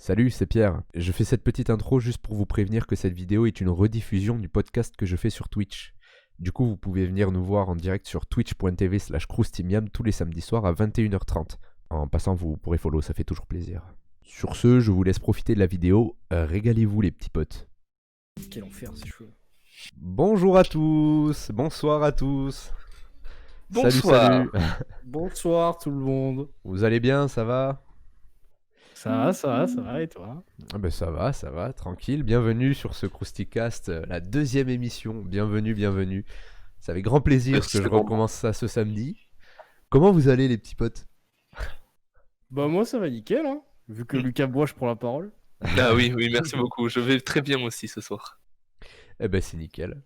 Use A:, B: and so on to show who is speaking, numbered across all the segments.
A: Salut, c'est Pierre. Je fais cette petite intro juste pour vous prévenir que cette vidéo est une rediffusion du podcast que je fais sur Twitch. Du coup, vous pouvez venir nous voir en direct sur twitch.tv/croustimiam tous les samedis soirs à 21h30. En passant, vous pourrez follow, ça fait toujours plaisir. Sur ce, je vous laisse profiter de la vidéo. Régalez-vous les petits potes.
B: Quel enfer, c'est chaud.
A: Bonjour à tous, bonsoir à tous.
C: Bonsoir.
A: Salut.
B: Bonsoir tout le monde.
A: Vous allez bien, ça va ?
B: Ça va, et toi?
A: Ah ben ça va, tranquille. Bienvenue sur ce Crousticast, la deuxième émission. Bienvenue. Ça fait grand plaisir
C: Merci,
A: que je
C: c'est bon.
A: recommence ça ce samedi. Comment vous allez les petits potes ?
B: Bah moi ça va nickel, hein. Vu que Lucas Bois, je prends la parole.
C: Ah oui, merci beaucoup. Je vais très bien aussi ce soir.
A: Eh ben c'est nickel.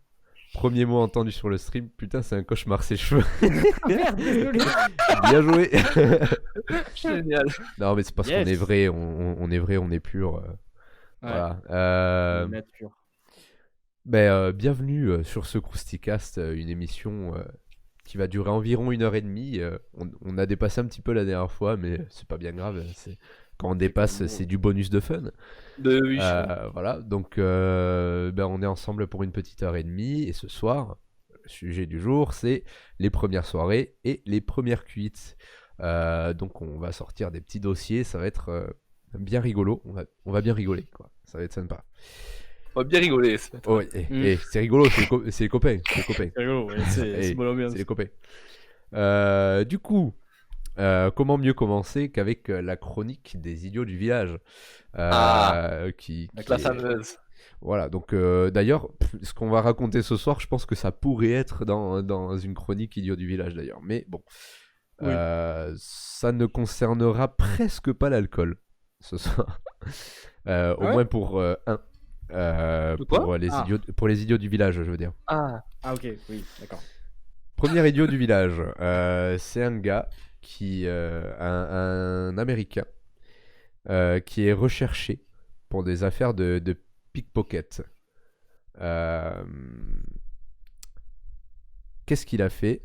A: Premier mot entendu sur le stream, putain c'est un cauchemar ces cheveux.
B: Merde, désolé.
A: Bien joué.
C: Génial.
A: Non mais c'est parce
B: Yes.
A: qu'on est vrai, on est vrai, on est pur. Voilà.
B: Nature.
A: Bienvenue sur ce Crousticast, une émission qui va durer environ 1h30. On a dépassé un petit peu la dernière fois, mais c'est pas bien grave. Quand on dépasse, c'est du bonus de fun.
C: Oui.
A: Voilà, donc on est ensemble pour une petite heure et demie. Et ce soir, le sujet du jour, c'est les premières soirées et les premières cuites. Donc on va sortir des petits dossiers, ça va être bien rigolo. On va bien rigoler, quoi. Ça va être sympa.
C: On va bien rigoler ce matin.
A: Oh, c'est rigolo, c'est les copains.
B: C'est rigolo, ouais, c'est bonne ambiance.
A: C'est les copains. Du coup, comment mieux commencer qu'avec la chronique des idiots du village qui
C: Avec la
A: est-
C: fameuse.
A: Voilà, donc d'ailleurs, ce qu'on va raconter ce soir, je pense que ça pourrait être dans une chronique idiots du village d'ailleurs. Mais bon,
B: Oui.
A: ça ne concernera presque pas l'alcool ce soir. Au
B: Ouais
A: moins pour un.
C: Quoi
A: Pour les idiots du village, je veux dire.
C: Ah,
B: Ah ok, oui, d'accord.
A: Premier idiot du village, c'est un gars un Américain, qui est recherché pour des affaires de pickpocket. Qu'est-ce qu'il a fait?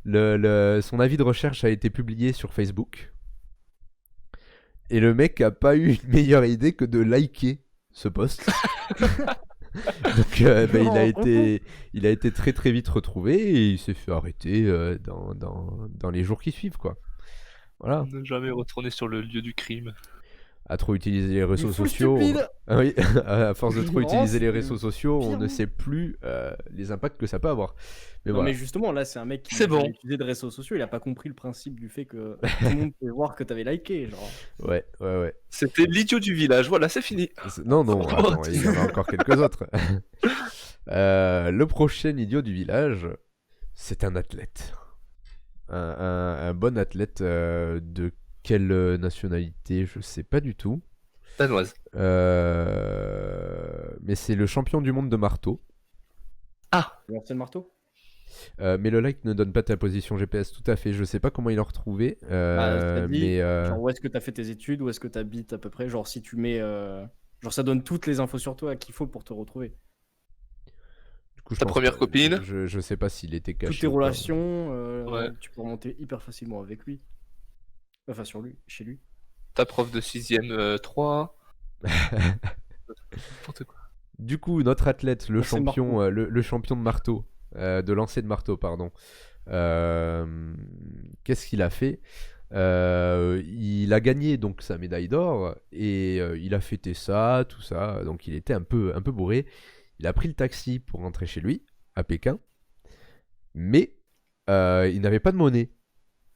A: Son avis de recherche a été publié sur Facebook. Et le mec a pas eu une meilleure idée que de liker ce post. Donc il a été très très vite retrouvé et il s'est fait arrêter dans les jours qui suivent, quoi. Voilà.
C: ne jamais retourner sur le lieu du crime.
A: À trop utiliser les réseaux
B: fou
A: sociaux.
B: stupide.
A: Ah oui, à force de trop
B: Non,
A: utiliser les
B: c'est
A: réseaux sociaux, on
B: pire,
A: ne
B: hein.
A: sait plus les impacts que ça peut avoir. Mais
B: Non
A: voilà.
B: mais justement là c'est un mec qui
C: C'est
B: n'a jamais
C: bon.
B: utilisé de réseaux sociaux, il a pas compris le principe du fait que tout le monde peut voir que t'avais liké, genre.
A: Ouais.
C: C'était l'idiot du village. Voilà, c'est fini.
A: Non,
C: Oh,
A: attends, il y en a encore quelques autres. Le prochain idiot du village, c'est un athlète. Un bon athlète de quelle nationalité, je sais pas du tout.
C: Danoise.
A: Mais c'est le champion du monde de marteau.
B: L'ancien marteau.
A: Mais le like ne donne pas ta position GPS, tout à fait. Je sais pas comment il l'a retrouvé.
B: Ça dit,
A: Mais
B: genre où est-ce que t'as fait tes études, où est-ce que t'habites à peu près, genre si tu mets genre ça donne toutes les infos sur toi qu'il faut pour te retrouver.
A: du coup, je
C: Ta
A: pense
C: première
A: que-
C: copine
A: je sais pas s'il était caché.
B: Toutes tes
A: ou pas.
B: relations,
C: Ouais.
B: tu peux remonter hyper facilement avec lui. Enfin sur lui, chez lui.
C: Ta prof de 6ème 3. N'importe quoi.
A: Du coup, notre athlète, le
B: Lancer de
A: champion, le champion de marteau, de lancer de marteau, pardon. Qu'est-ce qu'il a fait? Il a gagné donc sa médaille d'or et il a fêté ça, tout ça. Donc il était un peu bourré. Il a pris le taxi pour rentrer chez lui à Pékin, mais il n'avait pas de monnaie.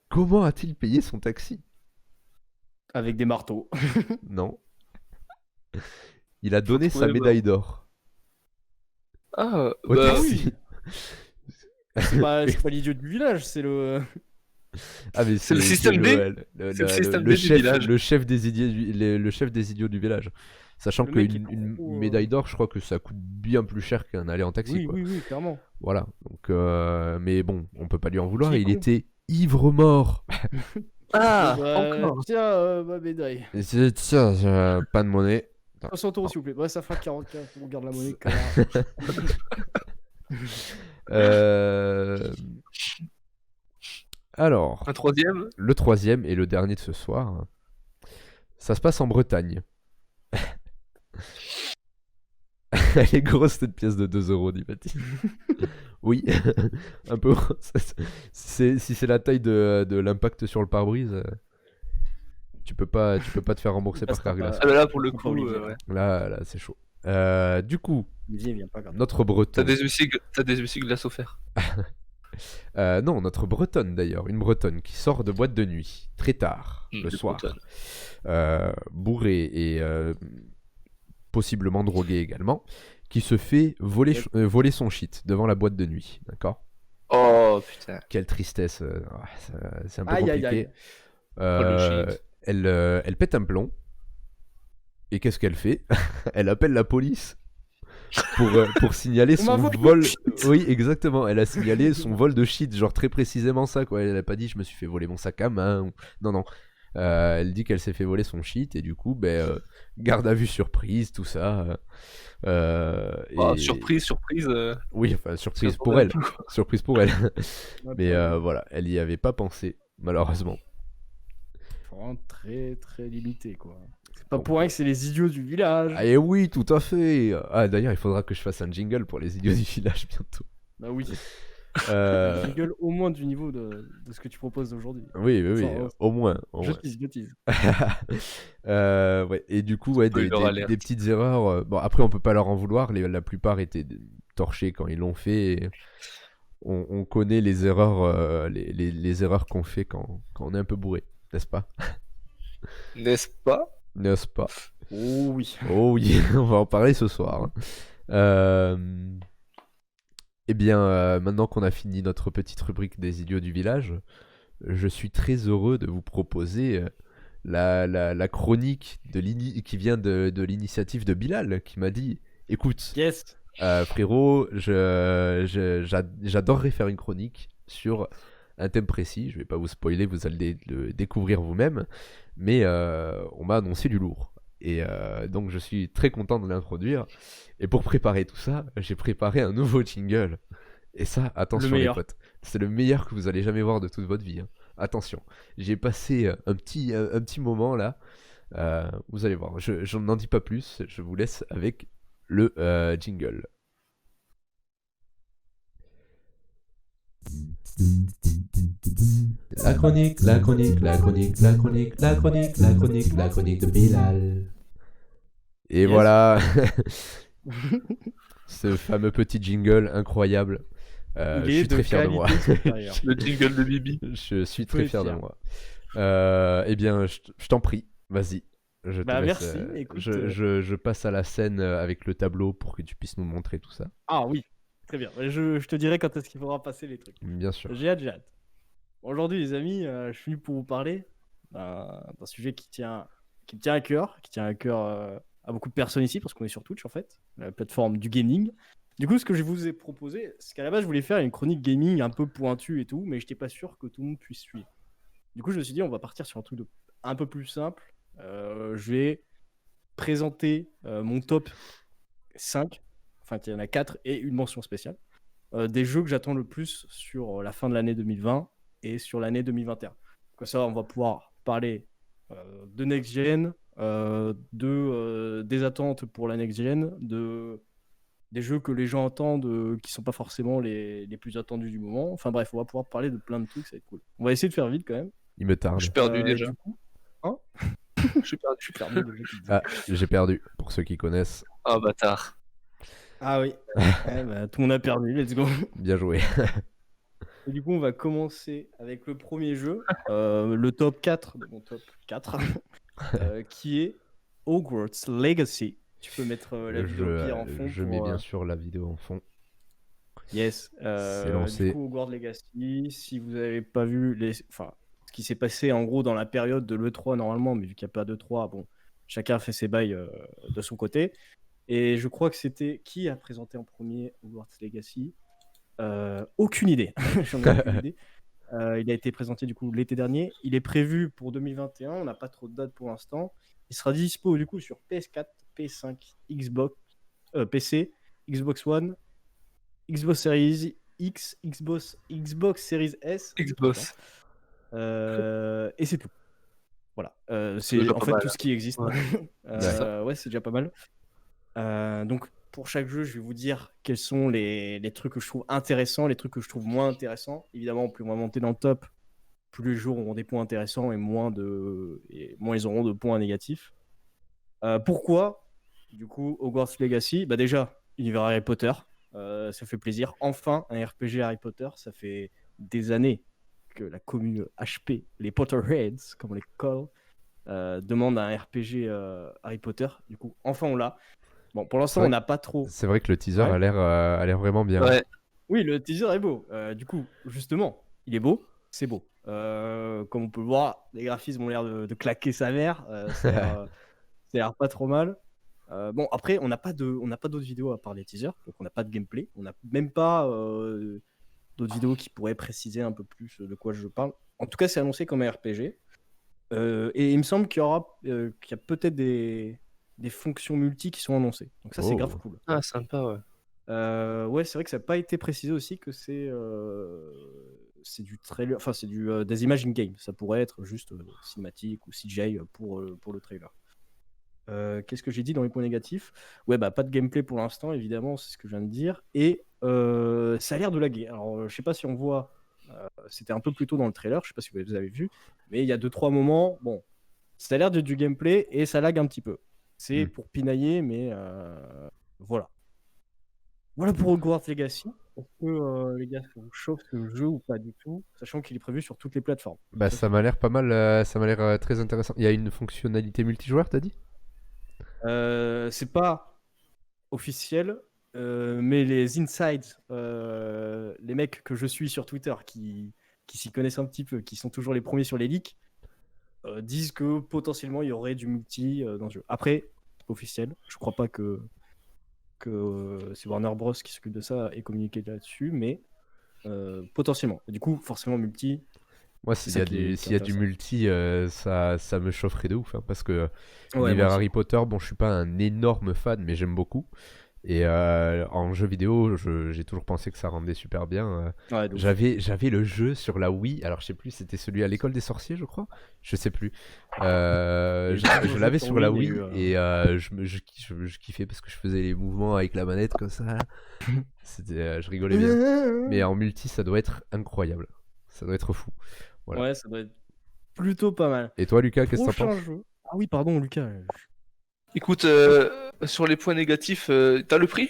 A: Comment a-t-il payé son taxi?
B: Avec des marteaux.
A: Non. Il a donné sa
C: trouver,
A: médaille d'or
C: Ah,
A: au
C: bah
A: taxi.
B: C'est pas l'idiot du village, c'est le.
A: Ah mais
C: C'est le système D. C'est le système D du village.
A: le chef des idiots du village. Sachant
B: Le mec
A: qu'une
B: est trop,
A: médaille d'or, je crois que ça coûte bien plus cher qu'un aller en taxi,
B: Oui,
A: quoi.
B: oui, clairement.
A: Voilà. Donc, mais bon, on peut pas lui en vouloir.
B: Qui est
A: Il
B: con.
A: était ivre mort.
C: Ah,
B: Bah,
C: encore.
B: tiens, ma médaille.
A: Et c'est- Tiens, j'ai pas de monnaie.
B: 60 € s'il vous plaît. Ouais, ça fera 44 on garde la monnaie. connard.
A: Alors,
C: Un troisième.
A: le troisième et le dernier de ce soir, Ça se passe en Bretagne. Elle est grosse cette pièce de 2 euros, dit Mathis. Oui, un peu. Si c'est la taille de l'impact sur le pare-brise, tu peux pas te faire rembourser par Carglass.
C: Ah, là, pour le coup,
B: Olivier.
C: ouais.
A: Là, c'est chaud. Du coup,
B: Olivier vient pas quand même.
A: notre breton.
C: T'as des huiles glace offerts.
A: Non, notre bretonne d'ailleurs. Une bretonne qui sort de boîte de nuit, très tard, le
C: des
A: soir.
C: bretonnes.
A: Bourrée et possiblement droguée également. Qui se fait voler son shit devant la boîte de nuit. D'accord?
C: Oh putain.
A: Quelle tristesse. C'est un peu
B: Aïe, aïe,
A: compliqué.
B: aïe.
C: Le shit.
A: Elle pète un plomb. Et qu'est-ce qu'elle fait? Elle appelle la police pour signaler
B: On m'a
A: son
B: volé
A: vol.
B: mon shit.
A: Oui, exactement. Elle a signalé son vol de shit, genre très précisément ça, quoi. Elle a pas dit je me suis fait voler mon sac à main. Non, non. Elle dit qu'elle s'est fait voler son shit et du coup, garde à vue surprise, tout ça.
C: Surprise.
A: Oui, enfin, surprise
C: C'est
A: pour elle.
C: vrai.
A: Surprise pour elle.
B: Ouais,
A: Mais
B: pas-
A: voilà, elle y avait pas pensé, malheureusement.
B: Vraiment très très limité quoi. C'est pas pour rien que c'est les idiots du village.
A: Ah, et oui, tout à fait. Ah, d'ailleurs, il faudra que je fasse un jingle pour les idiots du village bientôt.
B: Bah oui.
A: Euh,
B: Je rigole au moins du niveau de ce que tu proposes aujourd'hui.
A: Oui,
B: Sans-
A: au moins.
B: Je tease.
A: Ouais. Et du coup, ouais,
C: Spoiler alert.
A: des petites erreurs. Bon, après, on peut pas leur en vouloir. La plupart étaient torchés quand ils l'ont fait. Et on connaît les erreurs, les erreurs qu'on fait quand on est un peu bourré, n'est-ce pas?
C: N'est-ce pas?
A: N'est-ce pas?
B: Oh oui.
A: Oh oui, on va en parler ce soir. Eh bien, maintenant qu'on a fini notre petite rubrique des idiots du village, je suis très heureux de vous proposer la chronique qui vient de l'initiative de Bilal, qui m'a dit, écoute,
B: Yes.
A: frérot, j'adorerais faire une chronique sur un thème précis. Je vais pas vous spoiler, vous allez le découvrir vous-même. Mais on m'a annoncé du lourd. Et donc je suis très content de l'introduire. Et pour préparer tout ça, j'ai préparé un nouveau jingle. Et ça, attention les
B: meilleur.
A: potes, c'est le meilleur que vous allez jamais voir de toute votre vie. Hein. Attention, j'ai passé un petit moment là. Vous allez voir, je n'en dis pas plus. Je vous laisse avec le jingle. La chronique de Bilal. Et
B: Yes.
A: voilà, ce fameux petit jingle incroyable.
B: Il
A: Je
B: est
A: suis très
B: de
A: fier de moi.
B: qualité supérieure.
C: Le jingle de Bibi.
A: Je suis
B: Faut
A: très
B: être
A: fier de
B: fier.
A: moi. Eh bien, je t'en prie, vas-y. Je te
B: Bah,
A: laisse,
B: merci, écoute,
A: je passe à la scène avec le tableau pour que tu puisses nous montrer tout ça.
B: Ah oui, très bien. Je te dirai quand est-ce qu'il faudra passer les trucs.
A: Bien sûr.
B: J'ai hâte. Aujourd'hui, les amis, je suis venu pour vous parler d'un sujet qui me tient à cœur, à beaucoup de personnes ici, parce qu'on est sur Twitch en fait, la plateforme du gaming. Du coup, ce que je vous ai proposé, c'est qu'à la base, je voulais faire une chronique gaming un peu pointue et tout, mais j'étais pas sûr que tout le monde puisse suivre. Du coup, je me suis dit, on va partir sur un truc un peu plus simple. Je vais présenter mon top 5, enfin, il y en a 4 et une mention spéciale, des jeux que j'attends le plus sur la fin de l'année 2020 et sur l'année 2021. Comme ça, on va pouvoir parler de Next Gen, des attentes pour la Next Gen, des jeux que les gens attendent qui sont pas forcément les plus attendus du moment. Enfin bref, on va pouvoir parler de plein de trucs, ça va être cool. On va essayer de faire vite quand même.
A: Il me tarde.
C: Je suis perdu déjà.
B: Du coup, hein
C: Je suis perdu.
B: je suis perdu. Le jeu qui dit.
A: Ah, j'ai perdu, pour ceux qui connaissent.
C: Ah bâtard.
B: Ah oui. Tout le monde a perdu, let's go.
A: Bien joué.
B: Et du coup, on va commencer avec le premier jeu, le top 4 de mon top 4, qui est Hogwarts Legacy. Tu peux mettre la vidéo Pierre en fond.
A: Je mets bien sûr la vidéo en fond.
B: Yes.
A: C'est lancé.
B: Du coup, Hogwarts Legacy, si vous n'avez pas vu ce qui s'est passé en gros dans la période de l'E3 normalement, mais vu qu'il n'y a pas d'E3, bon, chacun a fait ses bails de son côté. Et je crois que c'était qui a présenté en premier Hogwarts Legacy? Aucune idée. J'en ai aucune idée. Il a été présenté du coup l'été dernier. Il est prévu pour 2021. On n'a pas trop de date pour l'instant. Il sera dispo du coup sur PS4, PS5, Xbox, PC, Xbox One, Xbox Series X, Xbox Series S.
C: Xbox.
B: Et c'est tout. Voilà.
C: C'est déjà
B: C'est en
C: pas
B: fait
C: mal.
B: tout ce qui existe.
C: Ouais.
A: C'est
C: ça.
B: Ouais, c'est déjà pas mal. Donc pour chaque jeu, je vais vous dire quels sont les trucs que je trouve intéressants, les trucs que je trouve moins intéressants. Évidemment, plus on va monter dans le top, plus les jeux auront des points intéressants et moins ils auront de points négatifs. Pourquoi du coup Hogwarts Legacy? Bah déjà, univers Harry Potter, ça fait plaisir. Enfin, un RPG Harry Potter, ça fait des années que la commune HP, les Potterheads, comme on les colle, demande un RPG Harry Potter. Du coup, enfin on l'a. Bon, pour l'instant, on
A: vrai,
B: n'a pas trop.
A: c'est vrai que le teaser
B: Ouais.
A: a l'air vraiment bien.
C: Ouais.
B: Oui, le teaser est beau. Du coup, justement, il est beau, c'est beau. Comme on peut le voir, les graphismes ont l'air de claquer sa mère. Ça a l'air pas trop mal. Bon, après, on n'a pas d'autres vidéos à part les teasers, donc on n'a pas de gameplay. On n'a même pas d'autres vidéos qui pourraient préciser un peu plus de quoi je parle. En tout cas, c'est annoncé comme un RPG. Et il me semble qu'il y a peut-être des fonctions multi qui sont annoncées. Donc ça, c'est grave
A: Oh.
B: cool.
C: Ah, sympa, ouais.
B: Ouais, c'est vrai que ça n'a pas été précisé aussi que c'est du trailer, enfin c'est des images in-game. Ça pourrait être juste cinématique ou CGI pour le trailer. Qu'est-ce que j'ai dit dans les points négatifs? Ouais, bah pas de gameplay pour l'instant, évidemment, c'est ce que je viens de dire. Et ça a l'air de laguer. Alors, je sais pas si on voit, c'était un peu plus tôt dans le trailer, je sais pas si vous avez vu, mais il y a 2-3 moments, bon, ça a l'air de du gameplay et ça lag un petit peu. C'est pour pinailler, mais voilà. Voilà pour Hogwarts Legacy. Est-ce que les gars, ça vous chauffe ce jeu ou pas du tout? Sachant qu'il est prévu sur toutes les plateformes.
A: Bah,
B: Ça,
A: ça m'a l'air pas mal, ça m'a l'air très intéressant. Il y a une fonctionnalité multijoueur, t'as dit?
B: c'est pas officiel, mais les insides, les mecs que je suis sur Twitter qui s'y connaissent un petit peu, qui sont toujours les premiers sur les leaks, disent que potentiellement il y aurait du multi dans le jeu. Après, c'est pas officiel. Je crois pas que c'est Warner Bros qui s'occupe de ça et communiquer là-dessus, mais potentiellement. Et du coup, forcément multi.
A: Moi,
B: C'est
A: s'il y
B: ça
A: a
B: qui est
A: s'il y a du
B: intéressant.
A: multi, ça me chaufferait de ouf, hein, parce que
B: Ouais, moi
A: l'univers
B: aussi.
A: Harry Potter, bon, je suis pas un énorme fan, mais j'aime beaucoup. Et en jeu vidéo, j'ai toujours pensé que ça rendait super bien.
B: Ouais, de ouf.
A: J'avais le jeu sur la Wii, alors je sais plus, c'était celui à l'école des sorciers, je crois. Je sais plus. Je l'avais sur la Wii et je kiffais parce que je faisais les mouvements avec la manette comme ça. Je rigolais bien. Mais en multi, ça doit être incroyable. Ça doit être fou. Voilà.
B: Ouais, ça doit être plutôt pas mal.
A: Et toi, Lucas, qu'est-ce que t'en
B: Prochain
A: penses?
B: jeu. Ah oui, pardon, Lucas.
C: Écoute, sur les points négatifs, t'as le prix?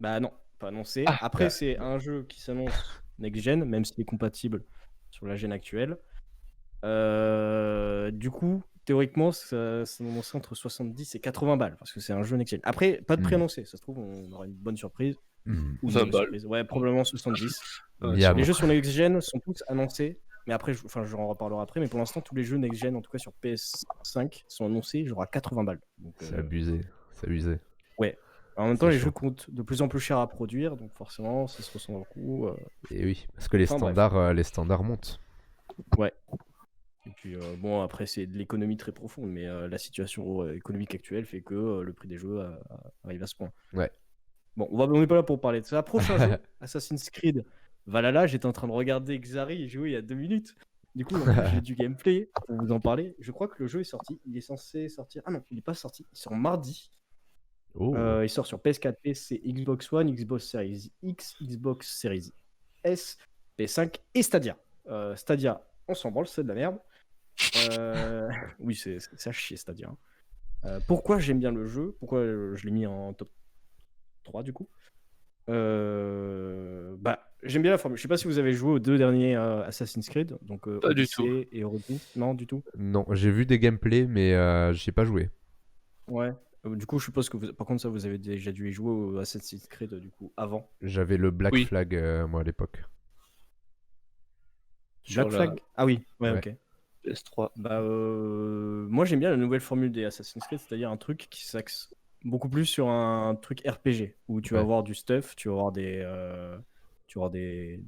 B: Bah non, pas annoncé.
C: Ah,
B: Après,
A: bah.
B: c'est un jeu qui s'annonce next-gen, même s'il est compatible sur la gen actuelle. Du coup, théoriquement, ça s'annonce entre 70 et 80 balles, parce que c'est un jeu next-gen. Après, pas de pré-annoncé. Ça se trouve, on aura une bonne surprise. Ou une
C: 20
B: mauvaise
C: balles.
B: surprise. Ouais, probablement 70.
A: Miam.
B: Les jeux sur next-gen sont tous annoncés. Mais après, j'en reparlerai après. Mais pour l'instant, tous les jeux next-gen, en tout cas sur PS5, sont annoncés genre à 80 balles. Donc,
A: C'est abusé. C'est abusé.
B: ouais. En même temps,
A: C'est
B: les
A: chaud.
B: jeux coûtent de plus en plus cher à produire. Donc forcément, ça se ressent dans le coût.
A: Et oui, parce que les
B: Enfin, bref.
A: standards montent.
B: Ouais. Et puis, bon, après, c'est de l'économie très profonde. Mais la situation économique actuelle fait que le prix des jeux arrive à ce point.
A: Ouais.
B: Bon, on n'est pas là pour parler de ça. Prochain jeu, Assassin's Creed Valhalla. J'étais en train de regarder Xari y jouer il y a 2 minutes. Du coup, en plus, j'ai du gameplay pour vous en parler. Je crois que le jeu est sorti. Il est censé sortir. Ah non, il n'est pas sorti. Il sort mardi.
A: Oh.
B: Il sort sur PS4, PC, Xbox One, Xbox Series X, Xbox Series S, PS5 et Stadia. Stadia, on s'en branle, c'est de la merde. Oui, c'est à chier Stadia. Pourquoi j'aime bien le jeu? Pourquoi je l'ai mis en top 3 du coup? Bah, j'aime bien la formule. Je sais pas si vous avez joué aux 2 derniers Assassin's Creed, donc
C: Pas du
B: Odyssey et Origins. Non, du tout.
A: Non, j'ai vu des gameplays, mais j'y ai pas joué.
B: Ouais. Du coup, je suppose que par contre, ça, vous avez déjà dû y jouer au Assassin's Creed du coup avant.
A: J'avais le Black
C: Oui.
A: Flag, moi, à l'époque.
C: Sur
B: Black
C: la
B: Flag? Ah oui, ouais,
A: Ouais.
B: ok.
C: PS3.
B: Bah, moi j'aime bien la nouvelle formule des Assassin's Creed, c'est-à-dire un truc qui s'axe beaucoup plus sur un truc RPG où tu vas
A: Ouais.
B: avoir du stuff, tu vas avoir des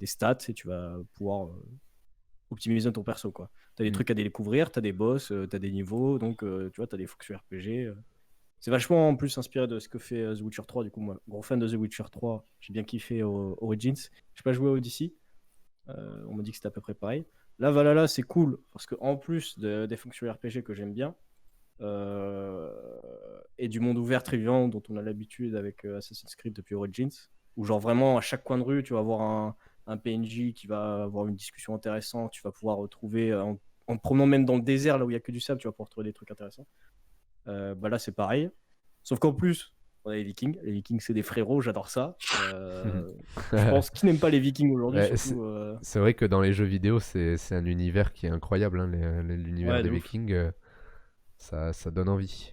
B: stats et tu vas pouvoir optimiser ton perso quoi. T'as des trucs à découvrir, t'as des boss, t'as des niveaux, donc tu vois, t'as des fonctions RPG. C'est vachement en plus inspiré de ce que fait The Witcher 3. Du coup, moi, gros fan de The Witcher 3, j'ai bien kiffé Origins. J'ai pas joué à Odyssey. On m'a dit que c'était à peu près pareil. Là, Valhalla, c'est cool parce que en plus des fonctions RPG que j'aime bien euh, et du monde ouvert très vivant dont on a l'habitude avec Assassin's Creed depuis Origins, où genre vraiment à chaque coin de rue, tu vas avoir un PNJ qui va avoir une discussion intéressante, tu vas pouvoir retrouver en te promenant même dans le désert là où il y a que du sable, tu vas pouvoir trouver des trucs intéressants. Bah là, c'est pareil. Sauf qu'en plus, on a les Vikings. Les Vikings, c'est des frérots, j'adore ça. Je pense qui n'aime pas les Vikings aujourd'hui,
A: Ouais,
B: surtout.
A: c'est vrai que dans les jeux vidéo, c'est un univers qui est incroyable, hein, l'univers
B: Ouais,
A: des
B: de ouf.
A: Vikings, ça donne envie.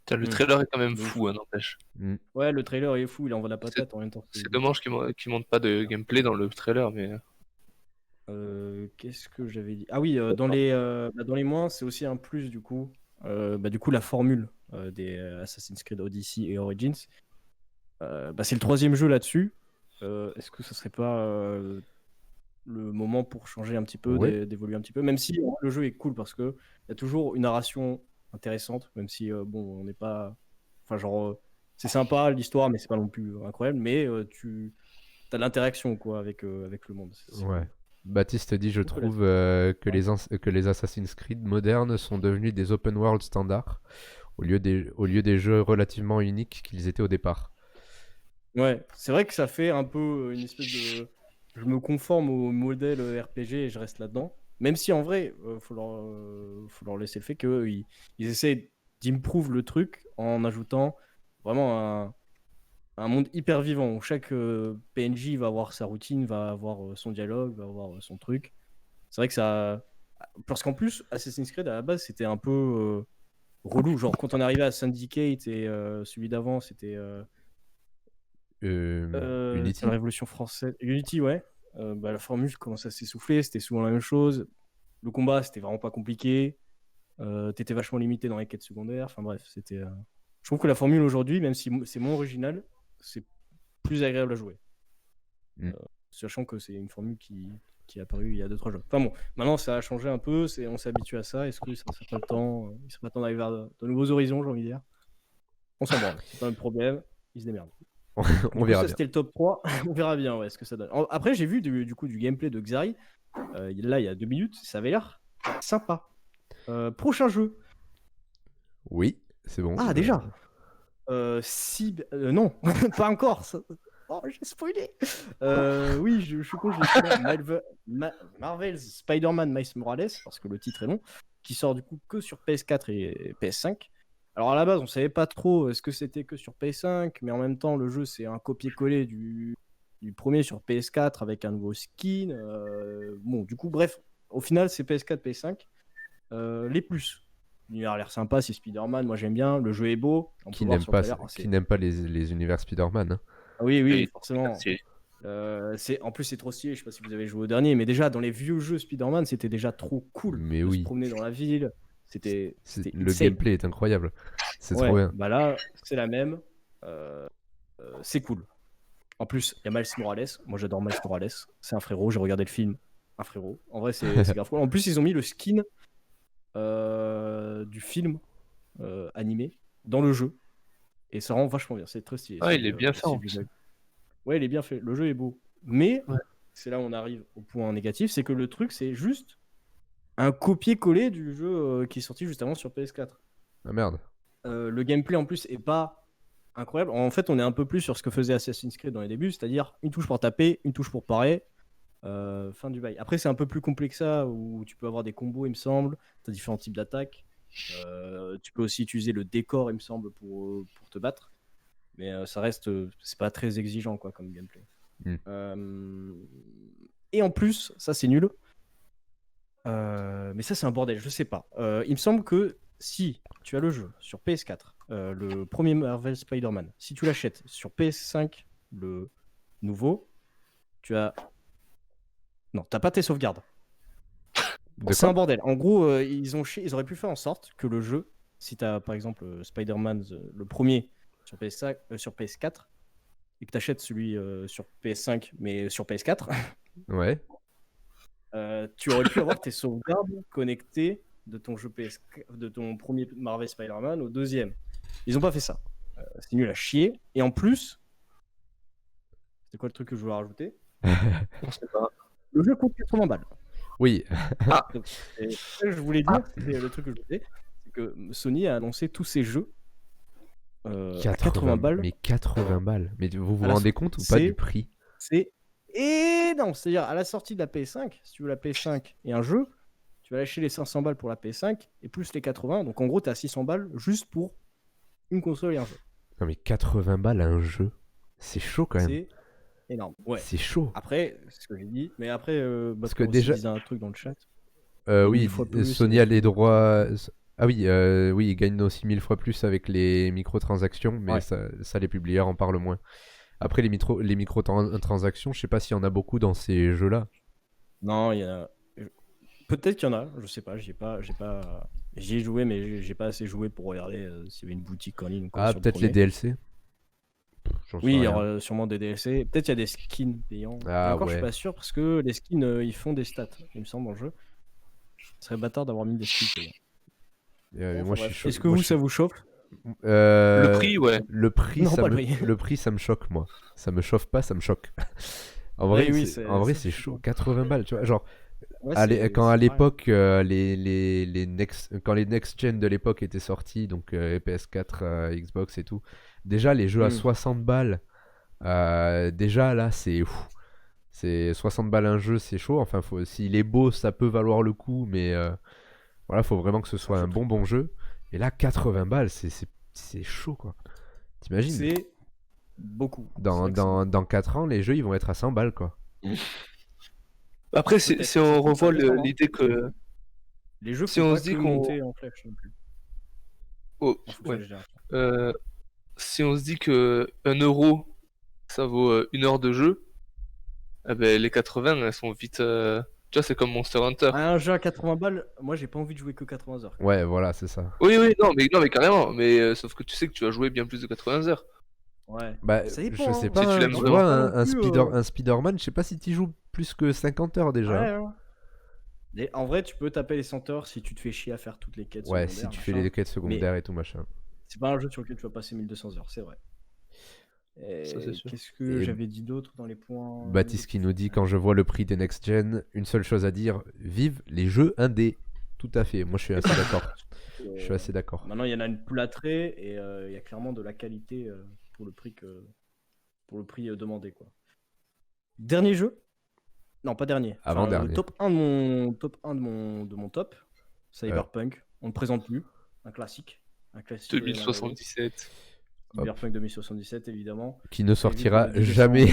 C: Putain, le
B: Mm.
C: trailer est quand même
B: De ouf.
C: fou, hein, n'empêche.
A: Mm.
B: Ouais, le trailer il est fou, il envoie la patate en même temps.
C: C'est dommage qu'il montre pas de gameplay dans le trailer, mais
B: Qu'est-ce que j'avais dit? Ah oui, dans les moins, c'est aussi un plus du coup. Du coup, la formule des Assassin's Creed Odyssey et Origins, c'est le troisième jeu là-dessus. Est-ce que ça serait pas le moment pour changer un petit peu,
A: Ouais.
B: d'évoluer un petit peu, même si le jeu est cool parce que il y a toujours une narration intéressante, même si bon, on n'est pas, enfin genre, c'est sympa l'histoire, mais c'est pas non plus incroyable, mais tu as de l'interaction quoi avec le monde. C'est
A: Ouais.
B: cool.
A: Baptiste dit, je
B: Donc, voilà.
A: trouve que les Assassin's Creed modernes sont devenus des open world standards au lieu des jeux relativement uniques qu'ils étaient au départ.
B: Ouais, c'est vrai que ça fait un peu une espèce de. Je me conforme au modèle RPG et je reste là-dedans. Même si en vrai, faut leur laisser le fait qu'ils essaient d'improve le truc en ajoutant vraiment un monde hyper vivant où chaque PNJ va avoir sa routine, va avoir son dialogue, va avoir son truc. C'est vrai que ça. Parce qu'en plus, Assassin's Creed à la base, c'était un peu relou. Genre, quand on arrivait à Syndicate et celui d'avant, c'était. C'est la
A: Unity?
B: Révolution française. Unity, ouais. La formule commençait à s'essouffler, c'était souvent la même chose. Le combat, c'était vraiment pas compliqué. T'étais vachement limité dans les quêtes secondaires. Enfin bref, c'était. Je trouve que la formule aujourd'hui, même si c'est moins original, c'est plus agréable à jouer.
A: Mm.
B: Sachant que c'est une formule qui est apparue il y a 2-3 jeux. Enfin bon, maintenant ça a changé un peu, on s'est habitué à ça. Est-ce que ça serait pas le temps il serait pas temps d'aller vers de nouveaux horizons, j'ai envie de dire. On s'en branle, c'est pas un problème, ils se démerdent.
A: On verra bien.
B: C'était le top 3. On verra bien ouais, ce que ça donne. Après, j'ai vu du coup du gameplay de Xari. Là, il y a 2 minutes. Ça avait l'air sympa. Prochain jeu.
A: Oui, c'est bon.
B: Ah, déjà. Non, pas encore. Oh, j'ai spoilé. Oui, je suis con. Marvel's Spider-Man Miles Morales, parce que le titre est long, qui sort du coup que sur PS4 et PS5. Alors à la base, on savait pas trop ce que c'était que sur PS5, mais en même temps, le jeu c'est un copier-coller du premier sur PS4 avec un nouveau skin. Bon, du coup, bref, au final, c'est PS4, PS5. Les plus. L'univers a l'air sympa, c'est Spider-Man, moi j'aime bien, le jeu est beau. On peut voir sur le trailer,
A: Qui n'aime pas les univers Spider-Man, hein.
B: Ah oui,
C: oui,
B: forcément.
C: c'est-
B: En plus, c'est trop stylé. Je sais pas si vous avez joué au dernier, mais déjà dans les vieux jeux Spider-Man, c'était déjà trop cool
A: Mais
B: de se
A: oui.
B: promener dans la ville. C'était
A: Le
B: insane.
A: gameplay est incroyable. C'est
B: Ouais,
A: trop bien.
B: bah là, c'est la même. C'est cool. En plus, il y a Miles Morales. Moi, j'adore Miles Morales. C'est un frérot. J'ai regardé le film. Un frérot. En vrai, c'est grave cool. En plus, ils ont mis le skin du film animé dans le jeu. Et ça rend vachement bien. C'est très stylé.
C: Ah, il est bien fait en plus.
B: Ouais, il est bien fait. Le jeu est beau. Mais,
C: Ouais.
B: c'est là où on arrive au point négatif, c'est que le truc, c'est juste un copier-coller du jeu qui est sorti juste avant sur PS4.
A: Ah merde.
B: Le gameplay, en plus, est pas incroyable. En fait, on est un peu plus sur ce que faisait Assassin's Creed dans les débuts, c'est-à-dire une touche pour taper, une touche pour parer, fin du bail. Après, c'est un peu plus complexe que ça, où tu peux avoir des combos, il me semble. Tu as différents types d'attaques. Tu peux aussi utiliser le décor, il me semble, pour te battre. Mais ça reste, c'est pas très exigeant quoi, comme gameplay. Et en plus, ça c'est nul. Mais ça c'est un bordel, je sais pas. Il me semble que si tu as le jeu sur PS4, le premier Marvel Spider-Man, si tu l'achètes sur PS5, le nouveau, tu as... Non, t'as pas tes sauvegardes. C'est un bordel. En gros, ils auraient pu faire en sorte que le jeu, si tu as par exemple Spider-Man, le premier sur PS5, sur PS4, et que tu achètes celui sur PS5, mais sur PS4,
A: Ouais.
B: tu aurais pu avoir tes sauvegardes connectées de ton jeu de ton premier Marvel Spider-Man au deuxième. Ils ont pas fait ça. C'est nul à chier. Et en plus, c'est quoi le truc que je voulais rajouter?
C: On sait pas.
B: Le jeu coûte 80 balles.
A: Oui,
B: Donc, et ce que je voulais dire, c'était le truc que je voulais, c'est que Sony a annoncé tous ses jeux à 80 balles.
A: mais 80 balles. Mais vous vous
B: À la
A: rendez
B: sortie.
A: compte ou pas du
B: C'est-
A: prix?
B: C'est énorme. C'est-à-dire, à la sortie de la PS5, si tu veux la PS5 et un jeu, tu vas lâcher les 500 balles pour la PS5 et plus les 80. Donc en gros, tu as 600 balles juste pour une console et un jeu.
A: Non mais 80 balles à un jeu, c'est chaud quand même.
B: C'est énorme. Ouais.
A: C'est chaud.
B: Après, c'est ce que j'ai dit. Mais après,
A: Parce que
B: Baptiste
A: déjà-
B: disait un truc dans le chat.
A: Oui,
B: 1000 fois plus,
A: Sony a les droits. Ah oui, oui, ils gagnent aussi 1000 fois plus avec les microtransactions, mais
B: Ouais.
A: ça les publieurs en parlent moins. Après, les microtransactions, je sais pas s'il y en a beaucoup dans ces jeux-là.
B: Non, il y a. Peut-être qu'il y en a, je sais pas, j'y ai joué, mais j'ai pas assez joué pour regarder s'il y avait une boutique en ligne ou quoi
A: Ah,
B: sur le
A: peut-être les
B: premier.
A: DLC. J'en sais
B: Oui, il y
A: rien.
B: aura sûrement des DLC. Peut-être il y a des skins payants.
A: Ah,
B: Et encore, je
A: ouais.
B: suis pas sûr parce que les skins, ils font des stats, il me semble, dans le jeu. Ce serait bâtard d'avoir mis des skins payants.
A: Moi,
B: Enfin,
A: je suis
B: bref.
A: chaud.
B: Est-ce que vous, ça vous chauffe?
C: Le prix, ouais.
A: Le prix,
B: Non,
A: ça
B: pas
A: me...
B: le prix.
A: le prix, ça me choque, moi. Ça me chauffe pas, ça me choque. En
B: Oui,
A: vrai,
B: oui,
A: en vrai,
B: ça,
A: c'est
B: je suis
A: chaud.
B: d'accord.
A: 80 balles, tu vois. Genre,
B: Ouais,
A: quand à
B: c'est pareil.
A: l'époque, quand les next-gen de l'époque étaient sortis, donc PS4, Xbox et tout, déjà les jeux à 60 balles, déjà là, c'est 60 balles un jeu, c'est chaud. Enfin, s'il est beau, ça peut valoir le coup, mais voilà, faut vraiment que ce soit
B: jeu
A: un bon jeu. Et là, 80 balles, c'est chaud, quoi. T'imagines?
B: C'est beaucoup. C'est
A: Dans,
B: vrai que c'est beaucoup.
A: dans 4 ans, les jeux, ils vont être à 100 balles, quoi.
C: Après,
B: Peut-être.
C: si on
B: Ça
C: revoit
B: dépend, hein.
C: l'idée que.
B: Les jeux
C: Si
B: font
C: on
B: pas
C: se dit
B: que
C: qu'on.
B: monter en flèche non plus.
C: Oh,
B: En fonction
C: ouais.
B: des générations.
C: Si on se dit que 1€, ça vaut 1 heure de jeu, eh ben, les 80, elles sont vite. Tu vois, c'est comme Monster Hunter.
B: Un jeu à 80 balles, moi j'ai pas envie de jouer que 80 heures.
A: Ouais, voilà, c'est ça.
C: Oui, non, mais carrément. Mais sauf que tu sais que tu vas jouer bien plus de 80 heures.
B: Ouais.
A: Bah,
B: Ça
A: je
B: dépend,
A: sais
B: hein.
A: pas,
C: Si tu l'aimes
A: tu
C: vraiment.
A: vois,
B: Pas non plus,
A: un Spider-Man, je sais pas si tu joues plus que 50 heures déjà.
B: Ouais, ouais. Et en vrai, tu peux taper les 100 heures si tu te fais chier à faire toutes les quêtes
A: Ouais,
B: secondaires.
A: si tu fais
B: machin.
A: les quêtes secondaires et tout machin.
B: C'est pas un jeu sur lequel tu vas passer 1200 heures, c'est vrai.
C: Ça, c'est sûr.
B: Qu'est-ce que
A: Et
B: j'avais dit d'autre dans les points
A: Baptiste qui nous dit, quand je vois le prix des next-gen, une seule chose à dire, vive les jeux indés. Tout à fait, moi je suis assez d'accord. Je suis assez d'accord.
B: Maintenant, il y en a une plâtrée et il y a clairement de la qualité pour le prix demandé, quoi. Dernier jeu? Non, pas dernier. Enfin,
A: Avant-dernier.
B: le top 1 de mon top, Cyberpunk. On ne présente plus. Un classique. Un classique.
C: 2077.
B: Cyberpunk 2077, évidemment.
A: Qui ne sortira
B: Prévu pour le 10
A: jamais.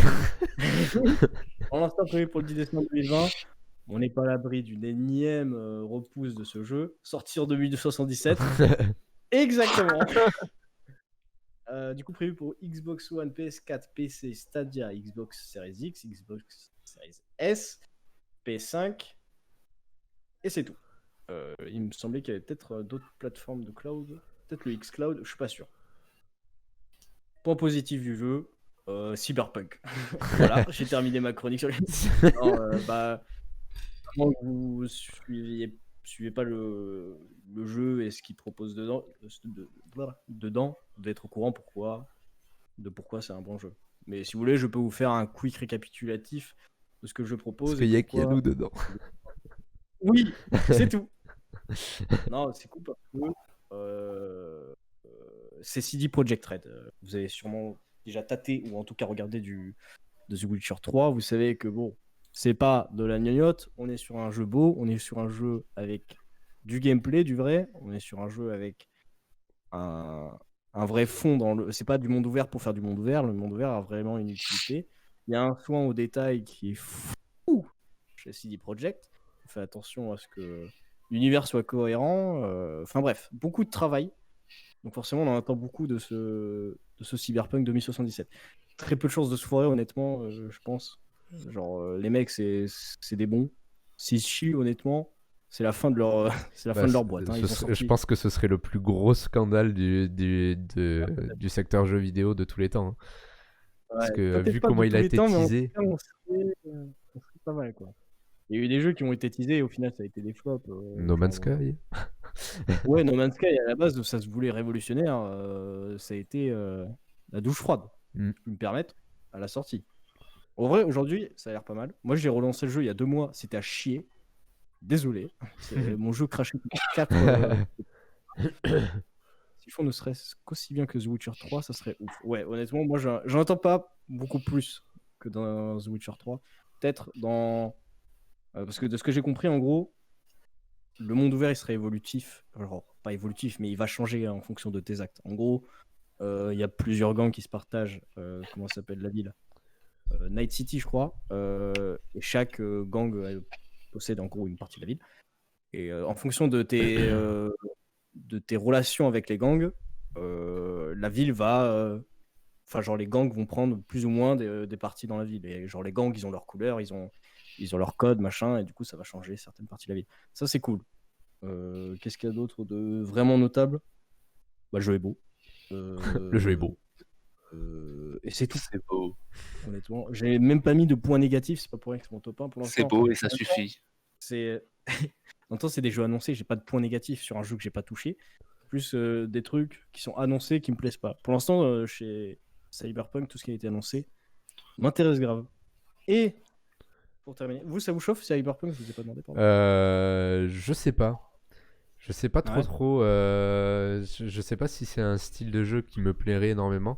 B: Pour l'instant, prévu pour le 10 décembre 2020. On n'est pas à l'abri d'une énième repousse de ce jeu. Sorti en 2077. Exactement. Du coup, prévu pour Xbox One, PS4, PC, Stadia, Xbox Series X, Xbox Series S, PS5. Et c'est tout. Il me semblait qu'il y avait peut-être d'autres plateformes de cloud. Peut-être le xCloud, je suis pas sûr. Point positif du jeu, Cyberpunk. Voilà, j'ai terminé ma chronique sur les. Non, à moins que vous suivez pas le jeu et ce qu'il propose dedans, dedans, vous devez être au courant pourquoi c'est un bon jeu. Mais si vous voulez, je peux vous faire un quick récapitulatif de ce que je propose.
A: Parce qu'il y a Keanu dedans.
B: Oui, c'est tout. Non, c'est cool parce que c'est CD Projekt Red. Vous avez sûrement déjà tâté ou en tout cas regardé de The Witcher 3. Vous savez que bon, c'est pas de la gnognotte. On est sur un jeu beau, on est sur un jeu avec du gameplay, du vrai. On est sur un jeu avec un vrai fond dans le. C'est pas du monde ouvert pour faire du monde ouvert. Le monde ouvert a vraiment une utilité. Il y a un soin au détail qui est fou chez CD Projekt. On fait attention à ce que l'univers soit cohérent. Enfin bref, beaucoup de travail. Donc forcément, on en attend beaucoup de ce Cyberpunk 2077. Très peu de chances de se foirer, honnêtement, je pense. Genre, les mecs, c'est des bons. S'ils chient, honnêtement, c'est la fin de leur, fin de leur boîte. Hein.
A: Je pense que ce serait le plus gros scandale du secteur jeux vidéo de tous les temps. Hein. Parce que vu comment il a été teasé.
B: On serait pas mal, quoi. Il y a eu des jeux qui ont été teasés et au final, ça a été des flops.
A: No Man's Sky.
B: Ouais, No Man's Sky, à la base, ça se voulait révolutionnaire. Ça a été la douche froide, je peux me permettre, à la sortie. En vrai, aujourd'hui, ça a l'air pas mal. Moi, j'ai relancé le jeu il y a 2 mois, c'était à chier. Désolé, c'est mon jeu craché 4. Si le fond ne serait qu'aussi bien que The Witcher 3, ça serait ouf. Ouais, honnêtement, moi, j'en attends pas beaucoup plus que dans The Witcher 3. Peut-être dans... parce que de ce que j'ai compris, en gros, le monde ouvert, il serait évolutif. Alors, pas évolutif, mais il va changer en fonction de tes actes. En gros, il y a plusieurs gangs qui se partagent. Comment s'appelle la ville? Night City, je crois. Et chaque gang possède en gros une partie de la ville. Et en fonction de tes relations avec les gangs, la ville va... Enfin, genre, les gangs vont prendre plus ou moins des parties dans la ville. Et genre, les gangs, ils ont leur couleur, ils ont leur code, machin, et du coup, ça va changer certaines parties de la ville. Ça, c'est cool. Qu'est-ce qu'il y a d'autre de vraiment notable? Bah, le jeu est beau.
A: Le jeu est beau.
B: Et c'est tout,
C: C'est beau.
B: honnêtement. J'ai même pas mis de points négatifs, c'est pas pour rien que c'est mon top 1 pour l'instant.
C: C'est beau et ça suffit.
B: C'est... En même temps, c'est des jeux annoncés, j'ai pas de points négatifs sur un jeu que j'ai pas touché. Plus des trucs qui sont annoncés qui me plaisent pas. Pour l'instant, chez Cyberpunk, tout ce qui a été annoncé m'intéresse grave. Et pour terminer, vous, ça vous chauffe Cyberpunk? Je vous ai pas demandé, pardon.
A: Je sais pas. Je sais pas trop
B: Ouais.
A: trop. Je sais pas si c'est un style de jeu qui me plairait énormément.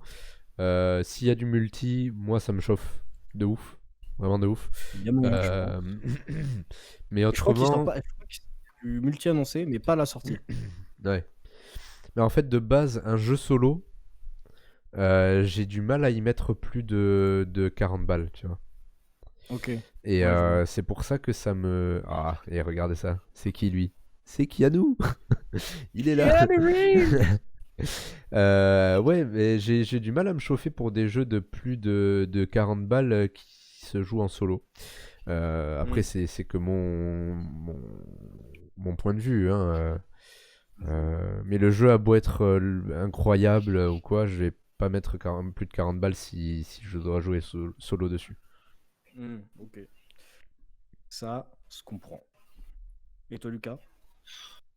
A: S'il y a du multi, moi ça me chauffe de ouf. Vraiment de ouf.
B: Il y a moyen, je crois.
A: Mais
B: Et je crois qu'il sort
A: autrement,
B: pas. Je crois qu'il y a du multi annoncé, mais pas à la sortie.
A: ouais. Mais en fait, de base, un jeu solo, j'ai du mal à y mettre plus de 40 balles, tu vois.
B: Ok.
A: Et
B: Ouais, je vois.
A: c'est pour ça que ça me... Ah, et regardez ça. C'est qui lui? C'est Kianou. Il est là. Ouais, mais j'ai du mal à me chauffer pour des jeux de plus de 40 balles qui se jouent en solo. Après, c'est que mon point de vue, hein. Mais le jeu a beau être incroyable ou quoi, je vais pas mettre plus de 40 balles si je dois jouer solo dessus.
B: Ok. Ça se comprend. Et toi, Lucas?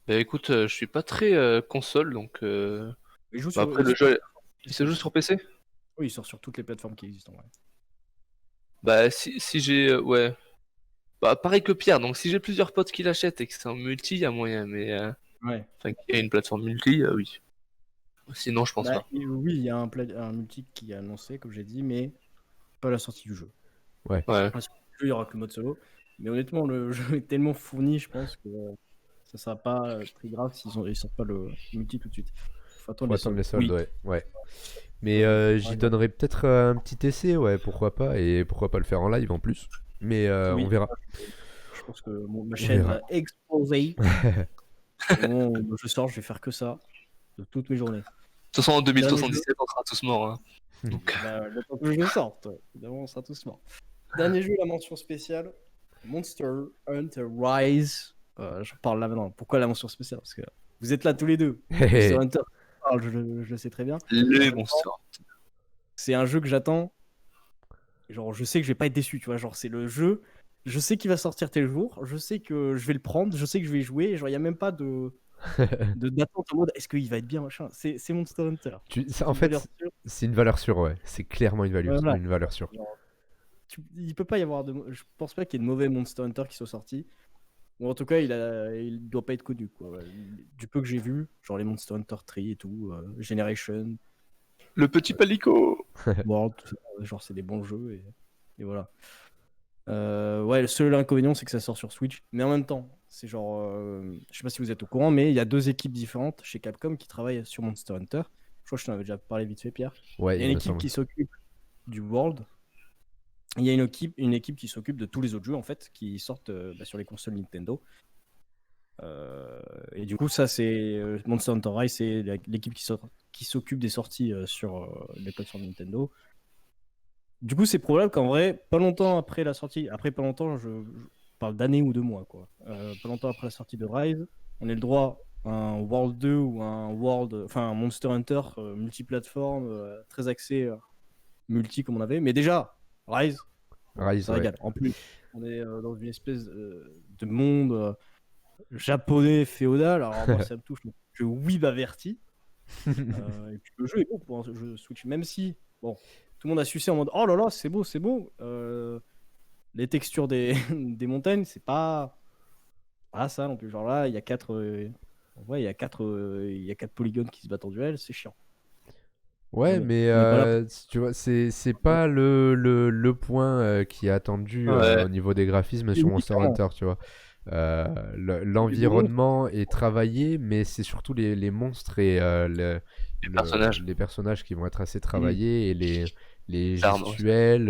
C: Bah écoute, je suis pas très console, donc
B: Il joue
C: bah, après le jeu, il se joue sur PC.
B: Oui, il sort sur toutes les plateformes qui existent. Ouais.
C: Bah si j'ai ouais, bah pareil que Pierre, donc si j'ai plusieurs potes qui l'achètent et que c'est en multi, il y a moyen, mais
B: Ouais.
C: enfin qu'il y a une plateforme multi, oui. Sinon je pense
B: Bah,
C: pas.
B: oui, il y a un multi qui est annoncé, comme j'ai dit, mais pas la sortie du jeu.
A: Ouais.
C: Ouais.
B: La sortie du jeu, il y aura que le mode solo. Mais honnêtement, le jeu est tellement fourni, je pense que ça sera pas très grave ils sortent pas le multi tout de suite. Faut attendre
A: Faut
B: les
A: attendre les
B: soldes.
A: soldes,
B: Oui.
A: ouais. Mais j'y donnerai peut-être un petit essai, ouais, pourquoi pas. Et pourquoi pas le faire en live en plus. Mais
B: Oui.
A: on verra.
B: Je pense que ma chaîne
A: verra.
B: va exploser. Au moment où je sors, je vais faire que ça de toutes mes journées.
C: De toute façon en 2077 on sera tous morts. Hein. Donc
B: Bah, le temps que je sorte, évidemment, on sera tous morts. Dernier jeu, la mention spéciale, Monster Hunter Rise. Je parle là maintenant. Pourquoi la mention spéciale? Parce que vous êtes là tous les deux. Monster Hunter, je le sais très bien.
C: les monstres.
B: C'est un jeu que j'attends. Genre, je sais que je vais pas être déçu, tu vois. Genre, c'est le jeu. Je sais qu'il va sortir tel jour. Je sais que je vais le prendre. Je sais que je vais y jouer. Genre, il n'y a même pas d'attente en mode est-ce qu'il va être bien, machin. C'est Monster Hunter.
A: En fait, c'est une valeur sûre, ouais. C'est clairement une valeur sûre.
B: Genre, il peut pas y avoir je pense pas qu'il y ait de mauvais Monster Hunter qui soit sorti. Ou en tout cas, il doit pas être connu, quoi. Du peu que j'ai vu, genre les Monster Hunter 3 et tout, Generation,
C: Le petit palico.
B: World, tout ça, genre c'est des bons jeux et voilà. Ouais, le seul inconvénient c'est que ça sort sur Switch, mais en même temps, c'est genre, je sais pas si vous êtes au courant, mais il y a 2 équipes différentes chez Capcom qui travaillent sur Monster Hunter. Je crois que je t'en avais déjà parlé vite fait, Pierre.
A: Ouais,
B: Il y a une équipe qui s'occupe du World. Il y a une équipe qui s'occupe de tous les autres jeux en fait qui sortent sur les consoles Nintendo. Et du coup, ça c'est Monster Hunter Rise, c'est l'équipe qui s'occupe des sorties sur les plateformes Nintendo. Du coup, c'est probable qu'en vrai, pas longtemps après la sortie, après pas longtemps, je parle d'années ou de mois, quoi. Pas longtemps après la sortie de Rise, on ait le droit à un World 2 ou un Monster Hunter multiplateforme, très axé multi comme on avait. Mais déjà, Rise, ça régale. En plus, on est dans une espèce de monde japonais féodal. Alors moi, ça me touche. Je whip averti. Et puis le jeu est beau pour un jeu Switch, même si bon, tout le monde a sucé en mode oh là là, c'est beau. Les textures des montagnes, c'est pas pas ça non plus. Genre là, il y a 4 ouais, il y a 4 polygones qui se battent en duel, c'est chiant.
A: Ouais,
B: bon,
A: mais
B: on n'est pas là
A: tu vois, c'est pas le point qui est attendu
C: Ouais.
A: au niveau des graphismes sur
B: Oui,
A: Monster
B: clairement.
A: Hunter, tu vois. Euh,
B: Les
A: L'environnement est travaillé, mais c'est surtout les monstres et
C: personnages.
A: les personnages qui vont être assez
B: Mm.
A: travaillés et les
C: L'arme aussi.
A: gestuels,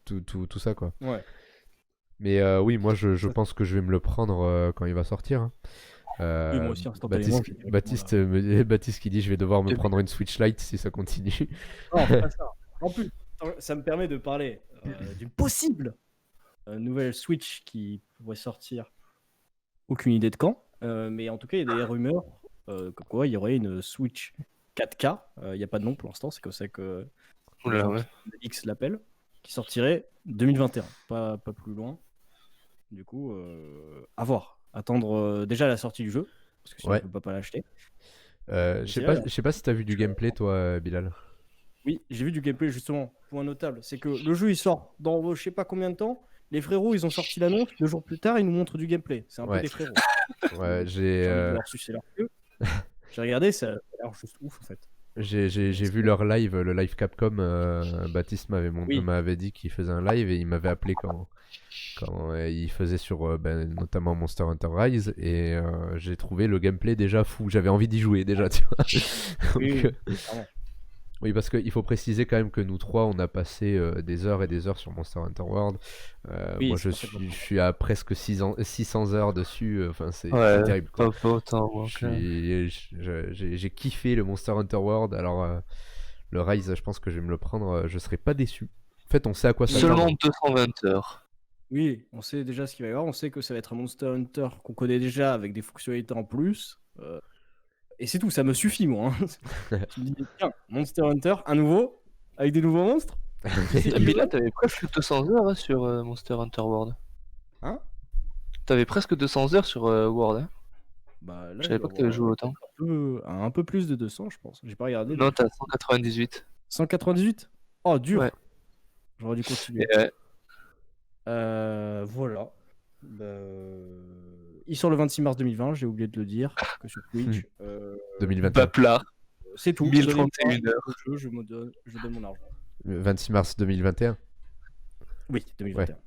A: tout ça, quoi.
B: Ouais.
A: Mais oui, moi je
B: Ça-
A: pense que je vais me le prendre quand il va sortir, hein.
B: Oui, moi aussi, instantanément.
A: Baptiste qui dit je vais devoir me
C: Et-
A: prendre une Switch Lite si ça continue.
B: Non, c'est pas ça. En plus, ça me permet de parler d'une possible nouvelle Switch qui pourrait sortir. Aucune idée de quand. Mais en tout cas, il y a des rumeurs comme quoi il y aurait une Switch 4K. Il n'y a pas de nom pour l'instant, c'est comme ça que les
C: Oula,
B: gens
C: ouais.
B: X l'appellent. Qui sortirait 2021, pas plus loin. Du coup, à voir. Attendre déjà la sortie du jeu, parce que sinon
A: Ouais.
B: on peut pas l'acheter.
A: Je
B: c'est
A: sais
B: là,
A: pas si t'as vu du gameplay toi, Bilal.
B: Oui, j'ai vu du gameplay justement. Point notable, c'est que le jeu il sort dans je sais pas combien de temps. Les frérots ils ont sorti l'annonce, 2 jours plus tard ils nous montrent du gameplay. C'est un peu
A: Ouais.
B: des frérots.
A: Ouais,
B: J'ai envie de leur sucer leur queue. J'ai regardé, ça a l'air juste ouf en fait.
A: j'ai vu leur live, le live Capcom. Baptiste
B: Oui.
A: m'avait dit qu'il faisait un live et il m'avait appelé quand il faisait sur notamment Monster Hunter Rise et j'ai trouvé le gameplay déjà fou. J'avais envie d'y jouer déjà, tu vois.
B: Oui,
A: Donc,
B: clairement.
A: oui, parce qu'il faut préciser quand même que nous trois, on a passé des heures et des heures sur Monster Hunter World.
B: Oui,
A: Moi,
B: c'est pour ça que
A: je suis à presque 600 heures dessus. Enfin, c'est
C: Ouais,
A: terrible, quoi.
C: pas autant. Moi, quand même.
A: J'ai kiffé le Monster Hunter World. Alors, le Rise, je pense que je vais me le prendre. Je serai pas déçu. En fait, on sait à quoi s'attendre.
C: Seulement 220 heures.
B: Oui, on sait déjà ce qu'il va y avoir. On sait que ça va être un Monster Hunter qu'on connaît déjà avec des fonctionnalités en plus. Et c'est tout, ça me suffit, moi. Hein. Je me dis, tiens, Monster Hunter, un nouveau, avec des nouveaux monstres.
C: Mais là, t'avais presque 200 heures hein, sur Monster Hunter World.
B: Hein?
C: T'avais presque 200 heures sur World. Hein.
B: Bah, là,
C: Je savais pas que t'avais joué autant.
B: un peu plus de 200, je pense. J'ai pas regardé.
C: Non,
B: donc.
C: t'as 198.
B: 198? Oh, dur.
C: Ouais.
B: J'aurais dû continuer.
C: Et,
B: Voilà. Bah, il sort le 26 mars 2020, j'ai oublié de le dire, que sur Twitch.
A: 2021.
C: Bapla,
B: C'est tout.
C: 1031 heures.
B: Je donne mon argent.
A: Le 26 mars 2021.
B: Oui, 2021.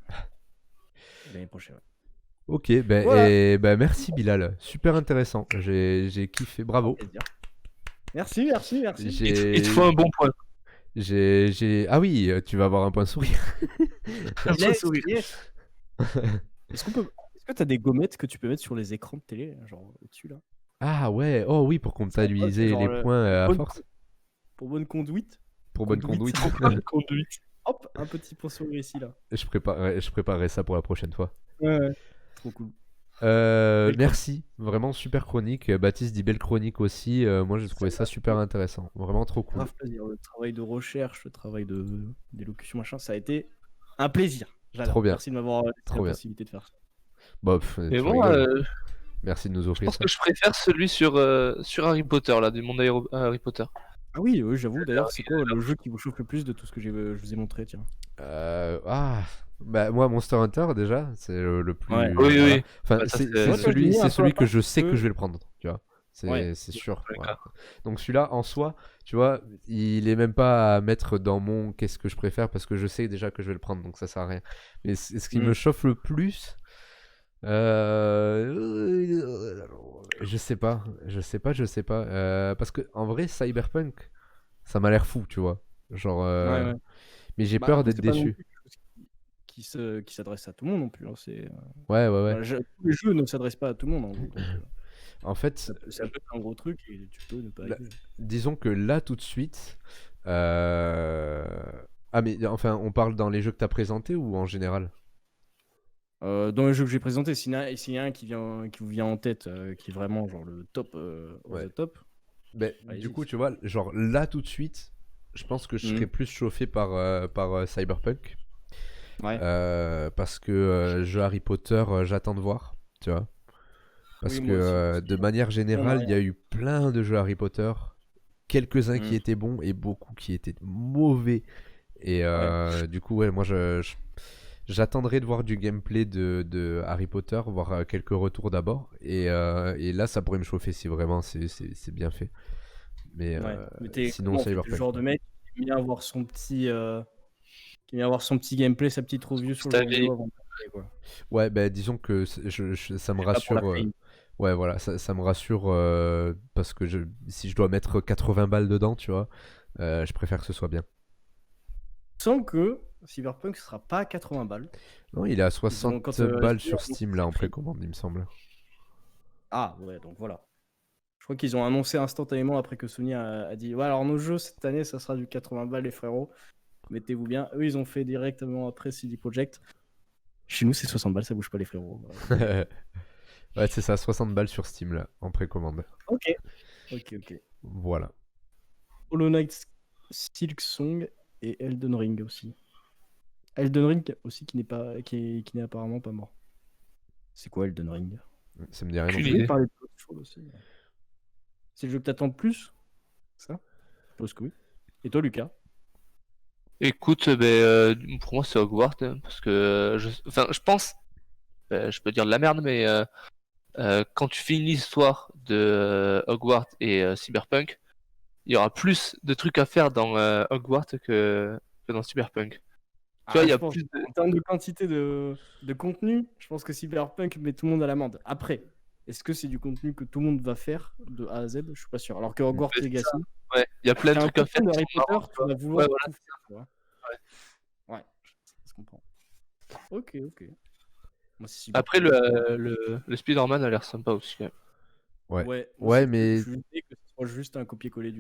B: L'année prochaine. Ouais.
A: Ok, ben
B: Voilà.
A: merci Bilal. Super intéressant. J'ai kiffé. Bravo.
B: Plaisir. Merci.
C: Il te faut un bon point.
A: Ah oui, tu vas avoir un point sourire.
C: Un point sourire.
B: Yes. Est-ce que tu as des gommettes que tu peux mettre sur les écrans de télé, genre au-dessus là?
A: Ah ouais, oh oui, pour comptabiliser
B: Genre,
A: les points à
B: bonne
A: force.
B: Pour bonne conduite.
A: Pour bonne conduite.
C: Conduite.
B: Hop, un petit point sourire ici là.
A: Je préparerai ça pour la prochaine fois.
B: Ouais. Trop cool. Belle
A: Merci, vraiment super chronique. Baptiste dit belle chronique aussi. Moi j'ai trouvé ça super intéressant. Vraiment trop cool.
B: Grave plaisir. Le travail de recherche, le travail d'élocution, machin, ça a été un plaisir. J'adore.
A: Trop bien.
B: Merci de m'avoir laissé
A: Trop
B: la
A: bien.
B: possibilité de faire ça.
A: Bah,
C: Et
A: tu
C: moi,
A: rigoles. Merci de nous
C: je
A: offrir
C: pense
A: ça.
C: que je préfère celui sur Harry Potter, là, du monde Harry Potter.
B: Ah oui, j'avoue. D'ailleurs, c'est quoi le jeu qui vous chauffe le plus de tout ce que je vous ai montré, tiens?
A: Bah moi Monster Hunter déjà, c'est le plus.
B: Ouais.
C: Oui, oui.
A: Enfin,
C: Bah, ça,
A: c'est
C: c'est-
A: celui que je sais que je vais le prendre, tu vois.
B: Ouais.
A: C'est sûr.
C: D'accord.
A: Voilà. Donc celui-là en soi, tu vois, il est même pas à mettre dans mon qu'est-ce que je préfère parce que je sais déjà que je vais le prendre, donc ça sert à rien. Mais ce qui me chauffe le plus, je sais pas. Parce que en vrai, Cyberpunk, ça m'a l'air fou, tu vois. Genre,
B: Ouais.
A: mais j'ai
B: Bah,
A: peur
B: après,
A: d'être
B: c'est pas non
A: déçu.
B: plus quelque chose qui s'adresse à tout le monde non plus. Hein.
A: Ouais.
B: Tous les jeux ne s'adressent pas à tout le monde. En gros, donc,
A: En fait,
B: ça peut être un gros truc et tu peux ne pas aimer.
A: disons que là tout de suite. Ah mais enfin, on parle dans les jeux que t'as présentés ou en général?
B: Dans les jeux que j'ai présentés, s'il y a un qui vous vient en tête, qui est vraiment genre le top
A: Ouais.
B: the top.
A: Ben,
B: Allez-y.
A: du coup, tu vois, genre là tout de suite, je pense que je serais plus chauffé par Cyberpunk.
B: Ouais.
A: Parce que jeu Harry Potter, j'attends de voir, tu vois. Parce
B: Oui,
A: que
B: moi aussi.
A: de manière générale, il y a eu plein de jeux Harry Potter, quelques-uns qui
B: Mm.
A: étaient bons et beaucoup qui étaient mauvais. Et du coup, ouais, moi J'attendrai de voir du gameplay de Harry Potter, voir quelques retours d'abord. Et là, ça pourrait me chauffer si vraiment c'est bien fait. Mais
B: Ouais. Mais t'es
A: sinon,
B: comment, en fait, le
A: Cyberpunk.
B: genre de mec qui aime bien avoir son petit gameplay, sa petite review sur le jeu
C: Stavé.
B: vidéo avant de parler, quoi.
A: Ouais, bah disons que ça me
B: C'est pas pour la
A: rassure.
B: fame.
A: Ouais, voilà, ça me rassure parce que si je dois mettre 80 balles dedans, tu vois, je préfère que ce soit bien.
B: Sans que Cyberpunk sera pas à 80 balles.
A: Non, il est à
B: Ils ont,
A: 60
B: quand
A: balles
B: Steam a
A: sur
B: annoncé
A: Steam
B: ses
A: là en
B: prix.
A: précommande, il me semble.
B: Ah ouais, donc voilà. Je crois qu'ils ont annoncé instantanément après que Sony a dit ouais, alors nos jeux cette année ça sera du 80 balles les frérots. Mettez-vous bien. Eux ils ont fait directement après CD Projekt. Chez nous c'est 60 balles, ça bouge pas les frérots. Voilà.
A: Ouais, c'est ça, 60 balles sur Steam là en précommande.
B: Ok.
A: Voilà.
B: Hollow Knight, Silk Song et Elden Ring aussi. Elden Ring aussi qui n'est apparemment pas mort. C'est quoi Elden Ring?
A: Ça me dit rien non
C: Aucune
A: plus.
B: Je voulais
C: idée.
B: parler de Godfall aussi. C'est le jeu que t'attends le plus? Ça? Je pense que oui. Et toi Lucas?
C: Écoute, pour moi c'est Hogwarts, hein, parce que je pense, je peux dire de la merde, mais quand tu finis l'histoire de Hogwarts et Cyberpunk, il y aura plus de trucs à faire dans Hogwarts que dans Cyberpunk. Tu vois, il y
B: Je
C: a
B: pense
C: plus de...
B: en termes de quantité de contenu, je pense que Cyberpunk met tout le monde à l'amende. Après, est-ce que c'est du contenu que tout le monde va faire de A à Z? Je suis pas sûr. Alors que Hogwarts
C: c'est
B: Legacy,
C: Ouais, il y a plein de
B: t'es un
C: trucs à faire
B: copain de
C: qui
B: Harry
C: sont marrants,
B: Potter,
C: tu
B: tu
C: vois.
B: vas vouloir
C: Ouais, voilà.
B: tout faire, tu vois. Ouais, ça se comprend. Ok. Moi, c'est
C: Après,
B: Cyberpunk.
C: le Spider-Man a l'air sympa aussi, quand même.
A: Ouais.
B: Ouais,
A: Ouais,
B: c'est
A: mais
B: je suis étonné que ce soit juste un copier-coller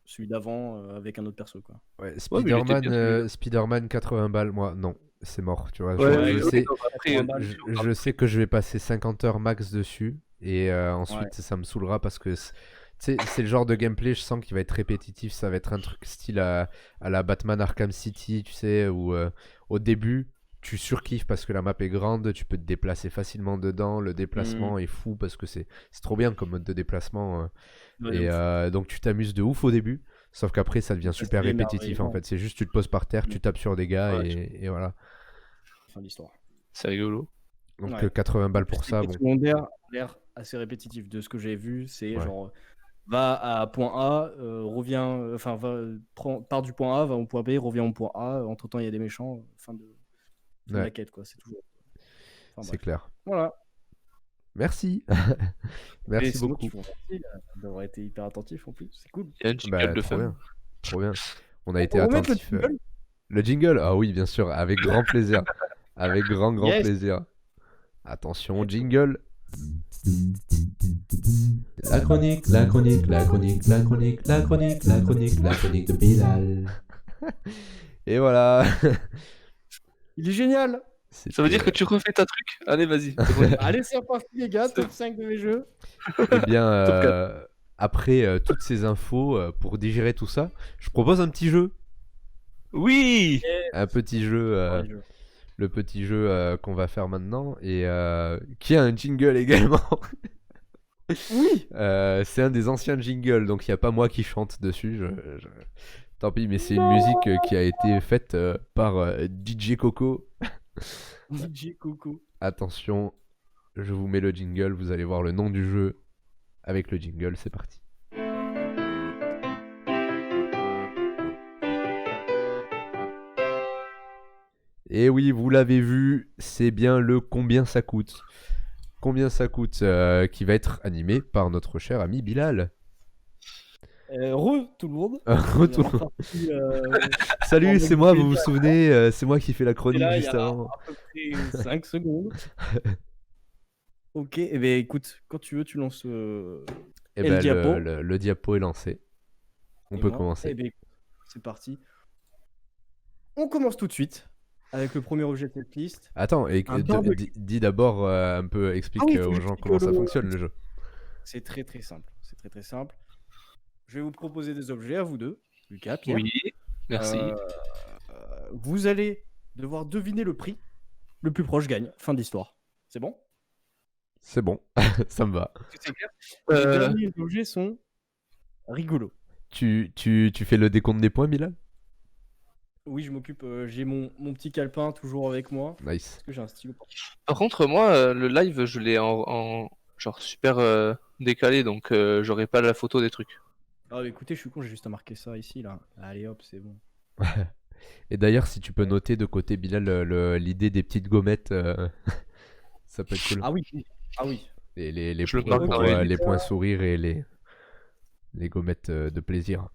B: celui d'avant avec un autre perso, quoi.
A: ouais,
C: Ouais, mais il était bien celui-là.
A: Spider-Man 80 balles, moi non, c'est mort, tu vois.
C: Ouais,
A: Je
C: oui,
A: sais,
C: non, mais après,
B: 80 balles.
A: je sais que je vais passer 50 heures max dessus et ensuite
B: Ouais.
A: ça me saoulera parce que c'est le genre de gameplay, je sens qu'il va être répétitif, ça va être un truc style à la Batman Arkham City, tu sais, où au début tu surkiffes parce que la map est grande, tu peux te déplacer facilement dedans, le déplacement est fou parce que c'est trop bien comme mode de déplacement
B: Ouais,
A: et
B: de ouf.
A: donc tu t'amuses de ouf au début. Sauf qu'après, ça devient
B: Ça
A: super
B: se fait
A: répétitif en
B: émerveillement.
A: fait. C'est juste, tu te poses par terre,
B: Mm.
A: tu tapes sur des gars
C: Ouais,
A: et voilà.
B: Fin d'histoire.
C: c'est rigolo.
A: Donc
B: Ouais.
A: 80
B: En
A: balles
B: plus,
A: pour
B: les
A: ça,
B: quêtes
A: bon.
B: secondaires ont l'air assez répétitif. De ce que j'ai vu, c'est
A: Ouais.
B: genre va à point A, revient, enfin part du point A, va au point B, revient au point A. Entre temps, il y a des méchants. Fin de
A: Ouais,
B: la quête, quoi. C'est toujours. Enfin,
A: c'est
B: bref.
A: clair.
B: Voilà.
A: Merci.
B: Et
A: Merci
B: c'est moi qui
A: beaucoup.
B: vous remercie d'avoir été hyper attentif en plus. C'est cool.
C: Il y a un jingle
A: Bah,
C: de
A: trop
C: femme.
A: bien. Trop bien. On a été
B: On va remettre le
A: attentifs.
B: jingle.
A: Le jingle? Ah oui, bien sûr, avec grand plaisir. Avec grand
B: Yes.
A: plaisir. Attention,
B: Let's go.
A: jingle.
D: La chronique de Bilal.
A: Et voilà.
B: Il est génial.
C: Ça veut dire que
A: C'était,
C: tu refais ta truc? Allez, vas-y.
B: Allez, c'est reparti, les gars. Top 5 de mes jeux.
A: eh bien,
C: Top 4.
A: après toutes ces infos, pour digérer tout ça, je propose un petit jeu.
C: Oui!
A: Un petit jeu.
B: Oh, les jeux.
A: Le petit jeu qu'on va faire maintenant et qui a un jingle également.
B: Oui.
A: C'est un des anciens jingles, donc il n'y a pas moi qui chante dessus. Tant pis, mais c'est une musique qui a été faite par DJ Coco.
B: DJ Coco.
A: Attention, je vous mets le jingle, vous allez voir le nom du jeu avec le jingle, c'est parti. Et oui, vous l'avez vu, c'est bien le Combien ça coûte. Combien ça coûte qui va être animé par notre cher ami Bilal.
B: Tout le monde.
A: Retour.
B: Parti,
A: Salut, c'est moi, vous vous
B: déjà,
A: souvenez, c'est moi qui fais la chronique
B: là, il y
A: juste
B: a
A: avant.
B: à peu près 5 secondes. Ok, et ben écoute, quand tu veux, tu lances
A: Et
B: le
A: ben
B: diapo.
A: le diapo est lancé. On
B: Et
A: peut
B: moi,
A: commencer.
B: eh ben, c'est parti. On commence tout de suite avec le premier objet de cette liste.
A: Attends, et
B: Un barbecue.
A: dis d'abord un peu, explique
B: Ah oui, faut
A: aux
B: que
A: gens
B: j'explique
A: comment ça
B: le-
A: fonctionne le jeu.
B: C'est très très simple. C'est très très simple. Je vais vous proposer des objets à vous deux, Lucas, Pierre.
C: Oui, merci.
B: Vous allez devoir deviner le prix. Le plus proche gagne. Fin d'histoire. C'est bon?
A: C'est bon, ça me va.
B: C'est clair. Les
C: Euh,
B: derniers objets sont rigolos.
A: Tu fais le décompte des points, Bilal?
B: Oui, je m'occupe. J'ai mon petit calepin toujours avec moi.
A: Nice.
B: Est-ce que j'ai un stylo?
C: Par contre, moi, le live, je l'ai en genre super décalé, donc j'aurai pas la photo des trucs.
B: Ah, écoutez, je suis con, j'ai juste à marquer ça ici, là. Allez, hop, c'est bon.
A: Et d'ailleurs, si tu peux noter de côté, Bilal, l'idée des petites gommettes, ça peut être cool.
B: Ah oui, ah oui.
A: Les
C: Je le
A: pour,
C: marque dans
A: pour,
C: les
A: les points sourires et les gommettes de plaisir.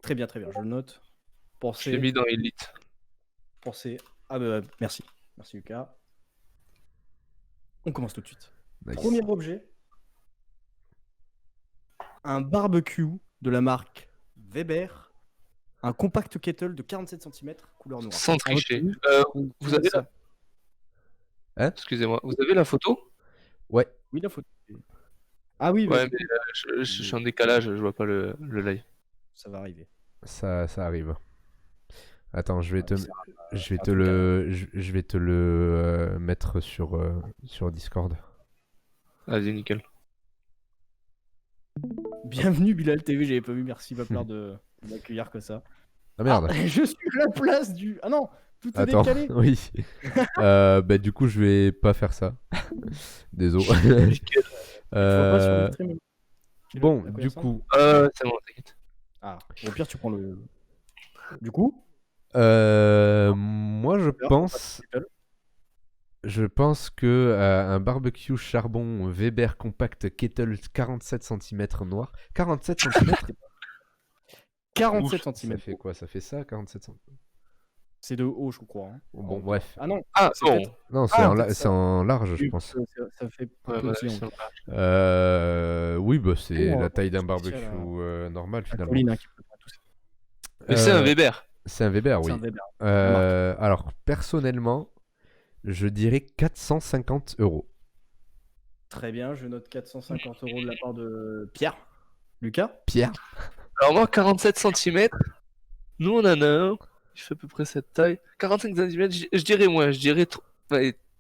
B: Très bien, je le note.
C: Je l'ai mis dans Elite.
B: Pensez. Ah bah merci. Merci Lucas. On commence tout de suite.
A: Nice.
B: Premier objet. Un barbecue de la marque Weber. Un compact kettle de 47 cm, couleur noire.
C: Sans tricher. Vous avez
B: ça?
C: la... Excusez-moi, vous avez la photo?
A: Ouais.
B: Oui, la photo. Ah oui,
C: Ouais,
B: vas-y.
C: mais je suis en décalage, je vois pas le live.
B: Ça va arriver.
A: Ça arrive. Attends, je vais te
B: truc
A: le mettre sur Discord.
C: Vas-y, nickel.
B: Bienvenue Bilal TV, j'avais pas vu, merci Vaplar de m'accueillir comme ça.
A: Ah merde.
B: Ah, je suis à la place du... Ah non, tout est
A: Attends,
B: décalé.
A: oui. Bah du coup, je vais pas faire ça. Désolé.
C: Nickel.
B: Je vois pas sur le stream.
A: Bon,
B: À quoi
A: du
B: ça ressemble
A: coup,
C: C'est bon, t'inquiète.
B: Ah, au pire tu prends le... Du coup
A: moi je pense que un barbecue charbon Weber compact kettle 47 cm noir. 47 cm
B: 47
A: Ça
B: cm.
A: fait quoi? Ça fait ça, 47 cm.
B: C'est de haut, je crois. Hein.
A: Bon, bref.
B: Ah non,
C: Ah,
B: c'est
C: bon.
B: peut-être-
A: Non, c'est
B: Ah,
A: en,
B: peut-être
A: c'est en large, je
B: Oui,
A: pense.
B: ça fait
C: Ouais,
B: plus
C: ouais,
B: petit,
C: c'est
B: hein.
C: bon.
A: Oui, bah c'est
B: Oh,
A: la taille d'un
B: c'est
A: barbecue
B: spécial,
A: normal
B: La
A: finalement.
B: colline, hein, qui peut pas tout ça.
C: Mais c'est un Weber.
A: C'est un Weber,
B: C'est
A: oui.
B: un Weber.
A: Alors, personnellement, je dirais 450 €.
B: Très bien, je note 450 € de la part de Pierre. Lucas
A: Pierre?
C: Alors moi, 47 cm. Nous, on en a un. Il fait à peu près cette taille. 45 cm, je dirais moins. Je dirais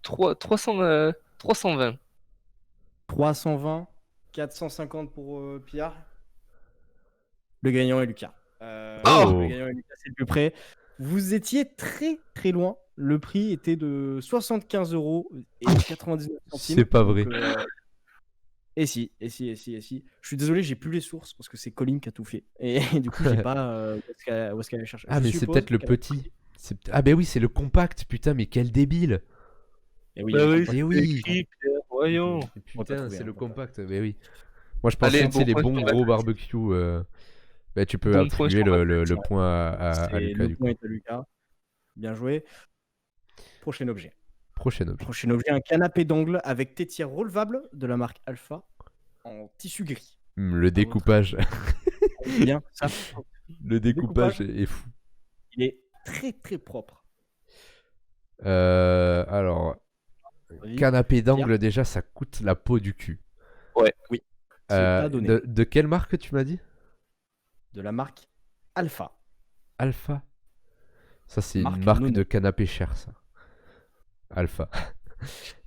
C: 320.
B: 320, 450 pour Pierre. Le gagnant est Lucas.
A: Oh.
B: Le gagnant est Lucas, c'est le plus près. Vous étiez très très loin. Le prix était de 75 € et 99 centimes.
A: C'est pas vrai.
B: Donc, et si. Je suis désolé, j'ai plus les sources parce que c'est Colin qui a tout fait. Et du coup, j'ai pas où est-ce qu'elle allait chercher.
A: Ah,
B: Je
A: mais c'est
B: suppose
A: peut-être le
B: qu'elle a-
A: petit. Ah, ben oui, c'est le compact. Putain, mais quel débile.
B: Eh oui,
C: Bah oui,
A: Eh oui.
C: écrit, Pierre, voyons.
A: Et
B: On t'a
A: putain,
B: trouvé,
A: c'est
B: hein,
A: le
B: on t'a-
A: compact. Mais oui. Moi, je pensais
C: Allez,
A: que c'est les
C: bon point
A: bons
C: sur la
A: gros
C: tête.
A: barbecues. Bah, tu peux
C: Bon point
A: attribuer
C: sur la
A: le
B: tête, ouais.
A: point à
B: C'est
A: Lucas,
B: le
A: du coup.
B: point est à Lucas. Bien joué. Prochain objet.
A: Prochain objet.
B: Prochain objet, un canapé d'angle avec tétière relevable de la marque Alpha en tissu gris.
A: Le découpage.
B: Bien, ça,
A: Le découpage est fou.
B: il est très très propre.
A: Alors,
B: Vas-y.
A: canapé d'angle, déjà, ça coûte la peau du cul.
B: C'est pas donné.
A: De quelle marque tu m'as dit?
B: De la marque Alpha.
A: Alpha. Ça, c'est
B: Marque
A: une marque
B: Nono.
A: de canapé cher, ça. Alpha.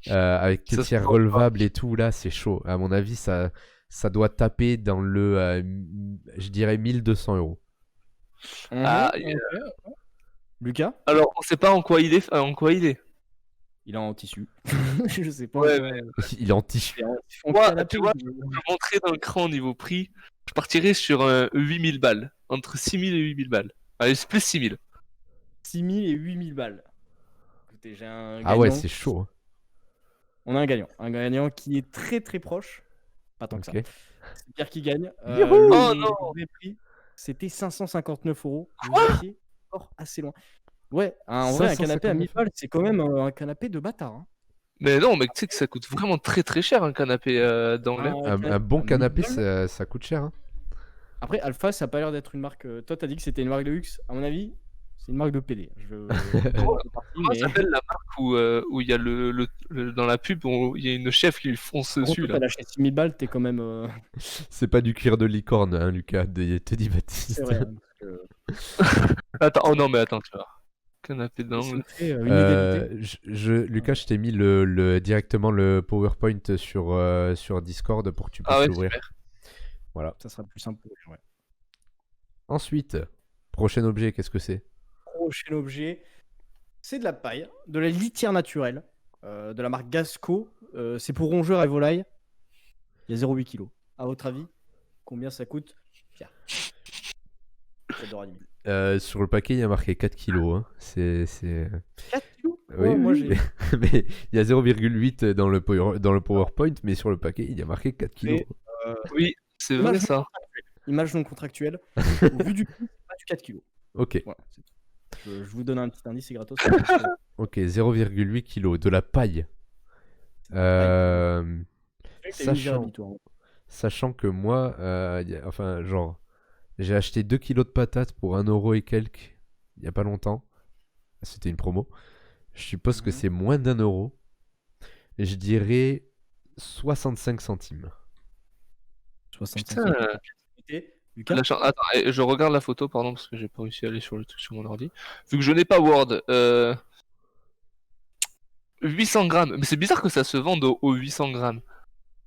A: Avec
C: Ça se
A: tétière
C: prend
A: relevable et tout, là, c'est chaud. À mon avis, ça doit taper dans le, je dirais, 1200 €.
C: Ah,
B: ok. Lucas,
C: Alors, on sait pas en quoi il est.
B: il est en tissu. Je sais pas.
C: Ouais,
B: encore.
C: mais
A: Il est en tissu.
B: Il est en
C: Moi,
B: canapé,
C: tu vois,
B: je-
C: je vais montrer dans le cran au niveau prix. Je partirais sur 8000 balles. Entre 6000 et 8000 balles. Allez, c'est plus 6000.
B: 6000 et 8000 balles. Écoutez, j'ai un
A: Ah ouais,
B: gagnant.
A: c'est chaud. Hein.
B: On a un gagnant. Un gagnant qui est très très proche. Pas tant que ça.
A: Ok.
B: C'est Pierre qui gagne.
A: Youhou
C: Oh
B: Le
C: non.
B: vrai prix, c'était 559 €. Vous
C: Quoi
B: étiez encore assez loin. Ouais, en vrai, un canapé à 1000 balles, c'est quand même un canapé de bâtard. Hein.
C: Mais non, mais tu sais que ça coûte vraiment très très cher un canapé d'anglais.
A: Un bon
B: à 1000
A: canapé,
B: balles.
A: ça coûte cher. Hein.
B: Après, Alpha, ça a pas l'air d'être une marque. Toi, t'as dit que c'était une marque de luxe. À mon avis, c'est une marque de PD.
C: Comment
B: mais...
C: s'appelle la marque où il y a dans la pub, où il y a une chef qui fonce
B: Par contre,
C: dessus
B: toi,
C: là.
B: t'as lâché 6000 balles, t'es quand même.
A: C'est pas du cuir de licorne, hein, Lucas, te dit Baptiste.
B: C'est vrai. Hein, parce que
C: Attends, oh non, mais attends, tu vois. Canapé
B: ça
C: d'angle.
B: fait une égalité.
A: Lucas, je t'ai mis directement le PowerPoint sur Discord pour que tu puisses
C: Ah ouais,
A: l'ouvrir.
C: super.
A: Voilà.
B: Ça sera plus simple. Ouais.
A: Ensuite, Prochain objet, qu'est-ce que c'est?
B: Prochain objet, c'est de la paille, de la litière naturelle, de la marque Gasco. C'est pour rongeurs et volailles. Il y a 0,8 kg. À votre avis, combien ça coûte, Pierre? J'adore animer.
A: Sur le paquet, il y a marqué 4 kilos. Hein. C'est...
B: 4 kilos?
A: Oui,
B: moi
A: oui,
B: j'ai.
A: mais il y a 0,8 dans le PowerPoint, mais sur le paquet, il y a marqué 4 kilos.
C: Oui, c'est vrai ça.
B: Image non contractuelle. Au vu du prix, c'est pas du 4 kg.
A: Ok,
B: Voilà, c'est tout. Je vous donne un petit indice, c'est gratos.
A: ok, 0,8 kilos. De la paille. Sachant, sachant que moi, enfin, genre, j'ai acheté 2 kilos de patates pour 1 euro et quelques il y a pas longtemps. C'était une promo. Je suppose que c'est moins d'1 euro. Et je dirais 65 centimes.
B: 65
C: Putain,
B: Lucas,
C: Attends, je regarde la photo, pardon, parce que j'ai pas réussi à aller sur le truc sur mon ordi. Vu que je n'ai pas Word, 800 grammes. Mais c'est bizarre que ça se vende au 800 grammes.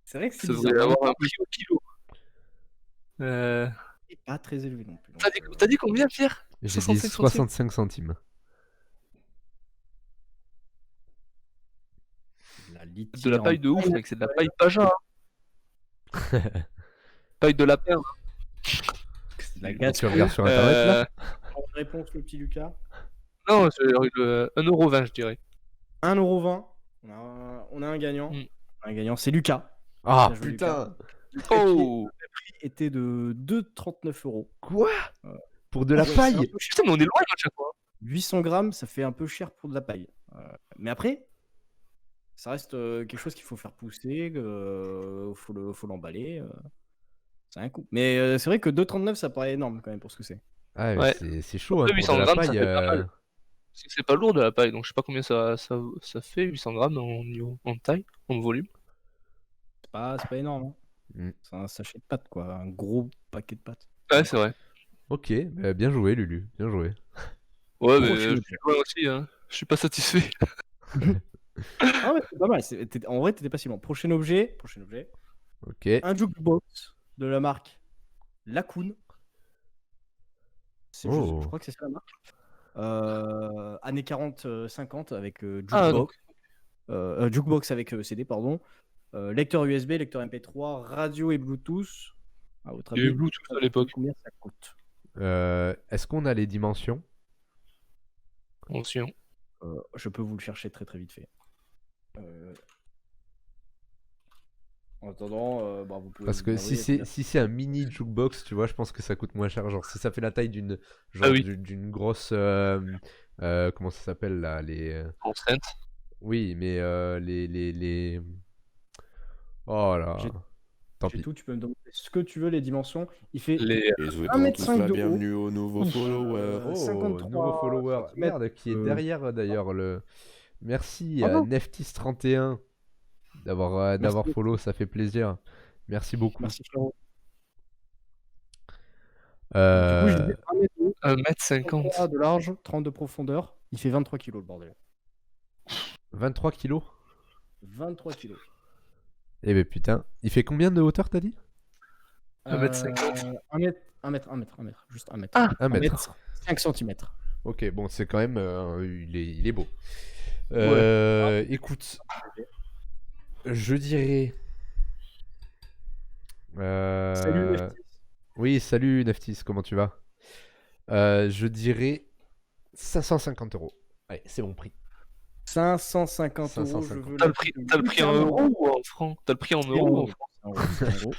B: c'est vrai que c'est
C: Ça
B: bizarre.
C: devrait avoir un prix au kilo.
B: C'est pas très élevé non plus.
C: T'as dit combien, Pierre?
A: J'ai dit
C: 65 centimes.
A: 65 centimes.
C: De la paille de ouf, mec, c'est de la paille Paja. Hein. Paille de lapin.
B: C'est de la
A: Tu
B: Gasco.
A: regardes sur internet là?
B: Une réponse, le petit Lucas.
C: Non, c'est 1,20 €, je dirais.
B: 1,20 €. On a un gagnant.
C: Mm.
B: On a un gagnant, c'est Lucas.
A: Ah
B: Bien joué,
A: putain!
C: Oh!
B: Le prix était de 2,39 €.
A: Quoi? Pour de la
B: Ouais, c'est un
A: paille?
B: peu cher.
C: Putain, mais on est loin à chaque fois.
B: 800 grammes, ça fait un peu cher pour de la paille. Mais après, ça reste quelque chose qu'il faut faire pousser, faut l'emballer. Ça a un coût. Mais c'est vrai que 2,39 ça paraît énorme quand même pour ce que c'est.
A: Ah,
C: Ouais.
A: c'est chaud hein,
C: Après,
A: pour de
C: 800
A: la
C: grammes,
A: paille.
C: ça fait pas mal. Parce que c'est pas lourd de la paille, donc je sais pas combien ça fait 800 grammes en taille, en volume.
B: C'est pas énorme. Hein.
A: Mm.
B: C'est un sachet de pâtes, quoi. Un gros paquet de pâtes.
C: Ouais, c'est vrai.
A: Ok, bien joué Lulu, bien joué.
C: Ouais, mais
B: Prochain
C: je suis loin aussi, hein. Je suis pas satisfait.
B: Ah ouais, c'est pas mal. En vrai, t'étais pas si loin. Prochain objet.
A: Ok.
B: Un jukebox de la marque Lacoon.
A: Oh.
B: Je crois que c'est ça la marque. Années 40-50 avec
C: Ah,
B: jukebox. Jukebox avec CD, pardon. Lecteur USB, lecteur MP3, radio et Bluetooth. À votre
C: Il y a eu
B: avis,
C: Bluetooth à l'époque.
B: combien ça coûte?
A: Est-ce qu'on a les dimensions?
C: Attention.
B: Je peux vous le chercher très très vite fait. En attendant, vous pouvez.
A: Parce que si c'est un mini jukebox, tu vois, je pense que ça coûte moins cher. Genre si ça fait la taille d'une
C: oui.
A: d'une grosse comment ça s'appelle là les
C: Enceinte.
A: oui, mais les oh là. Tant
B: J'ai
A: pis.
B: tout, tu peux me demander ce que tu veux, les dimensions. Il fait
C: Les...
E: Et souhaitons
B: 1,5
E: tous la
B: m de haut.
E: bienvenue aux nouveaux followers.
A: Oh,
B: 53
A: nouveau follower.
B: centimètres,
A: Merde, qui est derrière d'ailleurs le. Merci
B: Ah
A: à
B: non.
A: Neftis31 d'avoir
B: Merci.
A: follow, ça fait plaisir. Merci beaucoup.
B: Merci frérot.
A: Euh,
B: Du coup, j'ai dit 1 m de haut,
C: 1,50 m.
B: de large, 30 de profondeur. Il fait 23 kg le bordel.
A: 23 kilos.
B: 23 kg.
A: Eh ben putain, il fait combien de hauteur t'as dit?
C: 1,50 m.
B: 1 mètre. Juste 1 mètre.
C: Ah,
A: 1 mètre.
B: 5 cm.
A: Ok, bon, c'est quand même. Il est beau. Écoute, je dirais.
B: Salut Neftis.
A: Oui, salut Neftis, comment tu vas? Je dirais 550 €. Allez, c'est mon prix.
B: 550 €.
A: 550.
B: Je veux
C: T'as le prix en euros ou en francs? T'as le prix en euros ou en francs?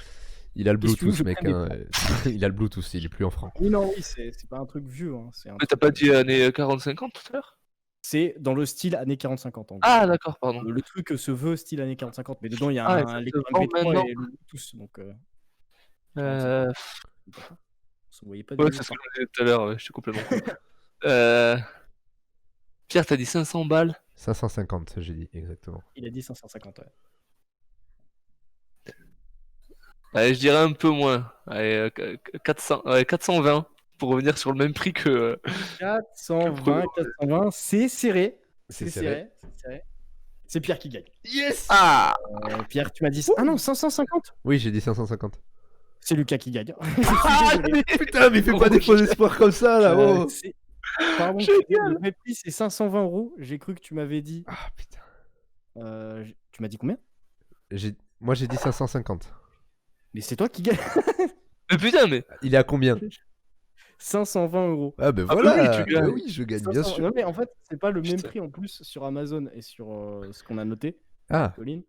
A: Il a le
B: Qu'est-ce que tu
A: Bluetooth,
B: veux,
A: mec.
B: je
A: Hein. Il a le Bluetooth, il est plus en francs.
B: Oui, non, oui, c'est pas un truc vieux. Hein.
C: Mais t'as pas dit années 40-50 tout à l'heure?
B: C'est dans le style années 40-50 en gros.
C: Ah, d'accord, pardon.
B: Le truc se veut style années 40-50, mais dedans il y a
C: Ah,
B: un
C: et
B: lecteur
C: ça se vend
B: MP3
C: maintenant.
B: et le Bluetooth, donc
C: Euh...
B: vous voyez pas
C: Ouais,
B: du
C: c'est ce
B: tout.
C: que je disais tout à l'heure, ouais, je suis complètement con. Pierre, t'as dit 500 balles?
A: 550, j'ai dit, exactement.
B: Il a dit 550, ouais.
C: Allez, je dirais un peu moins. Allez, 420 pour revenir sur le même prix que.
B: 420, c'est serré.
A: C'est serré.
B: C'est Pierre qui gagne.
A: Yes!
C: Ah!
B: Pierre, tu m'as dit. Ah non, 550.
A: Oui, j'ai dit 550.
B: C'est Lucas qui gagne.
C: Ah,
A: Putain, mais fais pas des faux espoirs comme ça là. Oh.
B: Pardon,
C: Génial.
B: le vrai prix c'est 520 €. J'ai cru que tu m'avais dit.
A: Ah putain.
B: Tu m'as dit combien?
A: Moi j'ai dit 550.
B: Mais c'est toi qui gagne.
C: Mais putain, mais.
A: Il est à combien?
B: 520 €.
A: Ah ben
C: Ah bah
A: voilà.
C: oui, tu gagnes.
A: Bah oui, je gagne bien
B: 500
A: sûr.
B: Non, mais en fait, c'est pas le même
C: Putain.
B: prix en plus sur Amazon et sur ce qu'on a noté,
A: Ah,
B: Colline.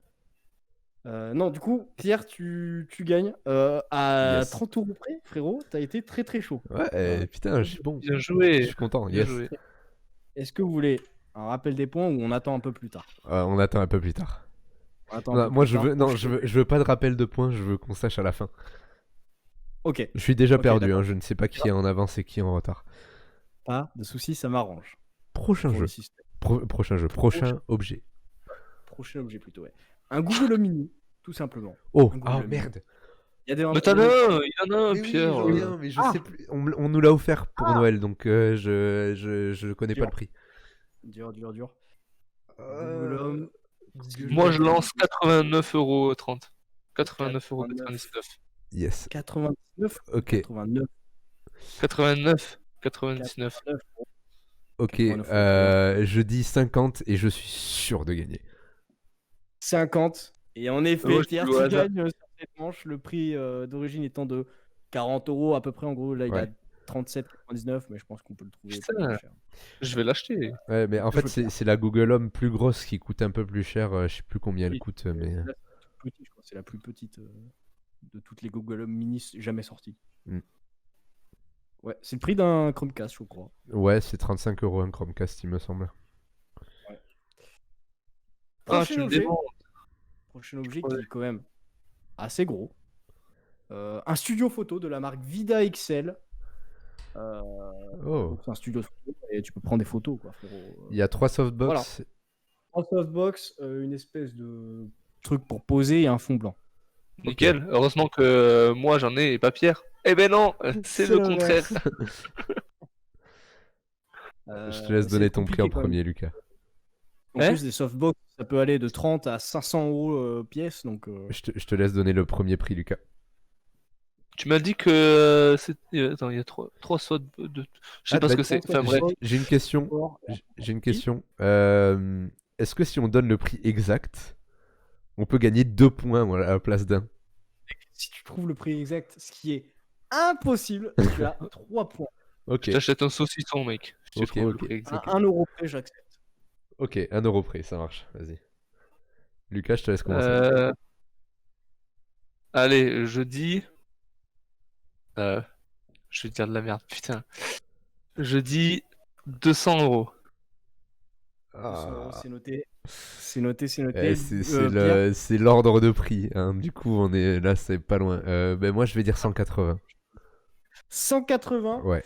B: Non, du coup, Pierre, tu gagnes à
A: Yes.
B: 30 € près, frérot. T'as été très très chaud.
A: ouais, putain, je suis bon.
C: Bien
A: Je
C: joué.
A: suis content,
C: Bien
A: yes.
C: joué.
B: Est-ce que vous voulez un rappel des points ou on attend un peu plus tard?
A: On attend un peu plus tard.
B: On attend un
A: Non,
B: peu
A: moi
B: plus tard.
A: je veux pas de rappel de points, je veux qu'on sache à la fin.
B: Ok,
A: Je suis déjà
B: Ok,
A: perdu,
B: d'accord.
A: hein, je ne sais pas qui est en avance et qui est en retard.
B: pas de soucis, ça m'arrange.
A: Prochain
B: Pour
A: jeu.
B: le système.
A: Prochain jeu, prochain objet.
B: Prochain objet plutôt, ouais. Un Google Home Mini, tout simplement.
A: Oh,
B: Un Google
A: ah
B: Home.
A: merde.
B: Il y a des
C: Mais t'en as un, il y en a un,
A: Mais oui,
C: Pierre.
A: j'en ai un, mais je
B: Ah.
A: sais plus. On nous l'a offert pour Noël, donc je connais pas
B: Dur.
A: le prix.
B: Dur. Google Home.
C: Moi, je lance 89,30 €. 89,99 €.
A: Yes.
B: 99.
A: Ok,
B: 89.
C: 99.
A: ok.
B: 89.
A: Je dis 50 et je suis sûr de gagner.
B: 50. Et en effet,
C: Moi, je
B: Pierre,
C: joue au
B: tu
C: hasard.
B: gagnes sur cette manche. Le prix d'origine étant de 40 € à peu près. En gros, là, il
A: Ouais.
B: a 37,99, mais je pense qu'on peut le trouver
C: Putain.
B: plus moins cher.
C: Je vais l'acheter.
A: Ouais, mais en
B: Je
A: fait,
B: veux
A: c'est la Google Home plus grosse qui coûte un peu plus cher. Je sais plus combien elle
B: Oui.
A: coûte, mais.
B: Là, c'est tout petit, je crois. C'est la plus petite de toutes les Google Home Mini jamais sorties.
A: Mm.
B: Ouais, c'est le prix d'un Chromecast, je crois.
A: Ouais, c'est 35 € un Chromecast, il me semble.
C: Ah,
B: Prochain
C: tu me
B: objet.
C: demandes.
B: Prochain objet
C: Ouais.
B: qui est quand même assez gros. Un studio photo de la marque Vida XL.
A: Oh.
B: Donc, c'est un studio photo et tu peux prendre des photos, quoi, frérot.
A: Il y a 3 softbox.
B: En softbox, une espèce de truc pour poser et un fond blanc.
C: Nickel. Heureusement que moi, j'en ai et pas Pierre. Eh ben non, c'est le contraire.
A: Je te laisse
B: C'est
A: donner ton prix en
B: compliqué, quand même.
A: premier, Lucas.
B: En
C: Hein
B: plus, des softbox, ça peut aller de 30 à 500 € pièce. Donc,
A: Je te laisse donner le premier prix, Lucas.
C: Tu m'as dit que attends, il y a trois sauts de. Je sais pas ce que c'est. Enfin bref.
A: J'ai une question.
B: sport,
A: J'ai une question. Est-ce que si on donne le prix exact, on peut gagner 2 points à la place d'un?
B: si tu trouves le prix exact, ce qui est impossible, tu as 3 points.
A: Ok,
C: Je t'achète un saucisson, mec. Si tu
A: Ok,
C: trouves le
A: ok.
C: prix exact.
B: À 1 € près, j'accepte.
A: ok, 1 € près, ça marche. Vas-y. Lucas, je te laisse commencer.
C: Allez, je dis. Je vais dire de la merde, putain. Je dis 200 €.
B: 200 €,
A: Ah.
B: c'est noté. C'est noté.
A: Eh, c'est l'ordre de prix, hein. Du coup, on est là, c'est pas loin. Ben moi, je vais dire 180.
B: 180.
A: Ouais.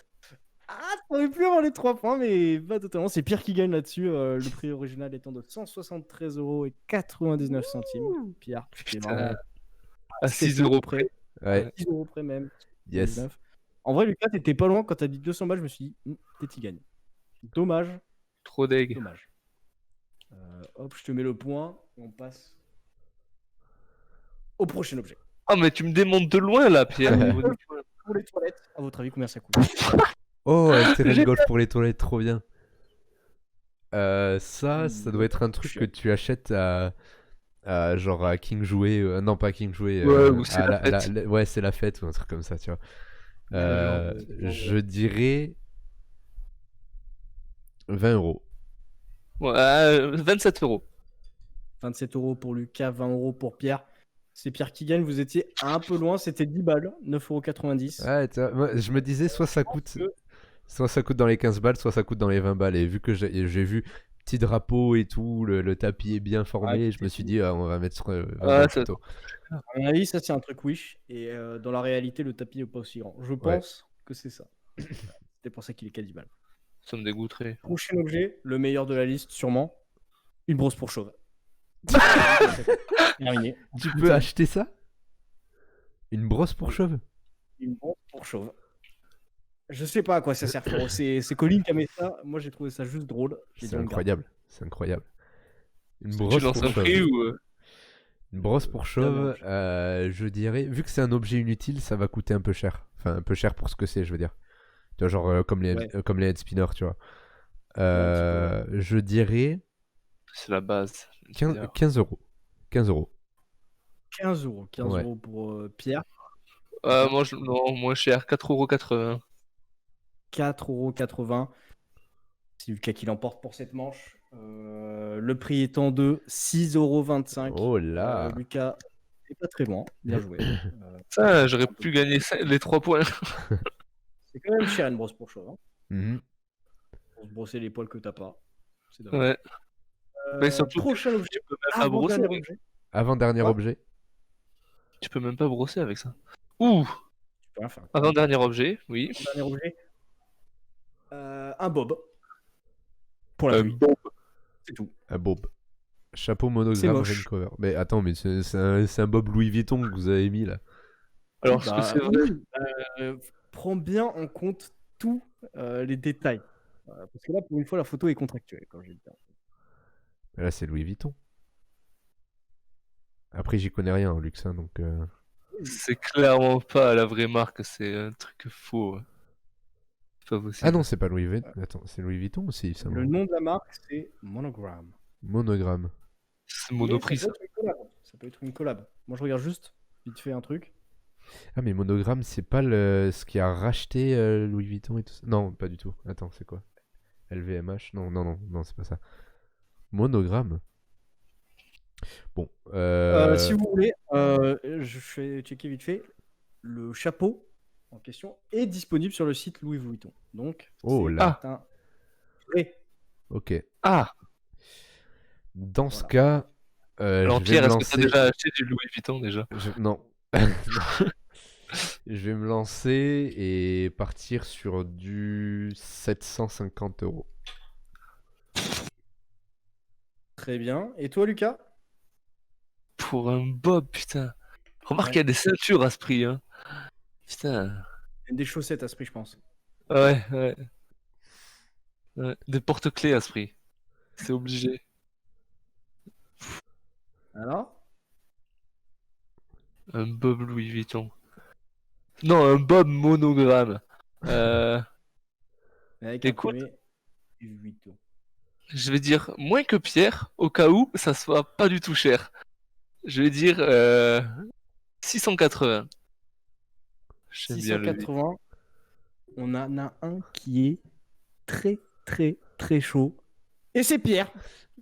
B: Ah, t'aurais pu avoir les 3 points, mais pas totalement. C'est Pierre qui gagne là-dessus. Le prix original étant de 173,99 €. Pierre, c'est
C: Putain.
B: vraiment
C: À 6 € près.
A: Ouais.
B: 10 € près même.
A: Yes.
B: 19. En vrai, Lucas, t'étais pas loin quand t'as dit 200 balles. Je me suis dit, peut-être qu'il gagne. Dommage.
C: Trop deg.
B: Dommage. Hop, je te mets le point. Et on passe au prochain objet.
C: Ah, mais tu me démontes de loin là, Pierre.
B: Pour les toilettes, à votre avis, combien ça coûte?
A: Oh, un terrain de golf pour les toilettes, trop bien. Ça doit être un truc que tu achètes à genre à King Jouet. Non, pas King Jouet.
C: Ouais, ou c'est
A: à
C: la fête.
A: ouais, c'est la fête ou un truc comme ça, tu vois. Je dirais 20 €.
C: Ouais, 27 €.
B: 27 € pour Lucas, 20 € pour Pierre. C'est Pierre qui gagne. Vous étiez un peu loin. C'était 10 balles, 9,90 €.
A: Ouais, tu vois, moi, je me disais soit ça coûte dans les 15 balles, soit ça coûte dans les 20 balles. Et vu que j'ai vu petit drapeau et tout, le tapis est bien formé,
B: Ouais,
A: je me suis dit, on va mettre 20
C: Ouais,
A: balles
C: ça-
A: plutôt.
B: À mon avis, ça c'est un truc Wish. Et dans la réalité, le tapis n'est pas aussi grand. Je pense que c'est ça. C'est pour ça qu'il est qu'à 10 balles.
C: Ça me dégoûterait.
B: Prochain objet, le meilleur de la liste, sûrement. Une brosse pour chauve. Terminé.
A: Tu peux acheter ça? Une brosse pour cheveux?
B: Une brosse pour chauve. Je sais pas à quoi ça sert, frérot. C'est Colin qui a mis ça. Moi, j'ai trouvé ça juste drôle. J'ai dit,
A: C'est
B: on le garde.
A: incroyable. C'est incroyable. Une
C: Tu
A: brosse
C: lances
A: pour
C: un prix
A: cheveux.
C: ou.
A: Une Une brosse pour chauve, je dirais, vu que c'est un objet inutile, ça va coûter un peu cher. Enfin, un peu cher pour ce que c'est, je veux dire. Tu vois, genre
B: Ouais.
A: comme les head spinners, tu vois.
B: un petit
A: Je dirais
C: C'est la base.
A: 15 euros. 15 euros.
B: 15 euros. 15
A: Ouais.
B: euros pour Pierre.
C: Moi, non, moins cher, 4,80 €.
B: 4,80 €. C'est Lucas qui l'emporte pour cette manche. Le prix étant de 6,25 €.
A: Oh là.
B: Lucas n'est pas très loin. Bien joué.
C: Ça, j'aurais pu gagner les 3 points.
B: C'est quand même cher une brosse pour chauve. Hein,
A: Mhm.
B: pour se brosser les poils que t'as pas. C'est dommage.
C: Ouais. Mais surtout,
B: Prochain objet.
C: tu peux même pas brosser
B: Avant-dernier
C: avec.
B: objet.
A: Avant-dernier
B: Quoi
A: objet.
C: Tu peux même pas brosser avec ça. Ouh,
B: Tu peux rien faire.
C: avant-dernier objet, oui.
B: Dernier objet. Un bob. Pour la pluie.
C: Bon,
B: C'est tout.
A: Un bob. Chapeau
B: C'est
A: monogramme
B: moche.
A: rain cover. Mais attends, mais c'est un bob Louis Vuitton que vous avez mis là.
C: alors, est-ce que c'est vrai?
B: oui, prends bien en compte tous les détails. Parce que là, pour une fois, la photo est contractuelle. Quand je dis ça.
A: Mais là, c'est Louis Vuitton. Après, j'y connais rien en luxe, hein, donc.
C: C'est clairement pas la vraie marque, c'est un truc faux. C'est pas possible.
A: Ah non, c'est pas Louis Vuitton. Attends, c'est Louis Vuitton aussi, ça.
B: Le nom de la marque, c'est Monogram.
A: Monogramme.
C: C'est
B: Mais
C: Monoprix.
B: ça peut être une collab. Ça peut être une collab. Moi, je regarde juste vite fait un truc.
A: Ah, mais Monogramme, c'est pas ce qui a racheté Louis Vuitton et tout ça. Non, pas du tout. Attends, c'est quoi? LVMH? Non, c'est pas ça. Monogramme. Bon.
B: Si vous voulez, je fais checker vite fait. Le chapeau en question est disponible sur le site Louis Vuitton. Donc,
A: Oh
B: c'est
A: là.
B: un vrai.
A: Ok.
C: Ah,
A: Dans ce
B: Voilà.
A: cas,
C: alors
A: je vais
C: Pierre,
A: me
C: est-ce que t'as
A: lancer.
C: déjà acheté du Louis Vuitton déjà?
A: Non. Je vais me lancer et partir sur du 750 euros.
B: Très bien. Et toi, Lucas?
C: Pour un bob, putain. Remarque
B: Ouais.
C: qu'il y a des ceintures à ce prix, hein. Putain.
B: Des chaussettes à ce prix, je pense.
C: Ouais. Ouais. Des porte-clés à ce prix. C'est obligé.
B: Alors?
C: Un bob Louis Vuitton. Non, un bob monogramme.
B: Avec
C: Écoute.
B: imprimé Louis Vuitton.
C: Je vais dire moins que Pierre, au cas où ça soit pas du tout cher. Je vais dire 680. J'aime bien le
B: 680. On en a un qui est très, très, très chaud. Et c'est Pierre.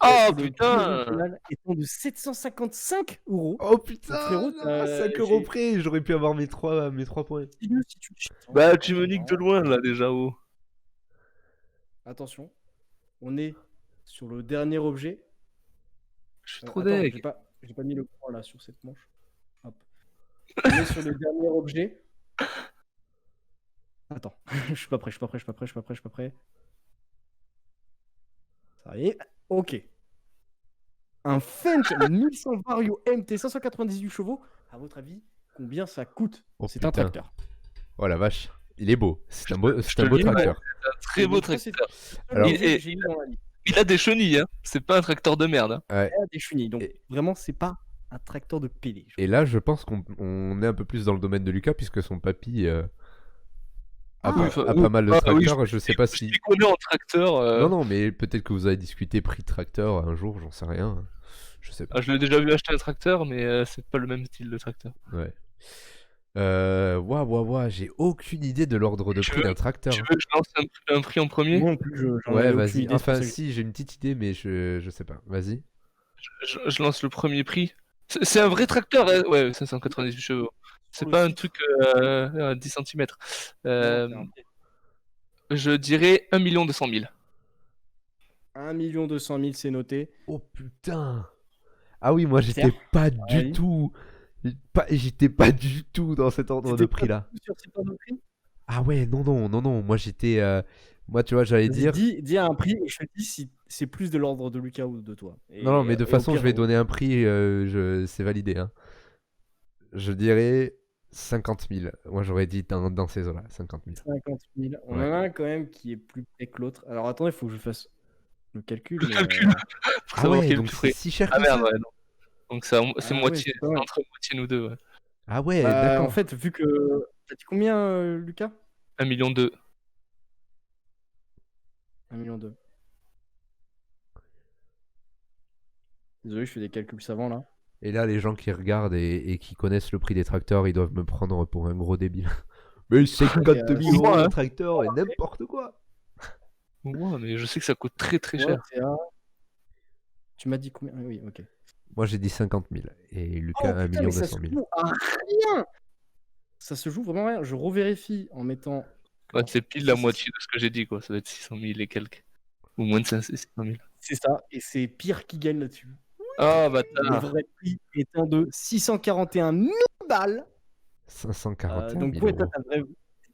C: Oh
B: Le
C: putain!
B: final étant de 755 euros.
A: Oh putain,
B: frérot,
A: non, 5 euros près, j'aurais pu avoir mes 3 points.
B: Si tu le chies.
C: Bah tu me niques de loin là déjà, oh.
B: Attention. On est sur le dernier objet.
C: Je suis trop
B: Attends,
C: deg.
B: j'ai pas mis le point là sur cette manche. Hop. On est sur le dernier objet. Attends, je suis pas prêt. Ça y est. Ok. Un Fendt 1100 Vario MT 598 chevaux. À votre avis, combien ça coûte?
A: Oh,
B: C'est un
A: putain.
B: tracteur.
A: Oh la vache, il est beau. C'est un beau,
C: Je
A: c'est
C: te
A: un beau
C: le dis, ouais.
A: tracteur.
C: Un très beau
B: Donc ça, c'est-
C: tracteur.
A: Alors-
B: j'ai mis dans la liste.
C: Il a des chenilles, hein. C'est pas un tracteur de merde. Hein.
A: Ouais.
B: Il y a des chenilles. Donc
A: Et-
B: vraiment, c'est pas un tracteur de PD.
A: Et là, je pense qu'on est un peu plus dans le domaine de Lucas, puisque son papy a
B: Ah,
A: pas mal de
C: oui,
A: tracteurs. Je sais pas
C: Je
A: si.
C: t'y connais en tracteur.
A: Non, mais peut-être que vous avez discuté prix tracteur un jour, j'en sais rien. Je sais pas.
C: Je l'ai déjà vu acheter un tracteur, mais c'est pas le même style de tracteur.
A: Ouais. J'ai aucune idée de l'ordre de
C: Tu
A: prix
C: veux-
A: d'un tracteur.
C: Tu veux que je lance un prix en premier?
B: Moi non plus, j'en
A: Ouais,
B: avais aucune
A: vas-y.
B: idée, c'est
A: Enfin,
B: pour ça que-
A: si, j'ai une petite idée, mais je sais pas. Vas-y.
C: Je lance le premier prix. C'est un vrai tracteur, hein. Ouais, 598 chevaux. C'est
B: le
C: pas un
B: site.
C: truc à 10 cm.
B: Non,
C: Je dirais 1 200 000.
B: 1 200 000, c'est noté.
A: Oh putain. Ah oui, moi j'étais
B: Pierre.
A: pas du
B: Vas-y.
A: tout. J'étais pas du tout dans cet ordre de
B: C'était
A: prix
B: pas
A: là.
B: sur cet ordre de prix?
A: Ah ouais, non. Moi j'étais. Moi, tu vois, j'allais
B: Vas-y,
A: dire.
B: dis un prix et je te dis si c'est plus de l'ordre de Lucas ou de toi. Et-
A: Non, mais de
B: et
A: toute façon,
B: au
A: je vais
B: pire,
A: donner un prix. C'est validé. Hein. Je dirais 50 000. Moi j'aurais dit dans ces eaux-là, 50 000.
B: 50 000. On
A: Ouais.
B: en a un quand même qui est plus près que l'autre. Alors attendez, il faut que je fasse le calcul.
C: Le calcul. Faut
A: Ah
C: savoir
A: ouais,
C: quel
A: donc
C: prix.
A: c'est si cher
C: Ah
A: que
C: merde,
A: ça.
C: ouais, non. Donc c'est
B: Ah ouais,
C: moitié,
B: c'est pas mal.
C: entre moitié nous deux, ouais.
A: Ah ouais,
B: En
A: d'accord.
B: fait, vu que. T'as dit combien, Lucas?
C: 1,2 million.
B: 1,2 million. Désolé, je fais des calculs savants là.
A: Et là, les gens qui regardent et qui connaissent le prix des tracteurs, ils doivent me prendre pour un gros débile. Mais 50
B: Et,
A: 000
C: moi,
A: euros
C: hein.
A: un tracteur et n'importe quoi.
C: Ouais, mais je sais que ça coûte très très
B: Ouais,
C: cher.
B: t'es à- Tu m'as dit combien? Ah oui, ok.
A: Moi, j'ai dit 50 000 et Lucas
B: Oh
A: 1
B: putain,
A: million
B: mais ça
A: 200
B: se
A: 000.
B: joue à rien! Ça se joue vraiment à rien. Je revérifie en mettant.
C: Ouais, c'est pile la
B: Si,
C: moitié de ce que j'ai dit, quoi. Ça va être 600 000 et quelques. Ou moins de 600 000.
B: c'est ça, et c'est Pierre qui gagne là-dessus.
C: Ah,
B: Le
C: bâtard.
B: vrai prix étant de 641 000 balles.
A: 541
B: Donc
A: 000
B: ouais, toi
A: euros.
B: t'as vrai.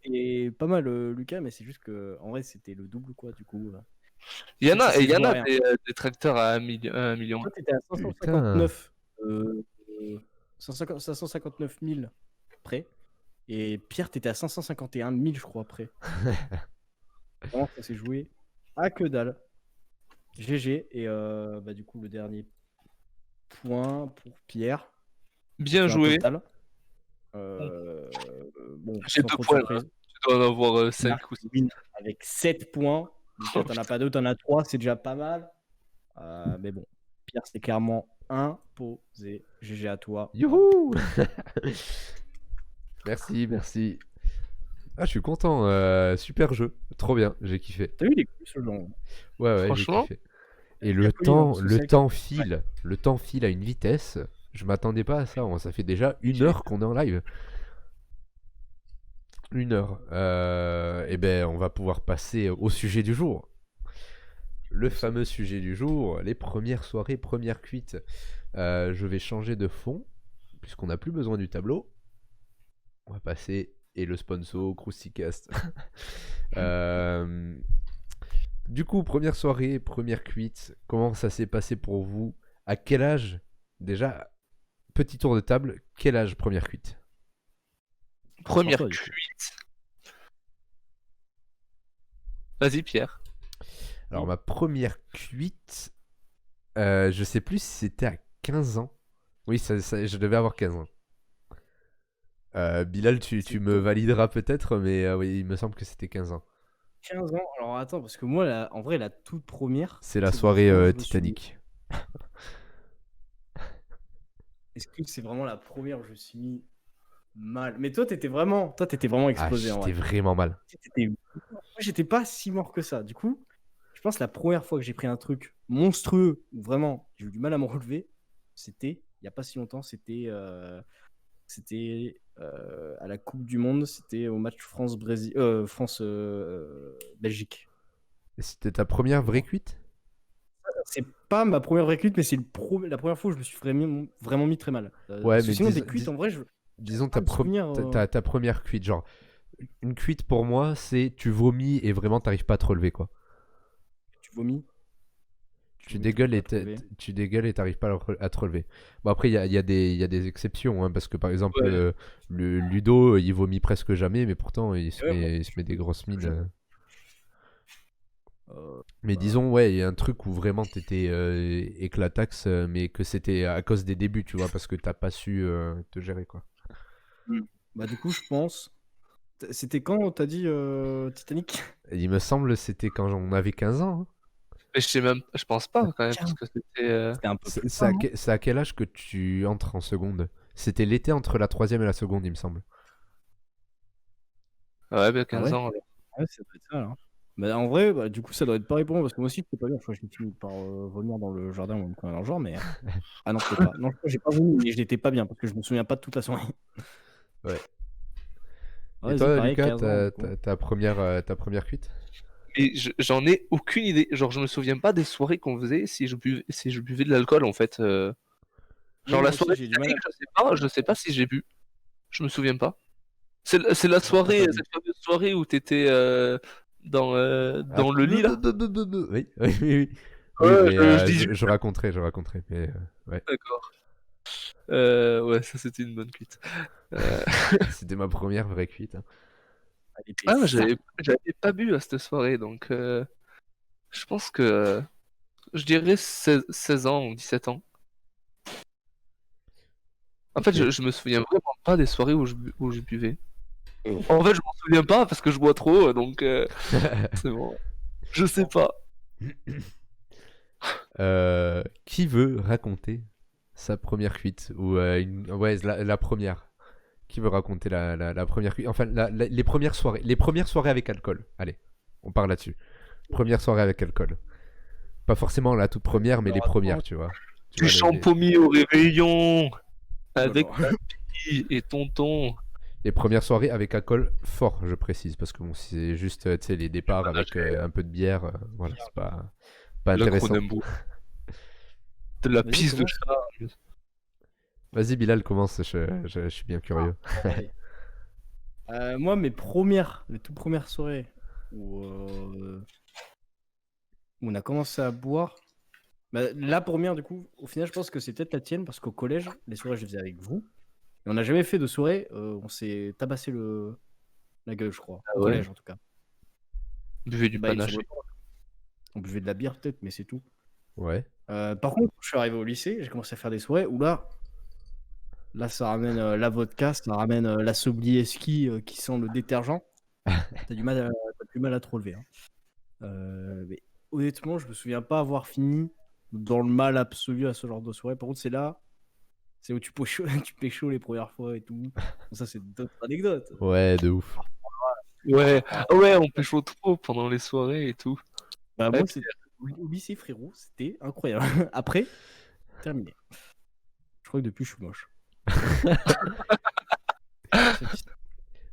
B: C'était pas mal, Lucas, mais c'est juste que en vrai c'était le double quoi du coup.
C: Il y en a,
B: Ça
C: et il y
B: se
C: en
B: joue à
C: a
B: rien.
C: des tracteurs à 1 million.
B: Toi t'étais à
A: Putain.
B: 559, 559 000 près, et Pierre t'étais à 551 000 je crois près. Vraiment, ça s'est joué à que dalle. GG, et bah du coup le dernier point pour Pierre.
C: Bien
B: C'est un
C: joué.
B: total. Bon,
C: J'ai
B: sans
C: 2
B: trop de
C: points,
B: surprise.
C: Tu dois en avoir 5
B: Marc
C: ou 6.
B: win avec 7 points. Lucas, t'en as pas 2, t'en as 3, c'est déjà pas mal. Mais bon, Pierre, c'est clairement imposé. GG à toi.
A: Youhou. Merci, merci. Ah, je suis content. Super jeu. Trop bien. J'ai kiffé.
B: T'as vu, il est cool ce genre.
A: Ouais, ouais, j'ai
C: Franchement,
A: kiffé. Et
B: Il y a Pauline, hein, parce que c'est vrai que-
A: le temps file à une vitesse. Je m'attendais pas à ça. Ça fait déjà 1 heure qu'on est en live. 1 heure. Et ben, on va pouvoir passer au sujet du jour. Le fameux sujet du jour, les premières soirées, premières cuites. Je vais changer de fond, puisqu'on n'a plus besoin du tableau. On va passer, et le sponsor, Crousticast. Du coup, première soirée, première cuite. Comment ça s'est passé pour vous? À quel âge? Déjà, petit tour de table. Quel âge, première cuite?
C: première
B: François, du coup.
C: cuite. Vas-y, Pierre.
A: Alors, ma première cuite, je sais plus si c'était à 15 ans. Oui, je devais avoir 15 ans. Bilal, tu
B: C'est
A: me
B: tôt.
A: valideras peut-être, mais oui, il me semble que c'était 15 ans.
B: 15 ans. Alors attends, parce que moi, en vrai, la toute première.
A: C'est la
B: c'est
A: soirée
B: vraiment, je me suis-
A: Titanic.
B: Est-ce que c'est vraiment la première où je me suis mis mal? Mais toi, t'étais vraiment
A: Ah,
B: explosé en
A: j'étais
B: vrai.
A: vraiment mal.
B: Moi, j'étais pas si mort que ça. Du coup, je pense que la première fois que j'ai pris un truc monstrueux où vraiment j'ai eu du mal à me relever, c'était il y a pas si longtemps. C'était à la Coupe du Monde. C'était au match France-Brésil, France-Belgique.
A: Et c'était ta première vraie cuite?
B: C'est pas ma première vraie cuite, mais c'est la première fois où je me suis vraiment mis très mal.
A: Ouais,
B: Parce que
A: mais
B: sinon, des cuites, en vrai,
A: disons
B: pas
A: ta,
B: le souvenir,
A: ta première cuite. Genre, une cuite pour moi, c'est tu vomis et vraiment t'arrives pas à te relever, quoi.
B: tu vomis.
A: Tu
B: vomis,
A: dégueules et
B: t'arrives pas à te relever.
A: tu dégueules et t'arrives pas à te relever. Bon, après, il y a des exceptions, hein, parce que par exemple,
C: Ouais.
A: le Ludo, il vomit presque jamais, mais pourtant, il se
B: Ouais,
A: il se met des grosses mines.
B: jamais.
A: Mais disons, ouais, il y a un truc où vraiment t'étais éclataxe, mais que c'était à cause des débuts, tu vois, parce que t'as pas su te gérer, quoi.
B: Bah, du coup, je pense. C'était quand t'as dit Titanic?
A: Et il me semble c'était quand on avait 15 ans. Hein.
C: Mais je pense pas quand même, parce que c'était.
B: C'était un peu plus
A: C'est à,
B: tard, non?
A: c'est à quel âge que tu entres en seconde? C'était l'été entre la troisième et la seconde, il me semble.
C: Ouais, ben 15
B: ouais
C: ans.
B: Ouais, ça doit être ça, là. Bah, en vrai, bah, du coup, ça doit être pareil pour moi, parce que moi aussi, c'était pas bien. Je crois que j'ai fini par vomir dans le jardin ou dans le genre, mais. Ah non, peut-être pas. Non, je crois que j'ai pas vomi, mais je n'étais pas bien, parce que je me souviens pas de toute la soirée.
A: Ouais.
B: Ouais,
A: Et
B: vas-y,
A: toi,
B: pareil,
A: Lucas,
B: 15 ans, du coup.
A: ta première cuite?
C: Mais j'en ai aucune idée. Genre, je me souviens pas des soirées qu'on faisait si je buvais de l'alcool en fait. Genre,
B: Moi
C: la
B: aussi,
C: soirée
B: j'ai du mal à-
C: Titanic, je sais pas si j'ai bu. Je me souviens pas. C'est la soirée,
B: pas bu.
C: cette fameuse soirée où t'étais dans le lit là.
A: Oui, oui, oui. Oui,
C: Ouais,
A: mais
C: je dis juste.
A: je raconterai, mais ouais.
C: D'accord. Ouais, ça c'était une bonne cuite.
A: C'était ma première vraie cuite. Hein.
B: Elle était
C: Ah, mais
B: sale.
C: j'avais pas bu à cette soirée, donc je pense que je dirais 16 ans ou 17 ans. En fait, je me souviens vraiment pas des soirées où je buvais. En fait, je m'en souviens pas parce que je bois trop, donc c'est bon. Je sais pas.
A: Qui veut raconter sa première cuite ou ouais, la première. Qui veut raconter la première cuite? Enfin, les premières soirées. Les premières soirées avec alcool. Allez, on part là-dessus. Première soirée avec alcool. Pas forcément la toute première, mais les premières, tu vois. Tu
C: Du
A: vois,
C: champomis au réveillon avec
B: Alors,
C: papy et tonton.
A: les premières soirées avec alcool fort, je précise. Parce que bon, si c'est juste tu sais, les départs avec un peu de bière, voilà, c'est pas
C: Le
A: intéressant.
C: Cronenbourg. De la
B: Vas-y,
C: pisse de
B: commence.
C: chat.
A: Vas-y, Bilal, commence. Je suis bien curieux.
B: Allez. Moi, les toutes premières soirées où on a commencé à boire. Bah, la première, du coup, au final, je pense que c'est peut-être la tienne parce qu'au collège, les soirées, je les faisais avec vous. Et on n'a jamais fait de soirée. On s'est tabassé la gueule, je crois.
C: Ah
B: Au
C: ouais.
B: collège, en tout cas.
C: Buvez du
B: Bah,
C: panache.
B: on buvait de la bière, peut-être, mais c'est tout.
A: Ouais.
B: Par contre, je suis arrivé au lycée, j'ai commencé à faire des soirées où là ça ramène la vodka, ça ramène la Soblieski qui sent le détergent. T'as plus mal à te relever. Hein. Mais honnêtement, je me souviens pas avoir fini dans le mal absolu à ce genre de soirée. Par contre, c'est où tu pécho les premières fois et tout. Ça, c'est d'autres anecdotes.
A: Ouais, de ouf.
C: Ouais, ah ouais, on pécho trop pendant les soirées et tout.
B: Bah,
C: Ouais,
B: moi, au lycée, frérot, c'était incroyable. Après, terminé. Je crois que depuis, je suis moche.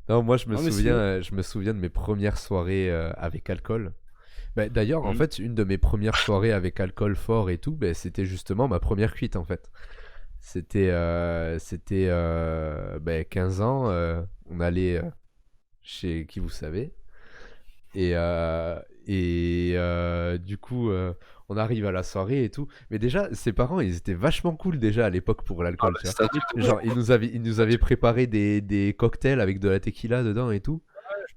A: Non, moi je me
B: Non, mais
A: souviens,
B: sinon-
A: je me souviens de mes premières soirées avec alcool. Bah, d'ailleurs, en
B: Mhm.
A: fait, une de mes premières soirées avec alcool fort et tout, bah, c'était justement ma première cuite en fait. C'était 15 ans, on allait chez qui vous savez. Et du coup, on arrive à la soirée et tout. Mais déjà, ses parents, ils étaient vachement cool déjà à l'époque pour l'alcool, tu vois.
C: C'est un truc de
A: Genre, ils nous avaient préparé des cocktails avec de la tequila dedans et tout.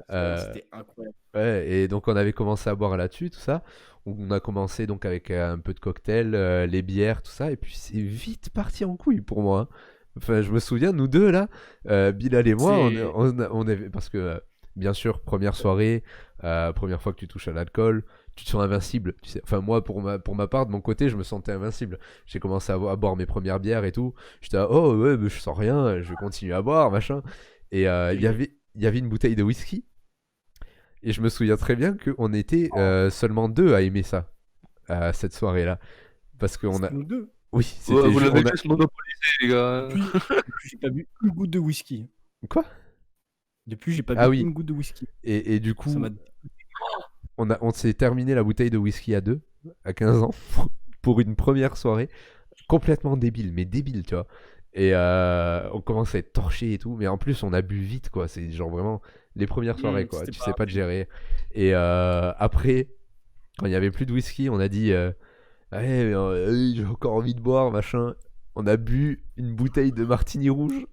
B: C'était incroyable.
A: Ouais, et donc on avait commencé à boire là-dessus, tout ça. On a commencé donc avec un peu de cocktail, les bières, tout ça. Et puis c'est vite parti en couille pour moi. Hein. Enfin, je me souviens, nous deux là, Bilal et moi,
B: C'est-
A: on avait. Parce que, bien sûr, première soirée, première fois que tu touches à l'alcool, tu te sens invincible. Tu sais. Enfin, moi, pour ma part, de mon côté, je me sentais invincible. J'ai commencé à boire mes premières bières et tout. J'étais là, oh ouais, mais je sens rien, je vais continuer à boire, machin. Et il y avait une bouteille de whisky. Et je me souviens très bien qu'on était seulement deux à aimer ça, cette soirée-là. Parce qu'on a.
B: C'était nous deux.
A: Oui,
C: Ouais,
A: c'était
C: vous
A: juste.
C: l'avez tous monopolisé, les gars.
B: Depuis, j'ai pas bu une goutte de whisky.
A: Quoi?
B: Depuis, j'ai pas
A: Ah
B: bu
A: oui.
B: une goutte de whisky.
A: Et du
B: Ça
A: coup,
B: m'a.
A: on s'est terminé la bouteille de whisky à deux, à 15 ans, pour une première soirée. Complètement débile, mais débile, tu vois. Et on commence à être torché et tout. Mais en plus, on a bu vite, quoi. C'est genre vraiment les premières soirées, quoi.
B: C'était
A: Tu
B: pas
A: sais pas te gérer. Et après, quand il y avait plus de whisky, on a dit. Ouais, mais, j'ai encore envie de boire, machin. On a bu une bouteille de martini rouge.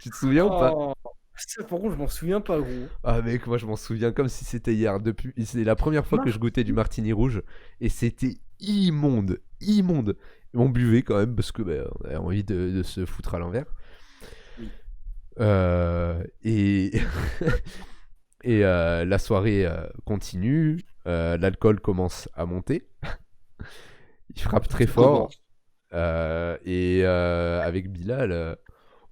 A: Tu te souviens ou pas?
B: Oh, ça, par contre, je m'en souviens pas, gros.
A: Ah mec, moi je m'en souviens comme si c'était hier. C'est la première fois que je goûtais du martini rouge et c'était immonde, immonde. Et on buvait quand même parce que on avait envie de se foutre à l'envers.
B: Oui.
A: Et et la soirée continue, l'alcool commence à monter. Il frappe très fort. Avec Bilal,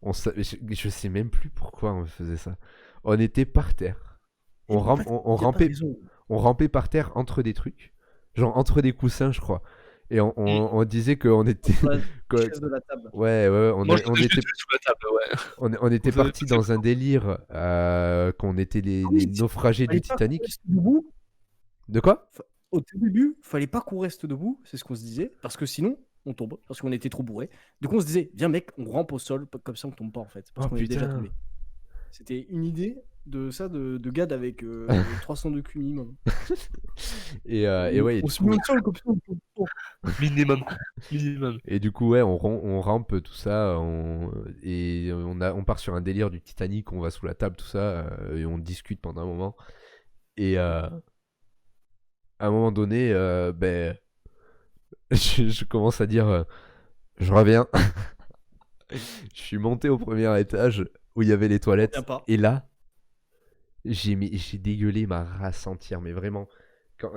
A: je sais même plus pourquoi on faisait ça. On était par terre. On rampait par terre entre des trucs. Genre entre des coussins, je crois. Et on disait qu'on était. que-
B: Chaise de la table.
A: ouais, on
C: Moi,
A: était,
C: j'étais sous la table, ouais.
A: on était
C: Vous avez
A: parti
C: fait
A: dans un délire qu'on était les naufragés du
B: Fallait pas qu'on
A: Titanic.
B: reste debout.
A: De quoi?
B: Au début, fallait pas qu'on reste debout, c'est ce qu'on se disait, parce que sinon, on tombe, parce qu'on était trop bourrés. Du coup, on se disait, viens mec, on rampe au sol, comme ça on tombe pas en fait, parce
A: Oh
B: qu'on est déjà
A: putain.
B: tombé. C'était une idée de gad avec 300 de Q minimum.
A: Et ouais, et
B: on
A: du
B: se
A: coup-
B: met au sol comme ça, on tombe pas.
C: Minimum. Minimum.
A: Et du coup, ouais, on rampe tout ça, et on part sur un délire du Titanic, on va sous la table, tout ça, et on discute pendant un moment. Et à un moment donné, je commence à dire, je reviens. Je suis monté au premier étage où il y avait les toilettes.
B: Viens pas.
A: Et là, j'ai dégueulé ma race entière. Mais vraiment,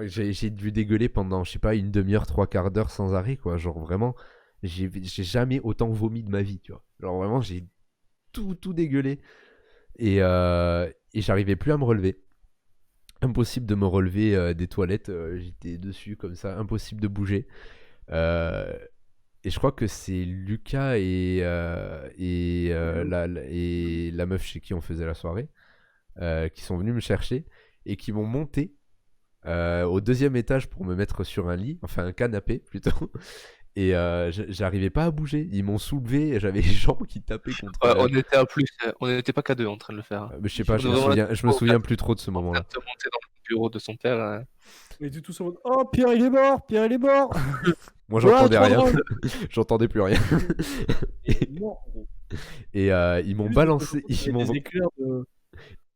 A: j'ai dû dégueuler pendant, je sais pas, une demi-heure, trois quarts d'heure sans arrêt, quoi. Genre vraiment, j'ai jamais autant vomi de ma vie, tu vois. Genre vraiment, j'ai tout dégueulé. Et j'arrivais plus à me relever. Impossible de me relever des toilettes. J'étais dessus comme ça, impossible de bouger. Et je crois que c'est Lucas et la meuf chez qui on faisait la soirée qui sont venus me chercher et qui m'ont monté au deuxième étage pour me mettre sur un lit, enfin un canapé plutôt. Et j'arrivais pas à bouger. Ils m'ont soulevé et j'avais les jambes qui tapaient contre.
C: Ouais, on était à plus, on n'était pas qu'à deux en train de le faire.
A: Mais je sais pas,
C: On est vraiment
A: je me souviens plus trop de ce
C: en train
A: moment-là.
C: de se monter dans le bureau de son père.
B: Et tu tous en mode oh Pierre il est mort, Pierre il est mort.
A: Moi
B: Voilà,
A: j'entendais
B: trop
A: rien.
B: drôle.
A: J'entendais plus rien.
B: Il est mort, gros.
A: Et ils m'ont
B: Juste
A: balancé.
B: il y avait des éclairs de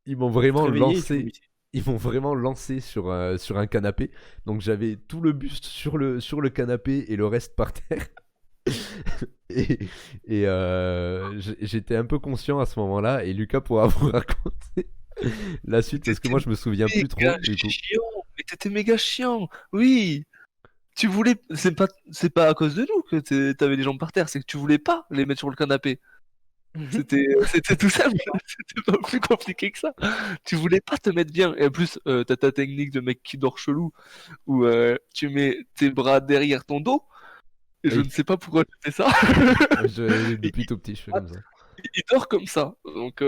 A: Ils m'ont vraiment
B: réveiller,
A: lancé. Ils m'ont vraiment lancé sur un canapé. Donc j'avais tout le buste sur le canapé et le reste par terre. et j'étais un peu conscient à ce moment-là. Et Lucas pourra vous raconter la suite parce que moi je me souviens plus trop.
C: Méga
A: Du coup.
C: chiant, mais t'étais méga chiant. Oui. Tu voulais, c'est pas à cause de nous que t'avais les jambes par terre, c'est que tu voulais pas les mettre sur le canapé. C'était tout simple, c'était pas plus compliqué que ça. Tu voulais pas te mettre bien. Et en plus, t'as ta technique de mec qui dort chelou où tu mets tes bras derrière ton dos. Et je
A: Oui.
C: ne sais pas pourquoi tu fais ça.
A: Depuis tout petit, je fais comme ça.
C: Il dort comme ça. Donc,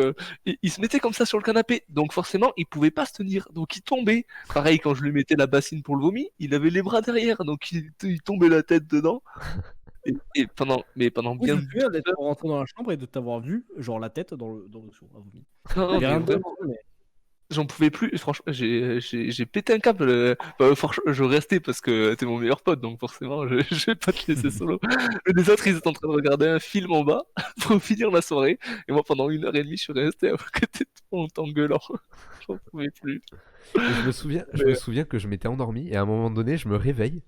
C: il se mettait comme ça sur le canapé. Donc, forcément, il pouvait pas se tenir. Donc, il tombait. Pareil, quand je lui mettais la bassine pour le vomi, il avait les bras derrière. Donc, il tombait la tête dedans. Et pendant
B: Oui,
C: bien.
B: je me souviens d'être rentré dans la chambre et de t'avoir vu, genre la tête dans le seau à vomi.
C: Non,
B: Il y avait
C: mais
B: rien
C: vraiment,
B: dedans, mais
C: j'en pouvais plus. Franchement, j'ai pété un câble. Je restais parce que t'es mon meilleur pote. Donc, forcément, je vais pas te laisser solo. Mais les autres, ils étaient en train de regarder un film en bas pour finir la soirée. Et moi, pendant 1h30, je suis resté à côté de toi en t'engueulant. J'en pouvais plus.
A: Et je me souviens que je m'étais endormi et à un moment donné, je me réveille,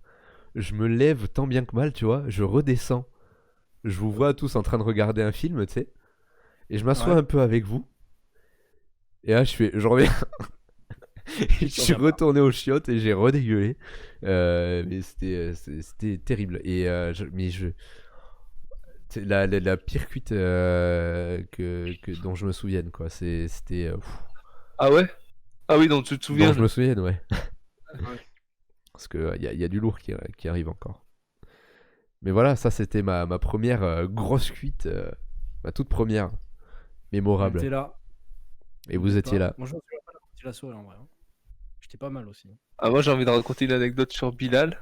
A: je me lève tant bien que mal, tu vois, je redescends. Je vous vois tous en train de regarder un film, tu sais. Et je m'assois
B: Ouais.
A: un peu avec vous. Et là, je reviens. Et je suis retourné aux chiottes et j'ai redégueulé. Mais c'était terrible. Et c'est la pire cuite dont je me souvienne, quoi. C'était.
C: Ah ouais? Ah oui, donc tu te
A: Dont
C: souviens.
A: je me souvienne, ouais.
B: Ouais.
A: Parce qu'il y a du lourd qui arrive encore. Mais voilà, ça c'était ma première grosse cuite, ma toute première mémorable.
B: t'es là.
A: Et vous étiez là.
B: Moi, je me souviens pas de la partie de la soirée en vrai. Hein. J'étais pas mal aussi.
C: Ah, moi, j'ai envie de raconter une anecdote sur Bilal.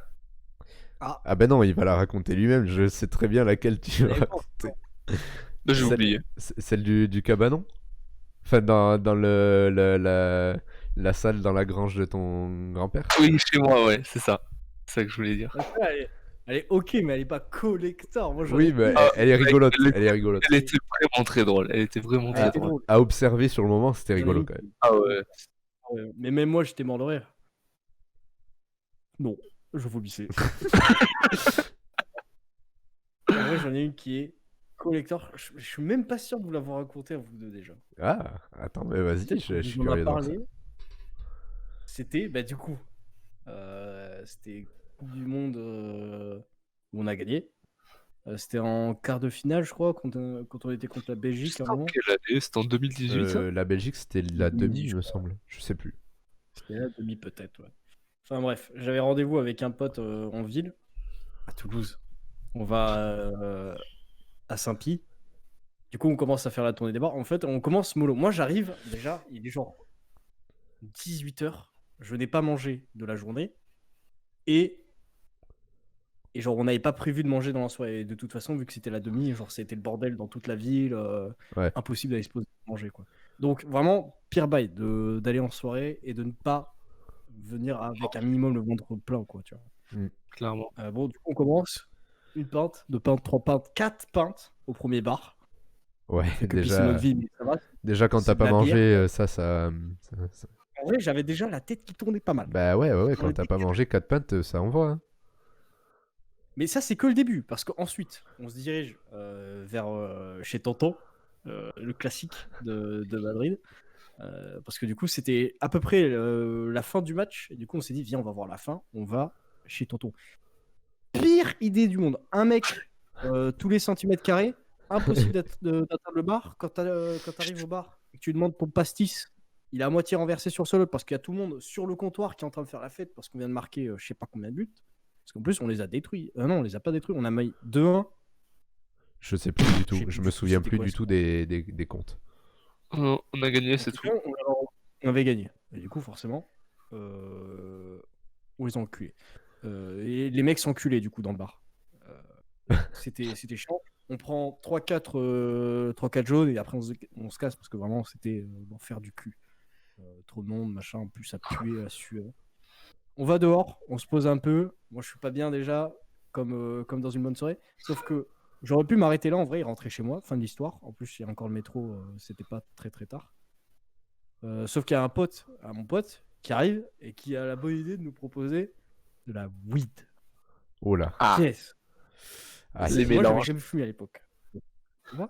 A: Ah ben non, il va la raconter lui-même, je sais très bien laquelle tu vas
B: Mais bon,
A: raconter.
C: Là, j'ai
A: Celle-
C: oublié.
A: Celle du cabanon? Enfin, dans la salle dans la grange de ton grand-père?
C: Oui, chez moi, ouais, c'est ça. C'est ça que je voulais dire.
B: après, elle est ok, mais elle est pas collector. Moi,
A: Oui, mais
C: Ah,
A: elle est rigolote.
C: elle est-
A: Elle est rigolote.
C: Elle était vraiment très drôle. Elle était vraiment très
B: Elle était
C: drôle.
B: drôle.
A: À observer sur le moment, c'était rigolo quand même.
C: Ah ouais.
B: Ouais, mais même moi, j'étais mort de rire. Non, je vomissais. En vrai, j'en ai une qui est collector. Je suis même pas sûr de vous l'avoir raconté à vous deux déjà.
A: Ah, attends, mais vas-y, je suis
B: On en a
A: curieux de voir ça.
B: parlé. C'était, bah du coup, c'était Coupe du Monde où on a gagné. C'était en quart de finale, je crois, quand on était contre la Belgique à un
C: C'était en
B: moment.
C: quelle année? C'était en 2018, ça?
A: La Belgique, c'était la demi,
B: 2010,
A: il me
B: je
A: semble. Je sais plus.
B: C'était la demi peut-être, ouais. Enfin bref, j'avais rendez-vous avec un pote en ville, à Toulouse. On va à Saint-Pie. Du coup, on commence à faire la tournée des bars. En fait, on commence mollo. Moi, j'arrive, déjà, il est genre 18h. Je n'ai pas mangé de la journée. Et genre, on n'avait pas prévu de manger dans la soirée. De toute façon, vu que c'était la demi, genre, c'était le bordel dans toute la ville.
A: Ouais.
B: Impossible d'aller se poser pour manger, quoi. Donc, vraiment, pire bail d'aller en soirée et de ne pas venir avec un minimum le ventre plein, quoi, tu vois.
C: Clairement.
B: Bon, du coup, on commence. Une pinte, deux pintes, trois pintes, quatre pintes au premier bar.
A: Ouais,
B: C'est que pisser notre vie, mais ça va.
A: déjà quand
B: c'est
A: t'as
B: de
A: pas
B: la
A: mangé,
B: bière.
A: ça.
B: En vrai, j'avais déjà la tête qui tournait pas mal.
A: Bah ouais,
B: On
A: quand t'as
B: était
A: pas mangé 4 pintes, ça envoie. Hein.
B: Mais ça, c'est que le début, parce qu'ensuite, on se dirige vers chez Tonton, le classique de Madrid. Parce que du coup, c'était à peu près la fin du match. Et du coup, on s'est dit, viens, on va voir la fin. On va chez Tonton. Pire idée du monde. Un mec tous les centimètres carrés. Impossible d'atteindre le bar. Quand t'arrives au bar et que tu demandes ton pastis, il est à moitié renversé sur le sol parce qu'il y a tout le monde sur le comptoir qui est en train de faire la fête parce qu'on vient de marquer je sais pas combien de buts. Parce qu'en plus, on les a détruits. Non, on les a pas détruits. On a mis 2-1.
A: Je sais plus du
B: Je
A: tout.
B: sais plus
A: Je
B: du
A: me
B: tout
A: souviens
B: c'était
A: plus
B: quoi
A: du
B: ce
A: tout des comptes.
C: On a gagné,
B: En
C: c'est
B: tout
C: tout.
B: cas, on avait gagné. Et du coup, forcément, on les a enculés. Et les mecs sont enculés, du coup, dans le bar. C'était chiant. On prend 3-4 jaunes et après on se casse parce que vraiment, c'était l'enfer du cul. Trop de monde, machin, en plus, ça puait, à sueur. On va dehors, on se pose un peu. Moi, je suis pas bien déjà, comme dans une bonne soirée. Sauf que j'aurais pu m'arrêter là, en vrai, et rentrer chez moi. Fin de l'histoire. En plus, il y a encore le métro, c'était pas très très tard. Sauf qu'il y a mon pote, qui arrive et qui a la bonne idée de nous proposer de la weed.
A: Oh là.
C: Ah,
B: Yes.
A: Aïe.
C: les
B: Moi, j'avais
C: mélanges.
B: jamais fumé à l'époque. Tu vois.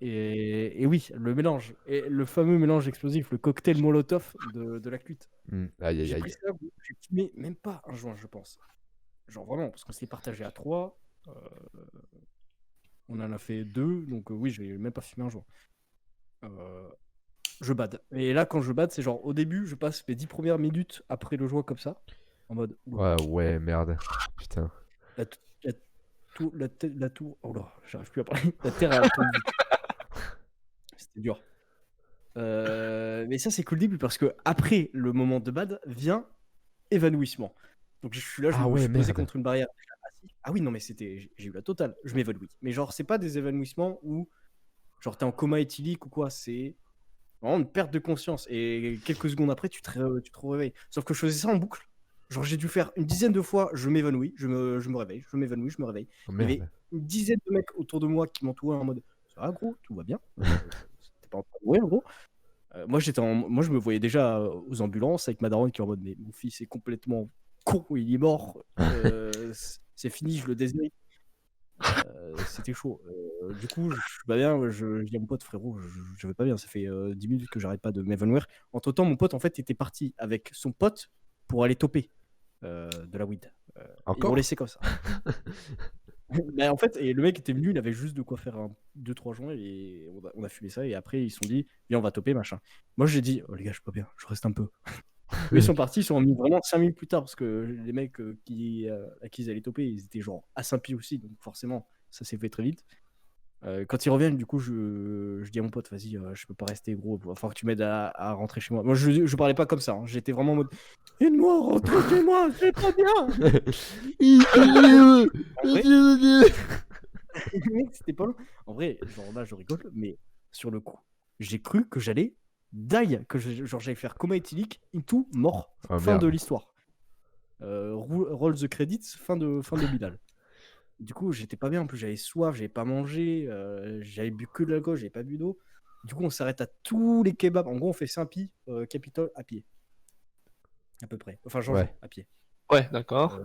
B: Et oui, le mélange. Et le fameux mélange explosif, le cocktail Molotov de la cuite.
A: Aïe, aïe,
B: J'ai
A: aïe.
B: pris ça, j'ai fumé même pas un joint, je pense. Genre vraiment, parce qu'on s'est partagé à 3. On en a fait 2, donc oui, j'ai même pas fumé un joint. Je bade. Et là, quand je bade, c'est genre au début, je passe les 10 premières minutes après le joint comme ça, en mode.
A: Ouais, merde. Putain.
B: La tour. Oh là, j'arrive plus à parler. La terre a tombé vite. C'était dur. Mais ça, c'est que le début parce que après le moment de bad vient évanouissement. Donc je suis là, je
A: Ah
B: me
A: ouais,
B: suis posé
A: merde.
B: contre une barrière. Ah oui, non, mais j'ai eu la totale. Je m'évanouis. Mais genre, c'est pas des évanouissements où genre t'es en coma éthylique ou quoi. C'est vraiment une perte de conscience. Et quelques secondes après, tu te réveilles. Sauf que je faisais ça en boucle. Genre, j'ai dû faire une dizaine de fois, je m'évanouis, je me réveille, je m'évanouis, je me réveille.
A: Oh,
B: Il y avait
A: merde.
B: une dizaine de mecs autour de moi qui m'entouraient en mode ça va, gros, tout va bien. T'es pas en train de mourir, gros. Moi, je me voyais déjà aux ambulances avec ma daronne qui est en mode mais mon fils est complètement con, il est mort. C'est fini, je le déshérite. C'était chaud. Du coup, je suis pas bien. Je dis à mon pote, frérot, je vais pas bien. Ça fait 10 minutes que j'arrête pas de m'évanouir. Entre temps, mon pote en fait était parti avec son pote pour aller toper de la weed. Ils
A: Encore
B: m'ont laissé comme ça. Mais en fait, et le mec était venu, il avait juste de quoi faire 2-3 joints et on a fumé ça. Et après, ils se sont dit, viens, on va toper, machin. Moi, j'ai dit, oh les gars, je suis pas bien, je reste un peu. Eux, ils sont partis, ils sont revenus vraiment 5 minutes plus tard parce que les mecs à qui ils allaient toper, ils étaient genre à Saint-Pie aussi, donc forcément, ça s'est fait très vite. Quand ils reviennent, du coup, je dis à mon pote, vas-y, je peux pas rester, gros, il va falloir que tu m'aides à rentrer chez moi. Moi, je parlais pas comme ça, hein. J'étais vraiment en mode, aide-moi, rentre chez moi, c'est pas bien. En vrai, mec, c'était pas long. En vrai, genre là, je rigole, mais sur le coup, j'ai cru que j'allais die, que j'allais faire coma éthylique, into, mort,
A: Oh,
B: fin
A: merde.
B: de l'histoire. Roll the credits, fin de Bilal. Du coup, j'étais pas bien, en plus j'avais soif, j'avais pas mangé, j'avais bu que de l'alcool, j'avais pas bu d'eau. Du coup, on s'arrête à tous les kebabs. En gros, on fait Saint-Pie, Capitole à pied. À peu près. Enfin, Jean-Jean,
C: Ouais.
B: à pied.
C: Ouais, d'accord.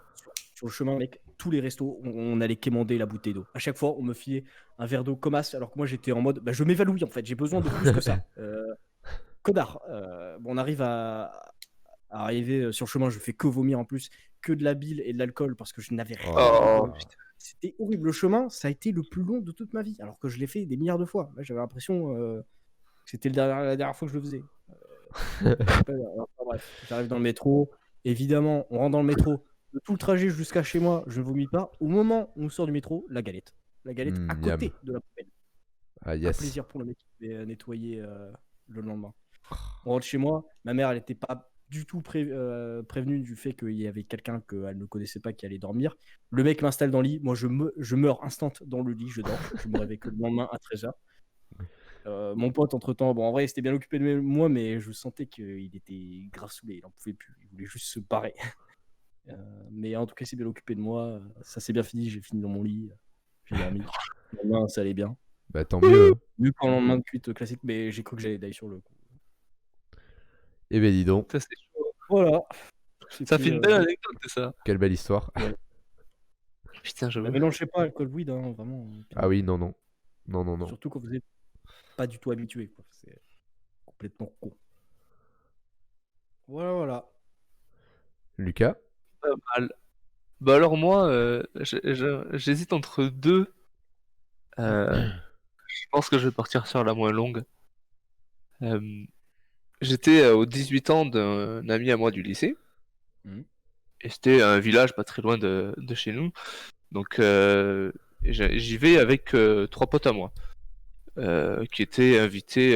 B: Sur le chemin, mec, tous les restos, on allait quémander la bouteille d'eau. À chaque fois, on me filait un verre d'eau comme as, alors que moi, j'étais en mode, bah, je m'évanouis en fait, j'ai besoin de plus que ça. Connard. Bon, on arrive à arriver sur le chemin, je fais que vomir en plus, que de la bile et de l'alcool parce que je n'avais rien.
C: Oh,
B: C'était horrible. Le chemin, ça a été le plus long de toute ma vie, alors que je l'ai fait des milliards de fois. Là, j'avais l'impression que c'était la dernière fois que je le faisais. Bref, j'arrive dans le métro. Évidemment, on rentre dans le métro. De tout le trajet jusqu'à chez moi, je ne vomis pas. Au moment où on sort du métro, la galette. La galette à côté
A: Miam.
B: de la poubelle.
A: Ah,
B: Un
A: yes.
B: plaisir pour le mec qui devait nettoyer le lendemain. On rentre chez moi. Ma mère, elle n'était pas du tout prévenue du fait qu'il y avait quelqu'un qu'elle ne connaissait pas qui allait dormir. Le mec m'installe dans le lit. Moi, je meurs instant dans le lit. Je dors. Je me réveille que le lendemain à 13h. Mon pote, entre-temps, bon, en vrai, il s'était bien occupé de moi, mais je sentais qu'il était grave saoulé. Il en pouvait plus. Il voulait juste se barrer. Mais en tout cas, il s'est bien occupé de moi. Ça s'est bien fini. J'ai fini dans mon lit. J'ai dormi. Le lendemain, ça allait bien.
A: Bah, tant mieux. Hein.
B: Mieux qu'en lendemain de cuite classique, mais j'ai cru que j'allais die sur le coup.
A: Eh ben, dis donc.
C: ça c'est chaud.
B: Voilà.
C: Ça fait une belle anecdote, c'est ça.
A: Quelle belle histoire.
B: Ouais.
C: Putain, je
B: Ne mélangez pas alcool weed, hein, vraiment.
A: Ah oui, non, non. Non, non, non.
B: Surtout quand vous n'êtes pas du tout habitué, quoi. C'est complètement con. Voilà, voilà.
A: Lucas?
C: pas mal. Bah alors moi, j'hésite entre deux. Je pense que je vais partir sur la moins longue. Euh, J'étais aux 18 ans d'un ami à moi du lycée.
B: Mhm.
C: Et c'était un village pas très loin de chez nous. Donc j'y vais avec trois potes à moi. Qui étaient invités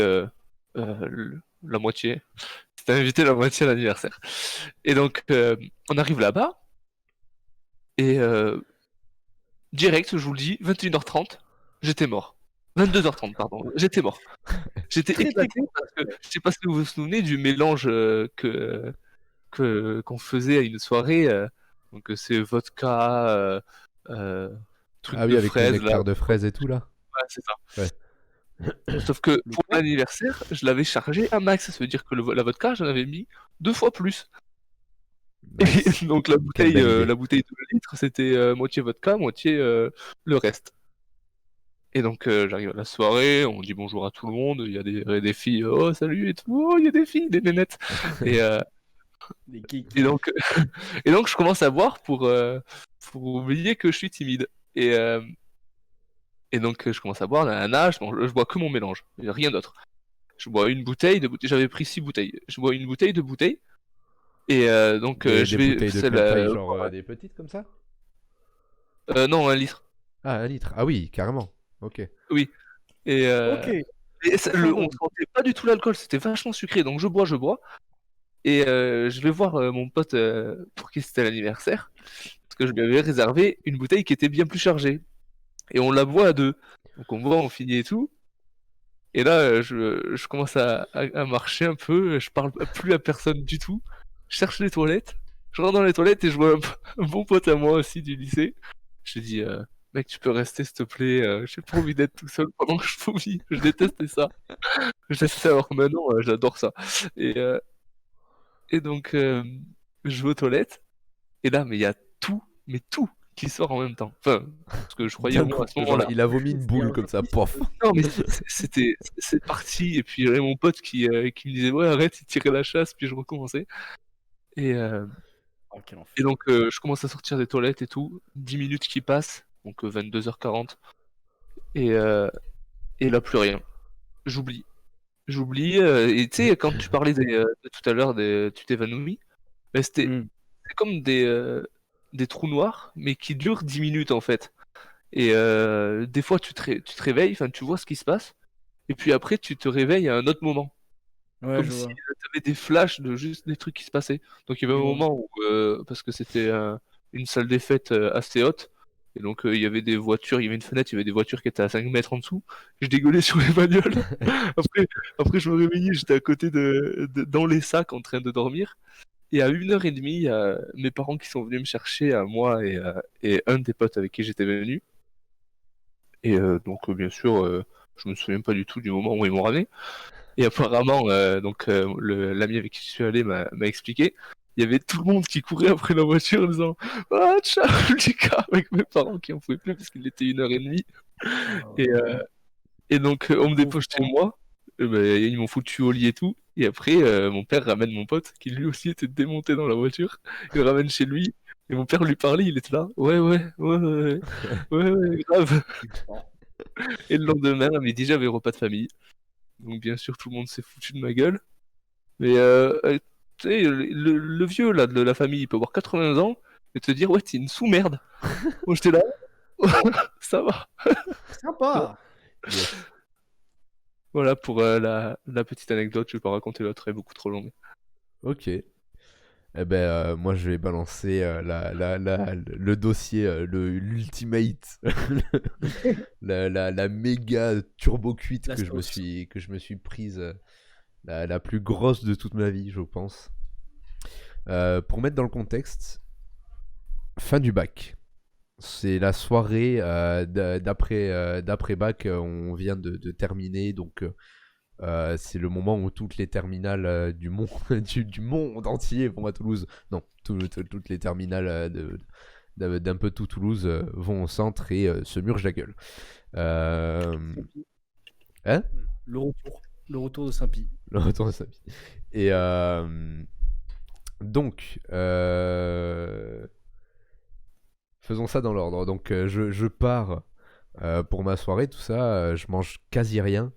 C: la moitié. C'était invité la moitié à l'anniversaire. Et donc on arrive là-bas. Et direct, je vous le dis, 21h30, j'étais mort. 22h30, pardon, j'étais mort. J'étais
B: Très, très
C: éclaté parce que je sais pas si vous vous souvenez du mélange qu'on faisait à une soirée. Donc c'est vodka, euh, truc
A: Ah oui,
C: de
A: avec le
C: fraise là.
A: nectar de fraise et tout, là.
C: Ouais, c'est ça.
A: Ouais.
C: Sauf que pour
B: quoi
C: l'anniversaire, je l'avais chargé à max. Ça veut dire que la vodka, j'en avais mis 2 fois plus.
A: Nice.
C: Et donc la bouteille,
A: belle idée.
C: la bouteille de 2 litres, c'était moitié vodka, moitié le reste. Et donc j'arrive à la soirée, on dit bonjour à tout le monde, il y a des filles, oh salut et tout, oh il y a des filles, des nénettes. Et,
B: Des kicks.
C: et donc et donc je commence à boire pour oublier que je suis timide. Et donc je commence à boire, nanana, je bois que mon mélange, y a rien d'autre. Je bois une bouteille de bouteille, j'avais pris 6 bouteilles. Je bois une bouteille de bouteille. Et donc je
A: Des
C: vais
A: bouteilles de
C: c'est
A: quelle taille, genre des petites comme ça?
C: non, 1 litre.
A: Ah, 1 litre. Ah oui, carrément. Ok.
C: Oui. Et
B: Ok.
C: on sentait pas du tout l'alcool, c'était vachement sucré. Donc je bois. Et je vais voir mon pote pour qui c'était l'anniversaire. Parce que je lui avais réservé une bouteille qui était bien plus chargée. Et on la boit à 2. Donc on boit, on finit et tout. Et là, je commence à marcher un peu. Je parle plus à personne du tout. Je cherche les toilettes. Je rentre dans les toilettes et je vois un bon pote à moi aussi du lycée. Je lui dis, mec, tu peux rester s'il te plaît. J'ai pas envie d'être tout seul pendant que je vomis. Je détestais ça. Je détestais alors que maintenant, j'adore ça. Et, euh, et donc, je vais aux toilettes. Et là, mais il y a tout, mais tout qui sort en même temps. Enfin, parce que je croyais
A: D'un
C: moi
A: coup,
C: à ce
A: genre,
C: moment-là.
A: il a vomi une boule comme ça, pof.
C: Non, mais c'est parti. Et puis, j'avais mon pote qui me disait, ouais, arrête, il tirait la chasse. Puis je recommençais. Et,
B: Oh, quel enfer.
C: et donc, je commence à sortir des toilettes et tout. 10 minutes qui passent. Donc, 22h40. Et, et là, plus rien. J'oublie. Et tu sais, quand tu parlais de tout à l'heure, tu t'évanouis. Ben,
B: Hmm.
C: c'est comme des trous noirs, mais qui durent 10 minutes en fait. Et des fois, tu te réveilles, enfin, tu vois ce qui se passe, et puis après, tu te réveilles à un autre moment.
B: Ouais,
C: Comme
B: je
C: si
B: vois.
C: tu avais des flashs de juste des trucs qui se passaient. Donc il y avait un
B: Je vois.
C: moment où, parce que c'était une salle des fêtes assez haute, et donc il y avait des voitures, il y avait une fenêtre, il y avait des voitures qui étaient à 5 mètres en dessous. Je dégueulais sur les bagnoles. Après, après je me réveillais, j'étais à côté dans les sacs en train de dormir. Et à 1h30, il y a mes parents qui sont venus me chercher, à moi et un des potes avec qui j'étais venu. Et donc, bien sûr, je me souviens pas du tout du moment où ils m'ont ramené. Et apparemment, l'ami avec qui je suis allé m'a expliqué. Il y avait tout le monde qui courait après la voiture en disant ah, ciao, Lucas, avec mes parents qui en pouvaient plus parce qu'il était 1h30. Et, et donc, on me dépose chez moi. Ben, ils m'ont foutu au lit et tout. Et après, mon père ramène mon pote, qui lui aussi était démonté dans la voiture. Il le ramène chez lui. Et mon père lui parlait, il était là. Ouais, grave. Et le lendemain, à midi, j'avais repas de famille. Donc, bien sûr, tout le monde s'est foutu de ma gueule. Mais, tu sais, le vieux là, de la famille, il peut avoir 80 ans et te dire, ouais, t'es une sous-merde. Moi, j'étais là. Ça va.
B: Sympa.
A: Yes.
C: Voilà pour la petite anecdote. Je vais pas raconter l'autre, elle est beaucoup trop longue.
A: Ok. Eh ben, moi, je vais balancer le dossier, l'ultimate, la méga turbo cuite
B: La
A: que je me suis prise, la plus grosse de toute ma vie, je pense. Pour mettre dans le contexte, fin du bac. C'est la soirée d'après bac, on vient de terminer, donc c'est le moment où toutes les terminales du monde, du monde entier vont à Toulouse. Non, toutes les terminales d'un peu tout Toulouse vont au centre et se murgent la gueule. Hein?
B: Le retour de Saint-Pi.
A: Le retour de Sapi. Et donc, faisons ça dans l'ordre. Donc, je pars pour ma soirée, tout ça. Je mange quasi rien.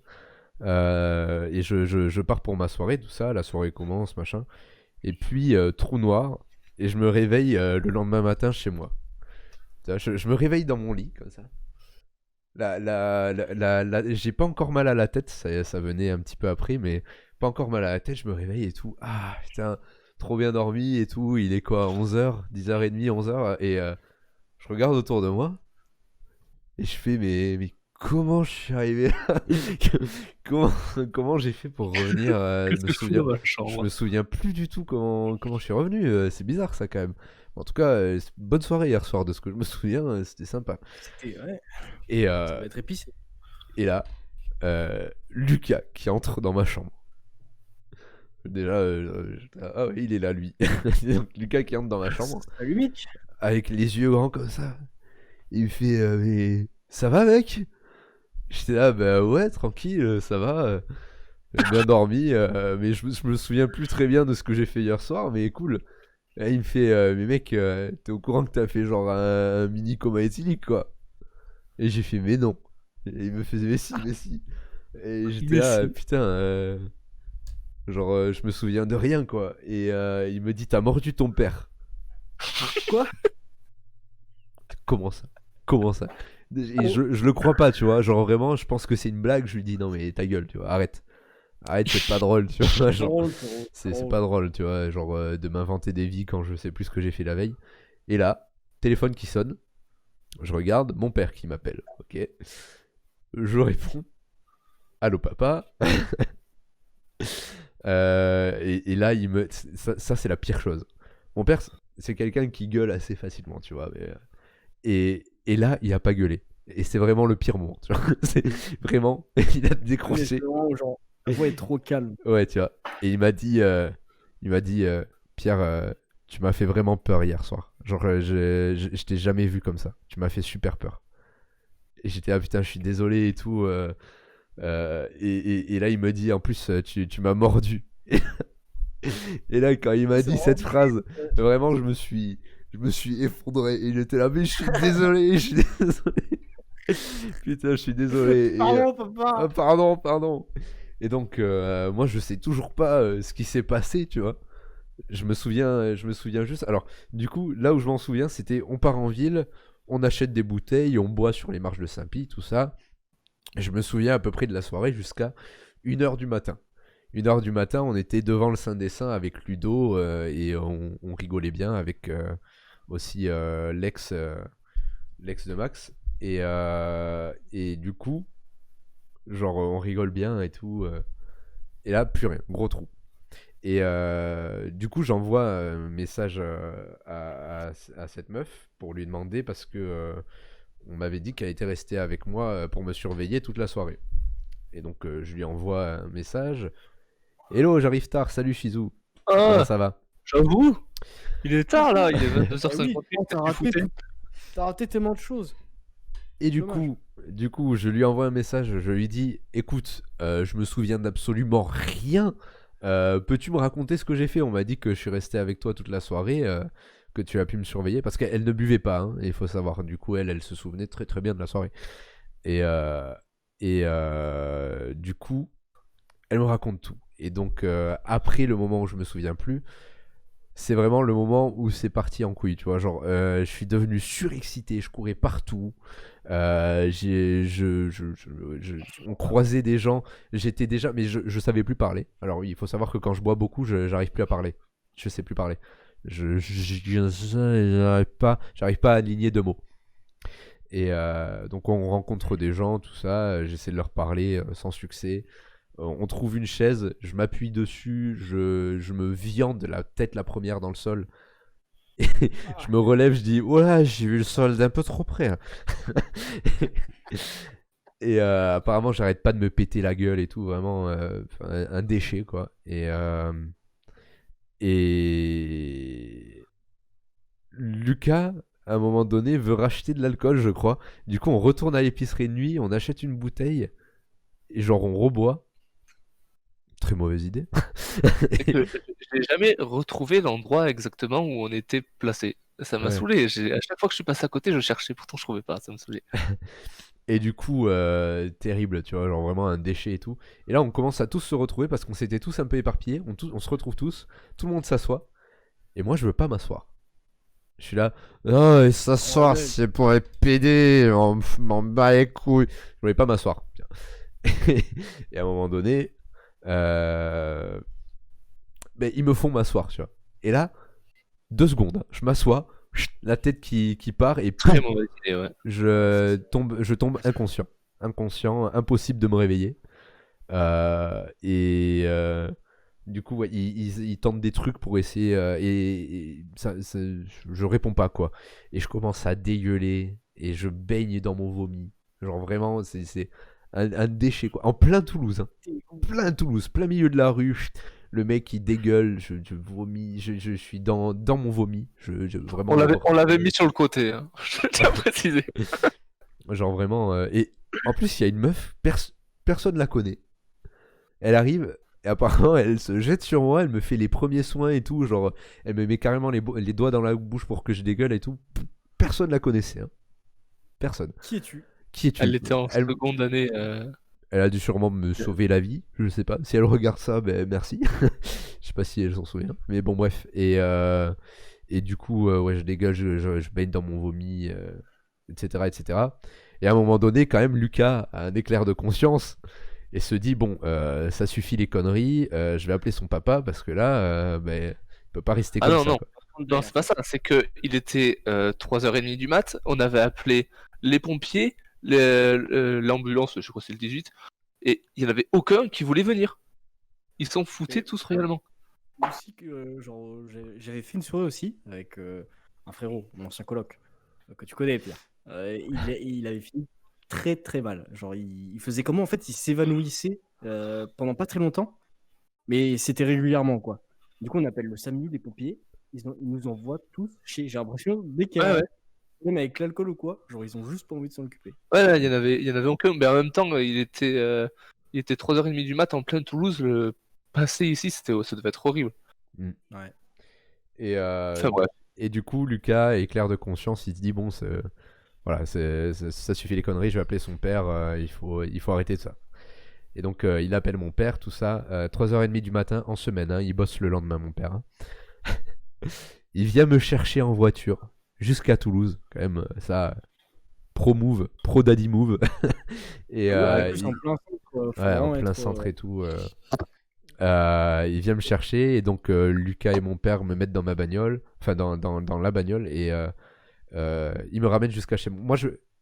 A: Et je pars pour ma soirée, tout ça. La soirée commence, machin. Et puis, trou noir. Et je me réveille le lendemain matin chez moi. Tu vois, je me réveille dans mon lit, comme ça. J'ai pas encore mal à la tête, ça venait un petit peu après, mais pas encore mal à la tête, je me réveille et tout. Ah putain, trop bien dormi et tout. Il est quoi, 11h, 10h30, 11h. Et je regarde autour de moi et je fais, mais comment je suis arrivé là? Comment j'ai fait pour revenir
C: Qu'est-ce que je fous dans ma
A: je
C: chambre?
A: me souviens plus du tout comment je suis revenu. C'est bizarre ça quand même. En tout cas, bonne soirée hier soir, de ce que je me souviens, c'était sympa.
B: Ouais,
A: Et,
B: ça va être épicé.
A: et là, Lucas qui entre dans ma chambre. Déjà, ah ouais, il est là lui. Donc, Lucas qui entre dans ma chambre
B: Salut Mick.
A: avec les yeux grands comme ça. Il me fait mais ça va mec? J'étais là bah ouais tranquille ça va. J'ai bien dormi mais je me souviens plus très bien de ce que j'ai fait hier soir mais cool. Là, il me fait mais mec t'es au courant que t'as fait genre un mini coma éthylique quoi? Et j'ai fait mais non. Et il me faisait mais si. Et j'étais
B: Mais
A: là
B: si.
A: putain genre je me souviens de rien quoi. Et il me dit t'as mordu ton père.
B: Quoi?
A: Comment ça? Comment ça? Et je le crois pas, tu vois. Genre vraiment, je pense que c'est une blague. Je lui dis non, mais ta gueule, tu vois. Arrête. Arrête, c'est pas drôle, tu vois. Genre,
B: Drôle,
A: c'est pas drôle, tu vois. Genre de m'inventer des vies quand je sais plus ce que j'ai fait la veille. Et là, téléphone qui sonne. Je regarde, mon père qui m'appelle. Ok. Je réponds. Allô, papa. Et là, ça c'est la pire chose. Mon père, c'est quelqu'un qui gueule assez facilement, tu vois. Mais, et là, il a pas gueulé. Et c'est vraiment le pire moment, tu vois. C'est vraiment, il a décroché.
B: Genre, la voix est trop calme.
A: Ouais, tu vois. Et il m'a dit, Pierre, tu m'as fait vraiment peur hier soir. Genre, je t'ai jamais vu comme ça. Tu m'as fait super peur. Et j'étais, ah putain, je suis désolé et tout. Et là, il me dit, en plus, tu m'as mordu. Et là, quand il m'a dit cette phrase, vraiment, je me suis effondré. Et il était là, mais je suis désolé, je suis désolé. Putain, je suis désolé. Et,
B: Pardon, papa.
A: pardon. Et donc, moi, je sais toujours pas ce qui s'est passé, tu vois. Je me souviens juste. Alors, du coup, là où je m'en souviens, c'était on part en ville, on achète des bouteilles, on boit sur les marches de Saint-Pie, tout ça. Je me souviens à peu près de la soirée jusqu'à 1h du matin. 1h du matin, on était devant le Saint des Saints avec Ludo et on rigolait bien avec aussi l'ex de Max. Et du coup, genre on rigole bien et tout. Et là, plus rien, gros trou. Et du coup, j'envoie un message à cette meuf pour lui demander parce que on m'avait dit qu'elle était restée avec moi pour me surveiller toute la soirée. Et donc, je lui envoie un message. Hello, j'arrive tard, salut Shizou. Comment
C: Ah,
A: ça va?
C: j'avoue, il est tard là, il est
B: Ah oui,
C: 22h58.
B: t'as raté tellement de choses.
A: Et
B: Dommage.
A: du coup, je lui envoie un message, je lui dis, écoute, je me souviens d'absolument rien. Peux-tu me raconter ce que j'ai fait? On m'a dit que je suis resté avec toi toute la soirée, que tu as pu me surveiller, parce qu'elle ne buvait pas, hein, il faut savoir. Du coup, elle se souvenait très très bien de la soirée. Et, du coup, elle me raconte tout. Et donc, après le moment où je me souviens plus, c'est vraiment le moment où c'est parti en couille, tu vois. Genre, je suis devenu surexcité, je courais partout. On croisait des gens. J'étais déjà, mais je savais plus parler. Alors oui, il faut savoir que quand je bois beaucoup, j'arrive plus à parler. Je sais plus parler. J'arrive pas à aligner deux mots. Et donc on rencontre des gens, tout ça. J'essaie de leur parler sans succès. On trouve une chaise, je m'appuie dessus, je me viande la tête la première dans le sol. Et je me relève, je dis, oh là, j'ai vu le sol d'un peu trop près, hein. Et apparemment, j'arrête pas de me péter la gueule et tout, vraiment un déchet, quoi. Et Lucas, à un moment donné, veut racheter de l'alcool, je crois. Du coup, on retourne à l'épicerie de nuit, on achète une bouteille, et genre, on reboit. Très mauvaise idée.
C: C'est que je n'ai jamais retrouvé l'endroit exactement où on était placé. Ça m'a
A: Ouais.
C: saoulé. À chaque fois que je suis passé à côté, je cherchais, pourtant je trouvais pas. Ça me saoulait.
A: Et du coup, terrible, tu vois, genre vraiment un déchet et tout. Et là, on commence à tous se retrouver parce qu'on s'était tous un peu éparpillés. On se retrouve tous, tout le monde s'assoit. Et moi, je veux pas m'asseoir. Je suis là, oh, et s'asseoir,
B: Ouais.
A: c'est pour les PD, m'en bats les couilles. Je voulais pas m'asseoir. Et à un moment donné, ben, ils me font m'asseoir, tu vois. Et là, 2 secondes, hein, je m'assois, la tête qui part et
C: Très
A: poum,
C: mauvaise idée, ouais.
A: je tombe inconscient. Inconscient, impossible de me réveiller. Et du coup, ouais, ils tentent des trucs pour essayer. Et je réponds pas, quoi. Et je commence à dégueuler. Et je baigne dans mon vomi. Genre vraiment, c'est un déchet, quoi. En plein Toulouse. Hein. Plein Toulouse, plein milieu de la rue. Le mec, il dégueule. Je vomis. Je suis dans mon vomi. Vraiment.
C: On l'avait mis sur le côté, hein. Je tiens à préciser.
A: Genre vraiment. Et en plus, il y a une meuf, personne la connaît. Elle arrive et apparemment elle se jette sur moi, elle me fait les premiers soins et tout, genre elle me met carrément les doigts dans la bouche pour que je dégueule et tout. Personne la connaissait, hein. Personne.
B: Qui es-tu?
A: Qui es-tu?
C: Elle était en
A: elle,
C: seconde année.
A: elle a dû sûrement me sauver la vie, je sais pas. Si elle regarde ça, ben merci. Je sais pas si elle s'en souvient, mais bon bref. Et du coup, ouais, je dégueule, je baigne dans mon vomi, etc., etc. Et à un moment donné, quand même, Lucas a un éclair de conscience. Et se dit, bon, ça suffit les conneries, je vais appeler son papa parce que là, il peut pas rester
C: Ah
A: comme
C: non,
A: ça.
C: non.
A: Quoi.
C: Non, c'est pas ça. C'est que il était 3h30 du mat. On avait appelé les pompiers, l'ambulance, je crois que c'est le 18. Et il n'y en avait aucun qui voulait venir. Ils s'en foutaient tous réellement.
B: Aussi que j'avais fait une soirée aussi avec un frérot, mon ancien coloc, que tu connais, Pierre. Il avait fini très très mal. Genre, il faisait comment en fait? Il s'évanouissait pendant pas très longtemps, mais c'était régulièrement quoi. Du coup, on appelle le SAMU des pompiers. Ils nous envoient tous chez. J'ai l'impression dès qu'il y a
C: Ouais, ouais.
B: même avec l'alcool ou quoi, genre ils ont juste pas envie de s'en occuper.
C: Ouais, il y en avait aucun. Mais en même temps, il était 3h30 du mat en plein Toulouse. Le passer ici, ça devait être horrible.
B: Ouais.
A: Et,
C: Enfin, bref.
A: et du coup, Lucas, éclair de conscience, il se dit, bon, voilà, ça suffit les conneries, je vais appeler son père, il faut arrêter ça. Et donc, il appelle mon père, tout ça, 3h30 du matin en semaine, hein, il bosse le lendemain, mon père. Hein. Il vient me chercher en voiture jusqu'à Toulouse, quand même, ça, pro move, pro daddy move. Et
B: Ouais, en plein centre, faut
A: ouais, en
B: vraiment
A: plein
B: être,
A: centre et tout. Il vient me chercher et donc Lucas et mon père me mettent dans ma bagnole, enfin dans la bagnole et il me ramène jusqu'à chez moi.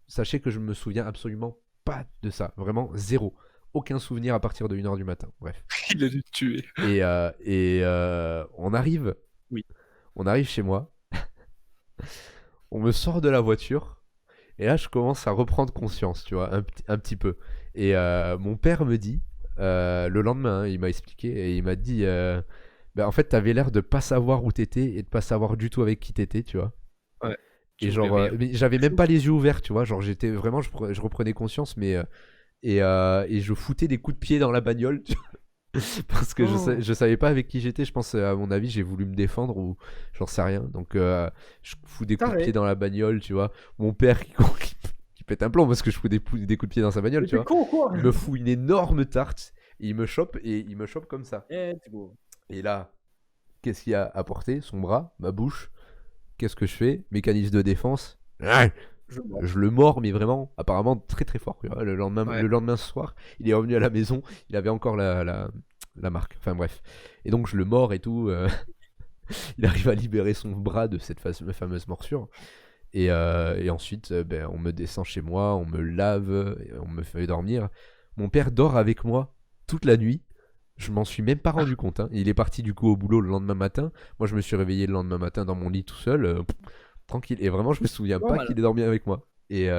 A: Sachez que je me souviens absolument pas de ça, vraiment zéro. Aucun souvenir à partir de 1h du matin, bref.
C: Il a dû te tuer.
A: Et on arrive,
B: Oui.
A: On arrive chez moi, on me sort de la voiture et là je commence à reprendre conscience, tu vois, un petit peu. Et mon père me dit, le lendemain, hein, il m'a expliqué et il m'a dit en fait, t'avais l'air de pas savoir où t'étais et de pas savoir du tout avec qui t'étais, tu vois.
C: Ouais.
A: Et genre, mais j'avais même pas les yeux ouverts, tu vois. Genre, j'étais vraiment, je reprenais conscience, mais et je foutais des coups de pied dans la bagnole, tu vois. Parce que je savais pas avec qui j'étais. Je pense, à mon avis, j'ai voulu me défendre ou j'en sais rien. Donc, je fous des coups de pied dans la bagnole, tu vois. Mon père qui pète un plomb parce que je fous des coups de pied dans sa bagnole, tu vois.
B: con, quoi.
A: Il me fout une énorme tarte et il me chope comme ça.
B: C'est beau.
A: Et là, qu'est-ce qu'il a apporté? Son bras, ma bouche. Qu'est-ce que je fais? Mécanisme de défense. Je le mords, mais vraiment, apparemment très très fort. Le lendemain soir, il est revenu à la maison, il avait encore la marque. Enfin bref. Et donc je le mords et tout. Il arrive à libérer son bras de cette fameuse morsure. Et ensuite, on me descend chez moi, on me lave, on me fait dormir. Mon père dort avec moi toute la nuit. Je m'en suis même pas rendu compte. Hein. Il est parti du coup au boulot le lendemain matin. Moi, je me suis réveillé le lendemain matin dans mon lit tout seul, tranquille. Et vraiment, je me souviens pas qu'il ait dormi avec moi. Et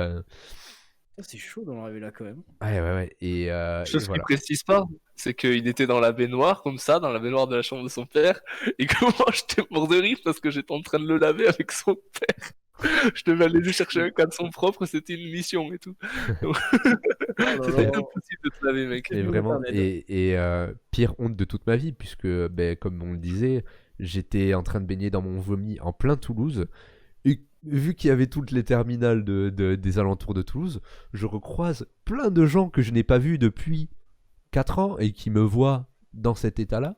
B: c'est chaud d'en arriver là quand même.
A: Ouais. Et
C: chose
A: voilà.
C: qu'il précise pas, c'est qu'il était dans la baignoire, comme ça, dans la baignoire de la chambre de son père, et que moi j'étais mort de rire parce que j'étais en train de le laver avec son père. Je devais aller lui chercher un caleçon propre, c'était une mission et tout.
B: Oh là
C: C'était
B: là.
C: impossible de te laver, mec.
A: Et
B: du
A: vraiment,
B: maternel.
A: pire honte de toute ma vie, puisque, ben, comme on le disait, j'étais en train de baigner dans mon vomi en plein Toulouse. Et vu qu'il y avait toutes les terminales des alentours de Toulouse, je recroise plein de gens que je n'ai pas vus depuis 4 ans et qui me voient dans cet état-là,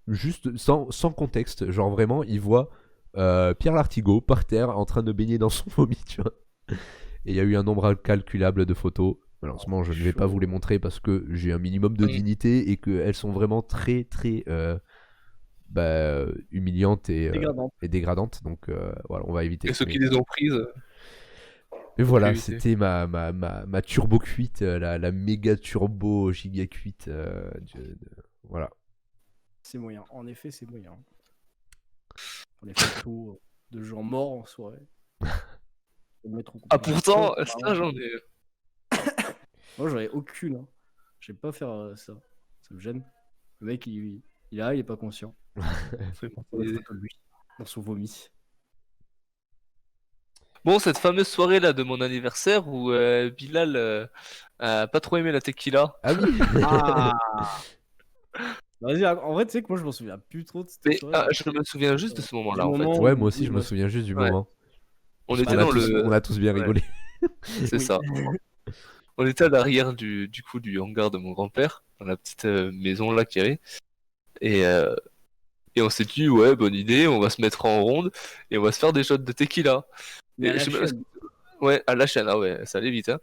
A: juste sans contexte. Genre vraiment, ils voient Pierre Lartigot par terre en train de baigner dans son vomi, tu vois. Et il y a eu un nombre incalculable de photos. Malheureusement, je ne vais pas vous les montrer parce que j'ai un minimum de dignité et qu'elles sont vraiment très, très humiliantes
B: Dégradant.
A: et dégradantes. Donc voilà, on va éviter.
C: Et ceux
A: Mais-
C: qui les ont prises.
A: Et voilà,
C: éviter.
A: c'était ma turbo cuite, la méga turbo giga cuite. Voilà.
B: C'est moyen. En effet, c'est moyen. Pour les photos de gens morts en soirée. Faut le mettre au
C: Ah,
B: compte.
C: pourtant,
B: Ah,
C: ça, j'en ai.
B: moi, j'aurais aucune. Hein. Je vais pas faire ça. Ça me gêne. Le mec, il est là, il est pas conscient.
C: C'est bon.
B: Faut la photo de lui dans son vomi.
C: Bon, cette fameuse soirée là de mon anniversaire où Bilal a pas trop aimé la tequila.
A: Ah oui.
B: Ah Vas-y, en vrai, tu sais que moi, je m'en souviens plus trop de cette
C: Mais
B: soirée.
C: je me souviens juste de ce moment-là
B: Du
C: en fait.
B: moment
A: Ouais,
B: où-
A: moi aussi, je me
B: Ouais.
A: souviens juste du
C: Ouais.
A: moment.
C: On
A: On
C: était
A: a
C: dans
A: tous,
C: le.
A: on a tous bien
C: Ouais.
A: rigolé.
C: C'est
B: Oui.
C: ça. On était à l'arrière du hangar de mon grand-père, dans la petite maison là qu'il y avait. Et on s'est dit, ouais, bonne idée, on va se mettre en ronde et on va se faire des shots de tequila.
B: Mais à
C: Et
B: la
C: je me-
B: chaîne.
C: Ouais, à la chaîne, ah ouais, ça allait vite. Hein.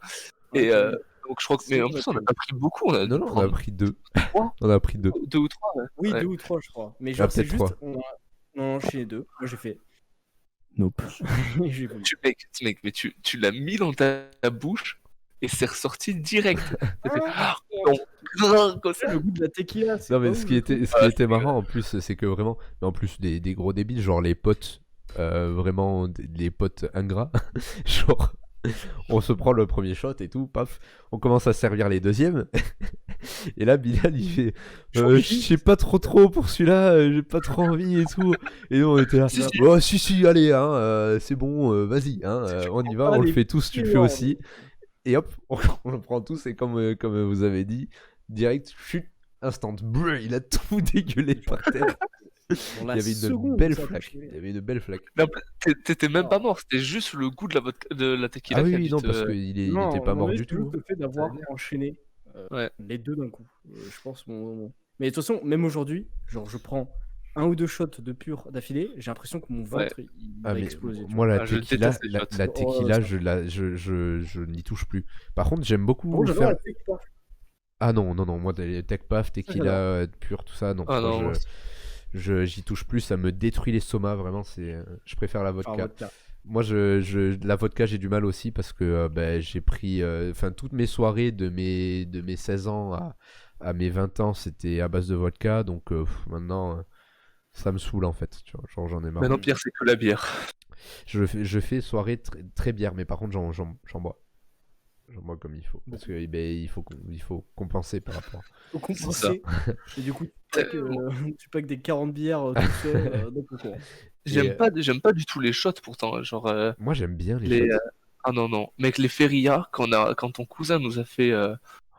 B: Ouais,
C: Et
B: ça allait.
C: donc je crois que.
B: C'est
C: Mais en
B: vrai
C: plus, on
B: que-
C: a pas pris beaucoup, on a
A: Non,
C: dû
A: non, on a
C: prendre
A: pris 2.
C: trois,
A: On a pris 2.
C: 2 ou 3. Ouais.
B: Oui,
C: Ouais.
B: 2 ou 3, je crois. Mais genre, c'est
A: peut-être
B: juste.
A: 3.
B: On a enchaîné 2. Moi, j'ai fait. Nope. J'ai voulu.
C: Mec, mais tu l'as mis dans ta bouche et c'est ressorti direct. T'as fait, ah, non, grrr, comme ça.
B: Le goût de la tequila. c'est
A: Non, mais
B: pas
A: ce
B: ouf,
A: qui
B: le
A: était,
B: truc.
A: ce qui était marrant en plus, c'est que vraiment, mais en plus des gros débiles, genre les potes, vraiment les potes ingrats, genre on se prend le premier shot et tout, paf, on commence à servir les deuxièmes, et là Bilal il fait, je sais pas trop pour celui-là, j'ai pas trop envie et tout, et nous on était là,
C: Si, si.
A: oh si, allez, hein, c'est bon, vas-y, hein, on y va, on le
B: Allez,
A: fait tous, tu le fais
B: énorme.
A: aussi, et hop, on le prend tous, et comme vous avez dit, direct, chut, instant, brrr, il a tout dégueulé par terre.
B: Bon,
A: Il
B: la
A: y avait une
B: seconde,
A: belle
B: ça a
A: flaque.
B: touché.
A: Il y avait une belle flaque.
C: Non, t'étais même
B: Ah.
C: pas mort, c'était juste le goût de la tequila
A: Ah
C: qui a
A: oui,
C: dû
A: non,
C: te-
A: parce qu'il
B: Non,
A: était pas
B: à mon
A: mort
B: avis,
A: du
B: c'est juste
A: tout.
B: le fait d'avoir enchaîné
C: Ouais.
B: les deux d'un coup. Je pense. Mais de toute façon, même aujourd'hui, genre, je prends 1 ou 2 shots de pur d'affilée, j'ai l'impression que mon ventre il
A: Ah,
B: va
A: mais
B: exploser. tu
A: moi,
B: vois.
A: la
C: Ah, je
A: tequila,
C: déteste les shots.
A: la
B: Oh,
A: tequila,
B: ça.
A: je n'y touche plus. Par contre, j'aime beaucoup
B: Par contre, j'adore
A: faire.
B: la tequila.
A: Ah non, moi, les tech paf, tequila,
B: j'adore.
A: pur, tout ça, non.
C: Ah
A: moi,
C: non, moi,
A: j'y touche plus, ça me détruit l'estomac, vraiment. Je préfère la
B: Enfin,
A: vodka.
B: vodka.
A: Moi, la vodka, j'ai du mal aussi parce que j'ai pris. Enfin, toutes mes soirées de mes 16 ans à mes 20 ans, c'était à base de vodka. Donc maintenant, ça me saoule en fait. Tu vois, genre, j'en ai marre.
C: Maintenant, Pierre, c'est que la bière.
A: Je fais soirée très bière, mais par contre, j'en bois. J'en bois comme il faut. Parce que il faut compenser par rapport.
B: Faut compenser. Et du coup, tu packs des 40 bières tout seul dans ton coin.
C: J'aime pas du tout les shots pourtant. Genre,
A: Moi, j'aime bien les shots.
C: ah non. Mec, les ferias, quand ton cousin nous a fait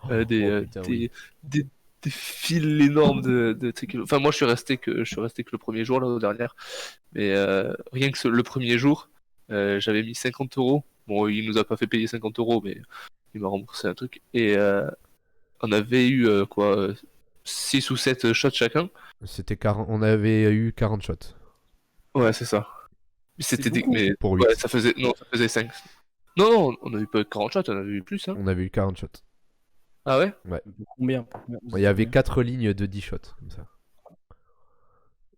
A: putain, oui.
C: des fils énormes de tequila. Enfin, moi, je suis resté que le premier jour, là, dernière. Mais rien que le premier jour, j'avais mis 50 €. Bon, il nous a pas fait payer 50 €, mais il m'a remboursé un truc. Et on avait eu 6 ou 7 shots chacun.
A: On avait eu 40 shots.
C: Ouais, c'est ça. C'était
B: beaucoup.
C: mais
A: Pour 8.
C: ouais, ça faisait 5. Non, on a eu pas 40 shots, on avait eu plus, hein.
A: On avait eu 40 shots.
C: Ah ouais?
B: Combien
A: Il y avait 4 lignes de 10 shots, comme ça.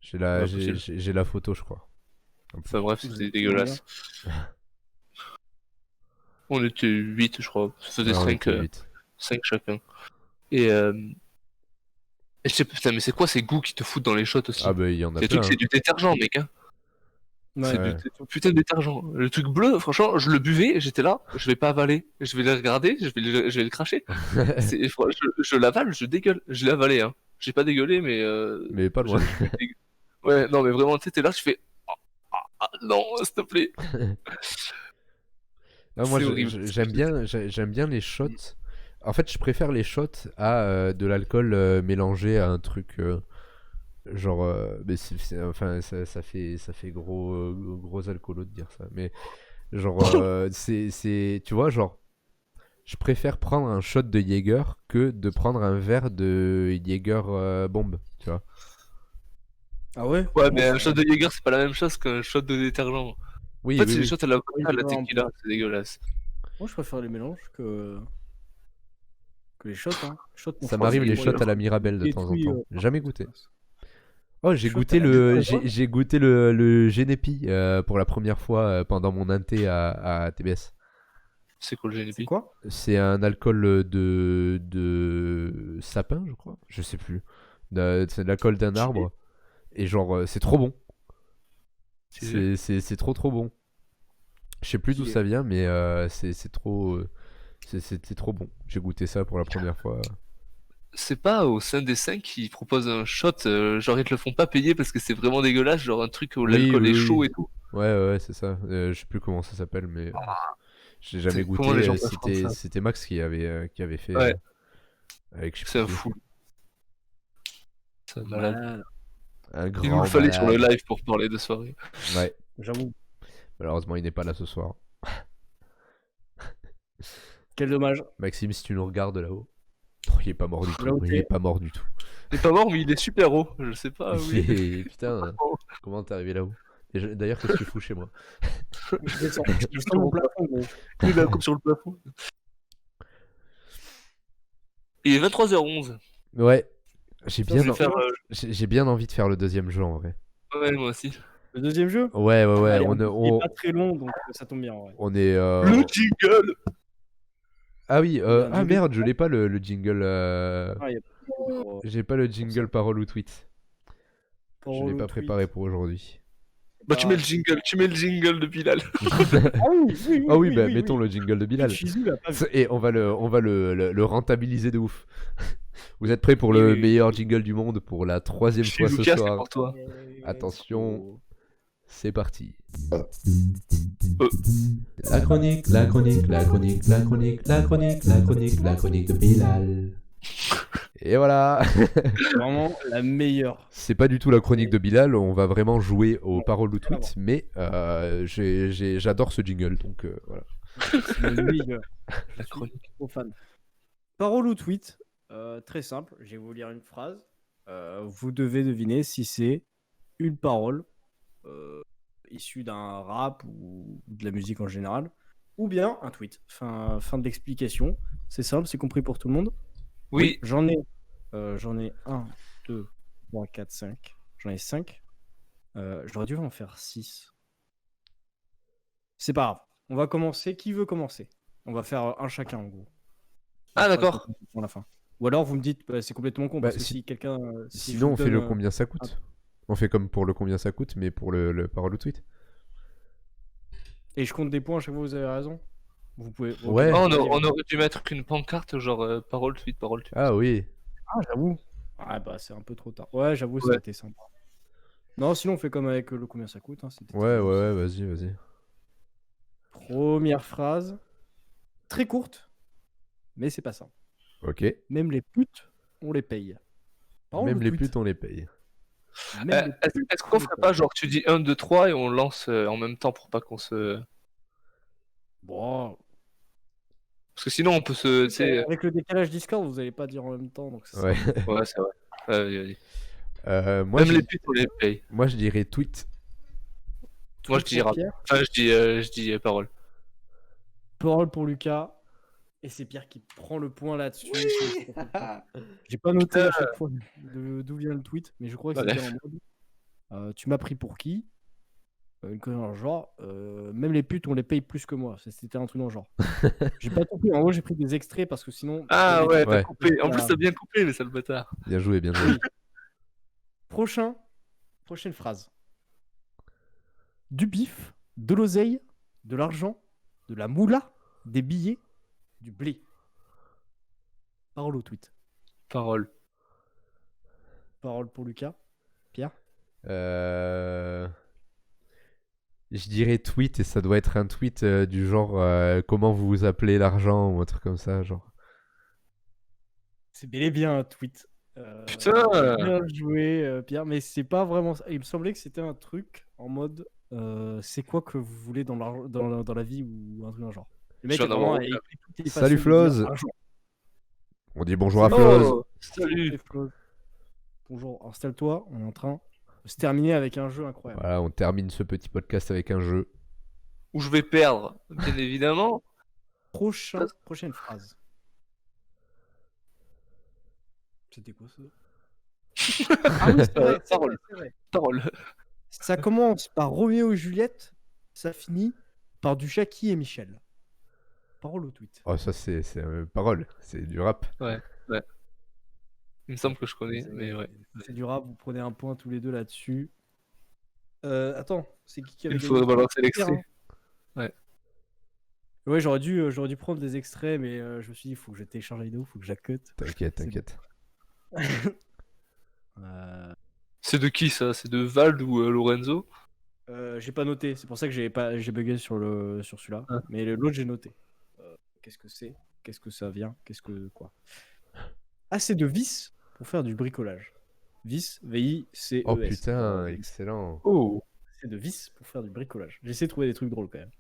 A: J'ai la,
C: Ouais,
A: j'ai,
C: possible.
A: j'ai- j'ai la photo, je crois.
C: Enfin bref,
B: Vous
C: c'était
B: êtes
C: dégueulasse. On était 8, je crois. Ça faisait
A: Ah, on
C: 5,
A: était 8.
C: 5 chacun. Et je sais putain, mais c'est quoi ces goûts qui te foutent dans les shots aussi?
A: Ah bah il y en a
C: Ces
A: plein.
C: trucs, c'est du détergent, mec, hein. C'est
A: Ouais.
C: du putain de détergent. Le truc bleu, franchement, je le buvais, j'étais là, je vais pas avaler, je vais le regarder, je vais le cracher. Je l'avale, je dégueule. Je l'ai avalé, hein. J'ai pas dégueulé, mais
A: Mais pas loin.
C: Ouais, non, mais vraiment, tu sais, t'es là, je fais. Non, s'il te plaît.
A: Non, moi,
C: C'est horrible.
A: j'aime bien les shots. En fait, je préfère les shots à de l'alcool mélangé à un truc genre. Mais enfin, ça fait gros alcoolo de dire ça. Mais genre, tu vois, genre, je préfère prendre un shot de Jäger que de prendre un verre de Jäger bombe, tu vois.
B: Ah ouais?
C: Ouais, mais un shot de Jäger, c'est pas la même chose qu'un shot de détergent. En
A: Oui,
C: fait,
A: oui,
C: c'est des
A: oui.
C: shots à la
B: Oui,
C: coca, à la
B: je vois un
C: tequila,
B: peu.
C: c'est dégueulasse.
B: Moi, je préfère les mélanges que les shots. Hein. Shots, mon
A: Ça
B: frère,
A: m'arrive
B: c'est
A: les
B: pour
A: shots à la Mirabelle de temps en
B: détruit,
A: temps. Jamais goûté. Oh,
B: Shot à la Mirabelle, ouais.
A: j'ai goûté le Genepi pour la première fois pendant mon inté à TBS.
C: C'est quoi le
B: C'est
C: GNP?
B: quoi?
A: C'est un alcool de sapin, je crois. Je sais plus. C'est de l'alcool d'un arbre. Et genre, c'est trop bon. C'est trop trop bon. Je sais plus d'où
B: Stylé.
A: ça vient, mais c'est trop. C'était trop bon. J'ai goûté ça pour la première fois.
C: C'est pas au sein des 5 qui proposent un shot, genre ils te le font pas payer parce que c'est vraiment dégueulasse, genre un truc où
A: Oui,
C: l'alcool
A: oui,
C: est
A: oui.
C: chaud et tout.
A: Ouais, c'est ça. Je sais plus comment ça s'appelle, mais j'ai jamais
C: Comment les
A: goûté.
C: gens peuvent prendre ça?
A: C'était Max qui avait fait
C: Ouais,
A: avec je sais
C: c'est un
A: plus qui.
C: fou. C'est un malade.
B: Malade.
A: Un
C: Il nous
A: grand
C: le fallait sur le
A: malade.
C: live pour parler de soirée.
A: Ouais.
B: J'avoue.
A: Malheureusement, il n'est pas là ce soir.
B: Quel dommage.
A: Maxime, si tu nous regardes là-haut. Oh, il est pas mort du
B: Là où
A: tout. Il est
B: t'es.
A: pas mort du tout.
C: Il est pas mort, mais il est super haut. Je sais pas où il est.
A: Putain, comment t'es arrivé là-haut? D'ailleurs, qu'est-ce que tu fous chez moi?
B: Je descends mon plafond, gros.
C: Il est là comme sur le plafond. Il est 23h11.
A: Ouais,
B: Putain, je vais faire,
A: j'ai bien envie de faire le deuxième jeu en vrai.
C: Ouais, moi aussi.
B: le deuxième jeu.
A: Ouais.
B: Allez,
A: On,
B: il est
A: on,
B: pas très long, donc ça tombe bien. Ouais.
A: on est.
C: Le jingle.
A: Ah oui,
B: On a un jingle.
A: merde, je l'ai pas le jingle.
B: Ah, y a pas pour,
A: J'ai pas le jingle parole ou tweet.
B: pour
A: Je l'ai
B: le
A: pas
B: tweet.
A: préparé pour aujourd'hui.
C: Bah tu mets le jingle de Bilal.
B: Ah oui,
A: Ah oui, bah mettons le jingle de Bilal.
B: Chizu l'a pas vu.
A: Et on va le rentabiliser de ouf. Vous êtes prêts pour
B: Oui,
A: le
B: oui.
A: meilleur jingle du monde pour la troisième
C: Je suis
A: fois ce
C: Lucas, c'est
A: soir?
C: pour toi.
A: Attention, c'est parti.
D: La chronique, la chronique, la chronique, la chronique, la chronique, la chronique, la chronique de Bilal.
A: Et voilà.
B: C'est vraiment la meilleure.
A: C'est pas du tout la chronique de Bilal, on va vraiment jouer aux paroles ou tweets, mais j'adore ce jingle, donc voilà.
B: C'est le meilleur.
C: La chronique.
B: Trop fan. Parole ou tweet, très simple. Je vais vous lire une phrase. Vous devez deviner si c'est une parole issue d'un rap ou de la musique en général, ou bien un tweet. Fin de l'explication. C'est simple, c'est compris pour tout le monde.
C: Oui.
B: J'en ai 1, 2, 3, 4, 5. J'en ai 5. J'aurais dû en faire 6. C'est pas grave. On va commencer. Qui veut commencer? On va faire un chacun en gros.
C: Ah d'accord.
B: Pour la fin. Ou alors vous me dites c'est complètement con
A: Bah,
B: parce que si quelqu'un si je
A: Sinon,
B: vous
A: on fait
B: donne
A: le combien ça coûte. On fait comme pour le combien ça coûte, mais pour le parole ou tweet.
B: et je compte des points à chaque fois vous avez raison. Vous pouvez. ok.
A: Ouais.
C: Oh, on aurait dû mettre qu'une pancarte genre parole tweet.
A: Ah oui.
B: Ah j'avoue. Ah bah c'est un peu trop tard. Ouais j'avoue ça
C: Ouais.
B: a été sympa. Non sinon on fait comme avec le combien ça coûte. Hein, c'était
A: Ouais,
B: très bien.
A: vas-y.
B: Première phrase. Très courte. Mais c'est pas ça.
A: Ok.
B: Même les putes on les paye. Parole
A: Même
B: ou
A: les
B: tweet?
A: putes, on les paye.
B: Même les putes,
C: Est-ce qu'on ferait pas genre tu dis 1, 2, 3 et on lance en même temps pour pas qu'on se...
B: Bon.
C: Parce que sinon on peut se... tu sais,
B: Avec le décalage Discord vous allez pas dire en même temps donc ça
A: Ouais.
B: sera-
C: Ouais, c'est vrai. Ouais, vas-y.
A: Moi,
C: Même
A: je...
C: les putes on les paye.
A: moi, je dirais tweet.
C: Moi je
B: Tweet
C: dis
B: pour
C: rap.
B: Pierre,
C: Enfin je dis parole.
B: parole pour Lucas. Et c'est Pierre qui prend le point là-dessus. J'ai pas noté à chaque fois d'où vient le tweet, mais je crois que
C: Ouais.
B: c'était en mode tu m'as pris pour qui? Une connerie dans le genre même les putes on les paye plus que moi. C'était un truc dans le genre. J'ai pas compris. En gros, j'ai pris des extraits parce que sinon.
C: Ah ouais, t'as
A: Ouais.
C: coupé. En plus t'as bien coupé mais sale bâtard.
A: Bien joué, bien joué.
B: Prochaine phrase. Du bif, de l'oseille, de l'argent, de la moula, des billets, du blé. Parole au tweet.
C: Parole.
B: Parole pour Lucas. Pierre.
A: Je dirais tweet et ça doit être un tweet du genre comment vous vous appelez l'argent ou un truc comme ça, genre.
B: C'est bel et bien un tweet.
C: Putain.
B: Bien joué, Pierre, mais c'est pas vraiment ça. Il me semblait que c'était un truc en mode c'est quoi que vous voulez dans la vie ou un truc dans le genre. Le mec
C: Je
B: a
C: viens d'avoir
B: vraiment
C: aucun.
B: écrit toutes les
A: Salut
B: façons de dire
A: Floz.
B: argent.
A: On dit bonjour à
B: C'est
A: Floz.
C: Oh, salut.
B: Salut, Floz. Bonjour, installe-toi, on est en train de se terminer avec un jeu incroyable.
A: Voilà, on termine ce petit podcast avec un jeu.
C: Où je vais perdre, bien évidemment.
B: Prochaine phrase. C'était quoi ça? Ah oui, c'est vrai,
C: Parole.
B: c'est vrai.
C: Parole.
B: Ça commence par Roméo et Juliette, ça finit par du Jackie et Michel. Parole au tweet.
A: Oh, ça c'est parole, c'est du rap.
C: Il me semble que je connais, mais ouais.
B: C'est du rap, vous prenez un point tous les deux là-dessus. Attends, c'est qui avait
C: Il
B: gagné?
C: faudrait balancer
B: Pierre,
C: l'extrait.
B: hein. Ouais, j'aurais dû prendre des extraits, mais je me suis dit, il faut que je télécharge la vidéo, il faut que je la cut.
A: T'inquiète,
B: C'est
A: t'inquiète.
C: C'est de qui ça? C'est de Vald ou Lorenzo?
B: J'ai pas noté, c'est pour ça que j'ai bugué sur celui-là.
C: Ah.
B: Mais l'autre, j'ai noté. Qu'est-ce que c'est? Qu'est-ce que ça vient? Qu'est-ce que quoi? Ah, c'est de vis pour faire du bricolage. Vis, V-I-C-E-S.
A: Oh putain, excellent.
C: Oh.
B: C'est de vis pour faire du bricolage. J'essaie de trouver des trucs drôles quand même.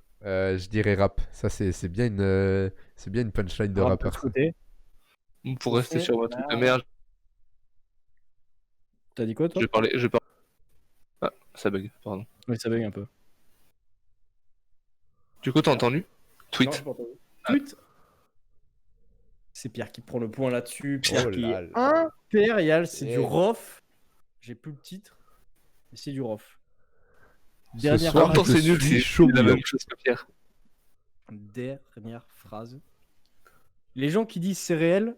A: Je dirais rap. Ça c'est bien une punchline de
B: Alors,
A: rappeur.
B: de ce
A: Ça.
B: côté,
C: Pour rester sur un truc de merde,
B: t'as dit quoi toi?
C: je vais parler. Ah, ça bug, pardon.
B: Oui, ça bug un peu.
C: Du coup, t'as entendu?
B: Non,
C: Tweet.
B: j'ai pas entendu. Tweet. C'est Pierre qui prend le point là-dessus. Pierre
A: Oh
B: qui
A: là
B: est
A: là.
B: impérial. C'est du
A: Eh.
B: rof. J'ai plus le titre. Mais c'est du rof.
A: Ce
B: Dernière
A: soir,
C: Pourtant,
A: je
C: c'est nul,
A: suis
C: c'est
A: chaud
C: la
A: bouillant.
C: même chose que Pierre.
B: Dernière phrase. Les gens qui disent c'est réel,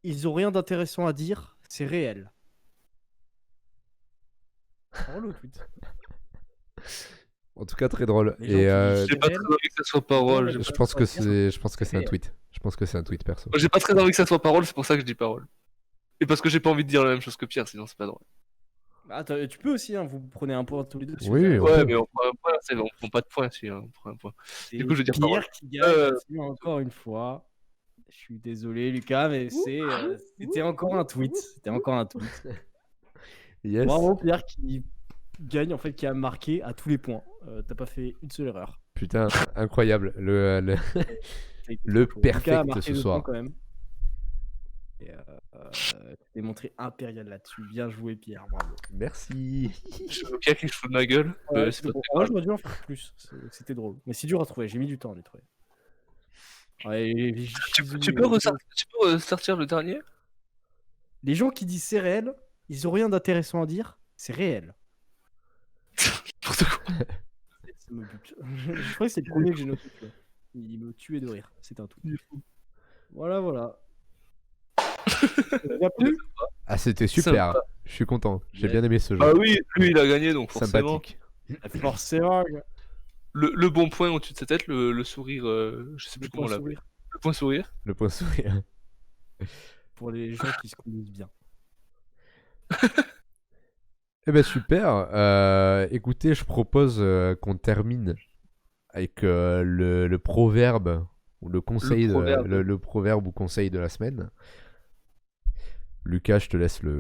B: ils ont rien d'intéressant à dire, c'est réel. Parole au tweet.
A: En tout cas, très drôle.
B: Les gens
A: Et
B: qui disent
C: J'ai pas très envie que ça soit parole.
B: Ouais,
A: je pense que c'est un tweet. Je pense que c'est un tweet perso.
C: J'ai pas très envie que ça soit parole, c'est pour ça que je dis parole. Et parce que j'ai pas envie de dire la même chose que Pierre, sinon c'est pas drôle.
B: Attends, tu peux aussi, hein, vous prenez un point tous les deux. si
A: Oui,
B: vous avez-
A: on
C: Ouais,
A: peut.
C: mais on prend un point, on prend pas de point si on prend un point.
B: C'est
C: Du coup, je vais dire
B: Pierre
C: parole.
B: qui gagne là-dessus, encore une fois. Je suis désolé, Lucas, mais c'était encore un tweet. C'était encore un tweet.
A: Yes.
B: Bravo, Pierre qui gagne, en fait, qui a marqué à tous les points. T'as pas fait une seule erreur.
A: Putain, incroyable. Le
B: T'as été
A: Le
B: chaud.
A: perfect
B: Lucas a marqué
A: ce
B: 2
A: soir.
B: points quand même. Et t'es montré impérial là-dessus. Bien joué, Pierre. Bravo.
A: Merci.
C: Je veux Pierre qui se fout de ma gueule.
B: Ouais,
C: C'est pas
B: bon.
C: très
B: Moi,
C: grave.
B: j'aurais dû en faire plus. C'était drôle. Mais c'est dur à trouver. J'ai mis du temps à les trouver. Ouais,
C: Tu peux ressortir le dernier?
B: Les gens qui disent c'est réel, ils ont rien d'intéressant à dire. C'est réel.
C: N'importe quoi.
B: Ça me bute. Je crois que c'est le premier que j'ai noté. Tu vois. Il me tuait de rire. C'est un tout. Voilà, voilà. Ça vous a plu?
A: Ah, c'était super. Je suis content. J'ai bien aimé ce jeu.
C: Ah oui, lui il a gagné donc forcément.
A: Sympathique.
B: Forcément.
C: Le bon point au-dessus de sa tête, le sourire, je sais plus comment on l'appelle.
B: Sourire
C: Le point sourire.
A: Le point sourire.
B: pour les gens qui se conduisent bien.
A: Eh ben super. Écoutez, je propose qu'on termine avec le proverbe ou le conseil,
C: proverbe.
A: le proverbe ou conseil de la semaine. Lucas, je te laisse la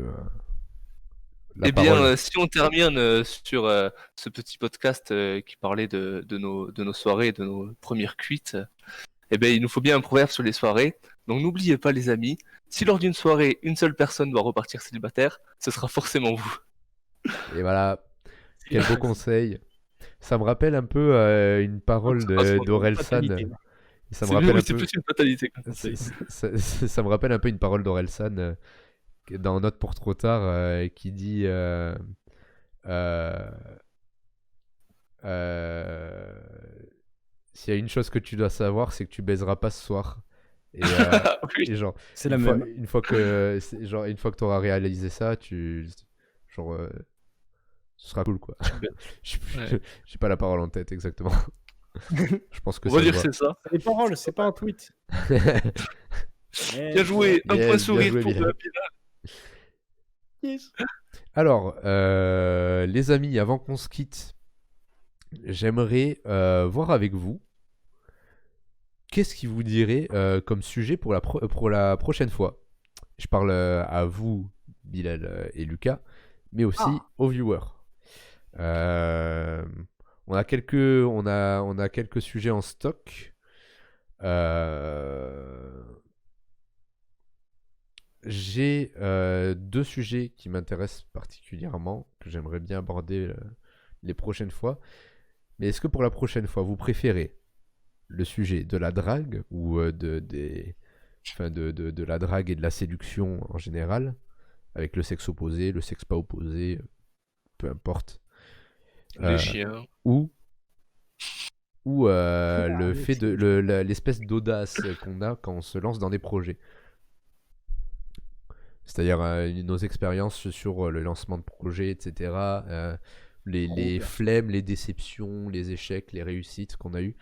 C: Eh bien,
A: parole.
C: si on termine sur ce petit podcast qui parlait de nos soirées, de nos premières cuites, eh bien, il nous faut bien un proverbe sur les soirées. Donc n'oubliez pas les amis, si lors d'une soirée, une seule personne doit repartir célibataire, ce sera forcément vous.
A: Et voilà, quel beau conseil. Ça me rappelle un peu une parole
C: Ça passe pour
A: d'Orelsan.
B: fatalité.
A: Ça me
C: C'est
A: rappelle un
C: c'est
A: peu.
C: plus une fatalité comme
A: Ça,
C: conseil.
A: ça me rappelle un peu une parole d'Orelsan dans Note pour trop tard qui dit s'il y a une chose que tu dois savoir, c'est que tu baiseras pas ce soir. Et,
C: Oui.
A: et genre,
B: C'est la
A: une fois,
B: même.
A: une fois que tu auras réalisé ça, genre, ce sera cool quoi.
C: Ouais.
A: J'ai pas la parole en tête exactement. Je pense que
C: On va
A: ça
C: dire
A: se
C: que c'est ça.
B: C'est des paroles, c'est pas un tweet.
A: voit.
C: Bien joué, un
A: Yes,
C: point
A: bien
C: sourire
A: joué,
C: pour
A: bien.
B: Yes.
A: Alors, les amis, avant qu'on se quitte, j'aimerais voir avec vous qu'est-ce qui vous dirait comme sujet pour la prochaine fois. Je parle à vous, Bilal et Lucas, mais aussi aux viewers. On a quelques sujets en stock. J'ai 2 sujets qui m'intéressent particulièrement, que j'aimerais bien aborder les prochaines fois. Mais est-ce que pour la prochaine fois, vous préférez le sujet de la drague ou de la drague et de la séduction en général, avec le sexe opposé, le sexe pas opposé, peu importe,
C: Les chiens.
A: ou le fait de l'espèce d'audace qu'on a quand on se lance dans des projets. C'est-à-dire nos expériences sur le lancement de projets, etc. Les flemmes, les déceptions, les échecs, les réussites qu'on a eues,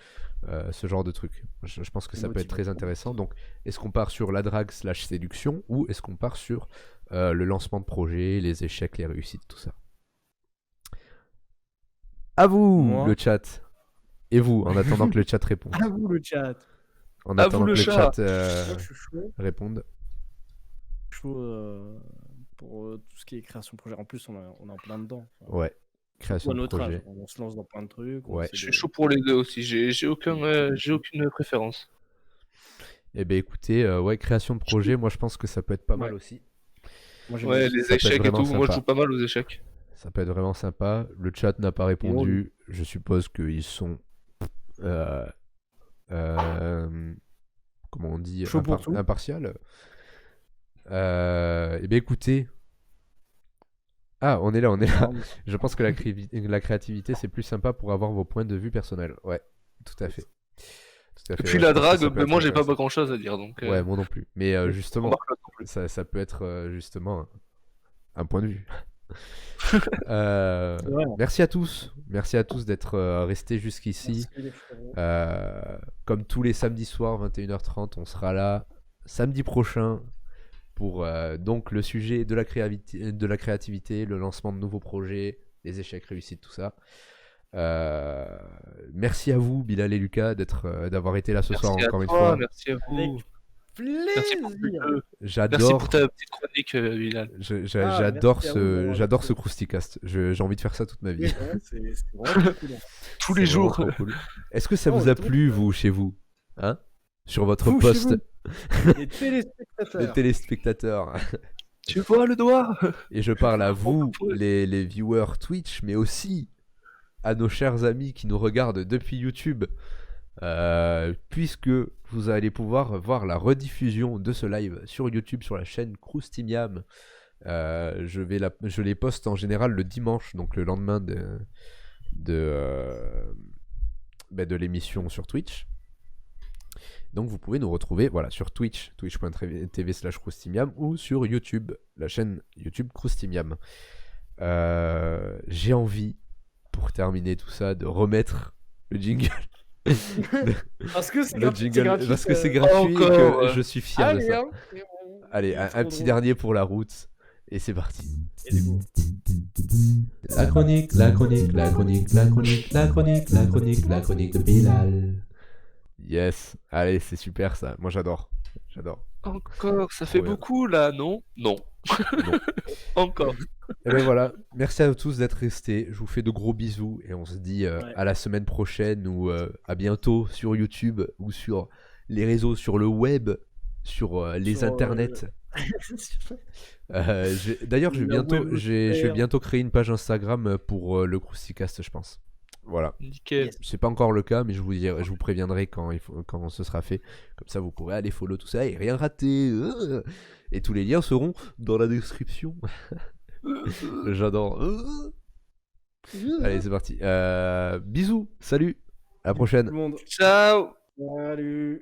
A: ce genre de trucs. Je pense que ça peut être très intéressant. Donc, est-ce qu'on part sur la drague / séduction ou est-ce qu'on part sur le lancement de projet, les échecs, les réussites, tout ça? À vous,
B: Moi.
A: le chat. Et vous, en attendant que le chat réponde.
B: À vous le chat.
A: En
C: À
A: attendant
C: vous,
A: que
C: le
A: le
C: chat.
A: chat
B: Moi, je suis chaud.
A: réponde.
B: Chaud pour tout ce qui est création de projet. En plus, on est en plein dedans. Enfin,
A: Ouais. Création
B: à
A: de
B: notre
A: projet.
B: âge, on se lance dans plein de trucs. on
A: Ouais.
B: essaie
C: Je suis
B: de-
C: chaud pour les deux aussi. J'ai aucune préférence.
A: Eh ben écoutez, ouais, création de projet, moi je pense que ça peut être pas mal
B: Ouais.
A: aussi.
B: Moi, j'aime
C: Ouais,
B: bien.
C: les
A: Ça peut être
C: échecs et
A: vraiment
C: tout. Moi, je
A: sympa.
C: joue pas mal aux échecs.
A: Ça peut être vraiment sympa. Le chat n'a pas répondu. Je suppose qu'ils sont. Comment on dit,
B: Chaud pour tout.
A: impartial. Eh bien écoutez. Ah, on est là.
B: Non, mais-
A: Je pense que la créativité, c'est plus sympa pour avoir vos points de vue personnels. Ouais, tout à fait. Tout à
C: Et
A: fait,
C: puis
A: ouais,
C: la
A: je pense que
C: drague,
A: ça peut
C: ben,
A: être
C: moi, j'ai pas
A: intéressant.
C: grand chose à dire. Donc,
A: Ouais, moi non plus. Mais
C: on
A: justement,
C: marque là non plus.
A: ça peut être justement un point de vue.
B: C'est vrai.
A: Merci à tous. Merci à tous d'être restés jusqu'ici.
B: Merci, les frérots.
A: Comme tous les samedis soirs, 21h30, on sera là samedi prochain pour donc le sujet de la créativité, le lancement de nouveaux projets, les échecs, réussites, tout ça. Merci à vous, Bilal et Lucas, d'avoir été là ce soir
C: Merci à
A: encore une
C: toi,
A: fois.
C: merci à vous.
B: Avec
C: Merci pour,
B: plaisir.
C: merci
A: J'adore.
C: pour ta petite chronique, Bilal.
A: J'adore
B: merci à vous d'avoir
A: j'adore ce
B: écouté.
A: Crousticast. J'ai envie de faire ça toute ma vie.
B: Oui, ouais, c'est vraiment cool.
C: Tous
A: C'est
C: les
A: vraiment
C: jours.
A: trop cool. Est-ce que ça
B: Oh,
A: vous a
B: trop
A: plu,
B: cool.
A: vous, chez vous, hein, sur votre
B: Vous, chez
A: poste,
B: vous. Les
A: les
B: téléspectateurs.
A: téléspectateurs?
C: Tu vois le doigt?
A: Et je parle à vous,
C: peut-
A: les viewers Twitch, mais aussi à nos chers amis qui nous regardent depuis YouTube, puisque vous allez pouvoir voir la rediffusion de ce live sur YouTube, sur la chaîne Krusty Miam. Je les poste en général le dimanche, donc le lendemain de l'émission sur Twitch. Donc vous pouvez nous retrouver voilà, sur Twitch, twitch.tv/Krusty-Miam, ou sur YouTube, la chaîne YouTube Krusty-Miam. J'ai envie, pour terminer tout ça, de remettre le jingle.
B: Parce que c'est
A: Le
B: gratuit.
A: jingle, parce que c'est gratuit et
C: Encore,
A: que je suis fier de
B: Allez,
A: ça.
B: hein.
A: Allez, un
B: Trop
A: petit
B: drôle.
A: dernier pour la route, et c'est parti.
B: Et du coup,
D: La chronique, la chronique, la chronique, la chronique, la chronique, la chronique, la chronique de Bilal.
A: Yes, allez, c'est super ça. Moi j'adore. J'adore.
C: Encore, ça
A: Trop
C: fait
A: bien.
C: beaucoup là, non? Non.
A: Non.
C: Encore.
A: Et ben voilà, merci à tous d'être restés. Je vous fais de gros bisous et on se dit
B: Ouais.
A: à la semaine prochaine ou à bientôt sur YouTube ou sur les réseaux, sur le web, sur les
B: Sur,
A: internets. D'ailleurs, je vais
B: Le web
A: bientôt
B: super.
A: créer une page Instagram pour le Crousticast, je pense. Voilà.
C: Nickel.
B: Yes.
A: C'est pas encore le cas, mais je vous préviendrai quand ce sera fait. Comme ça, vous pourrez aller follow tout ça et rien rater. Et tous les liens seront dans la description. J'adore. Allez, c'est parti. Bisous, salut, à la prochaine.
B: Tout le monde.
C: Ciao.
B: Salut.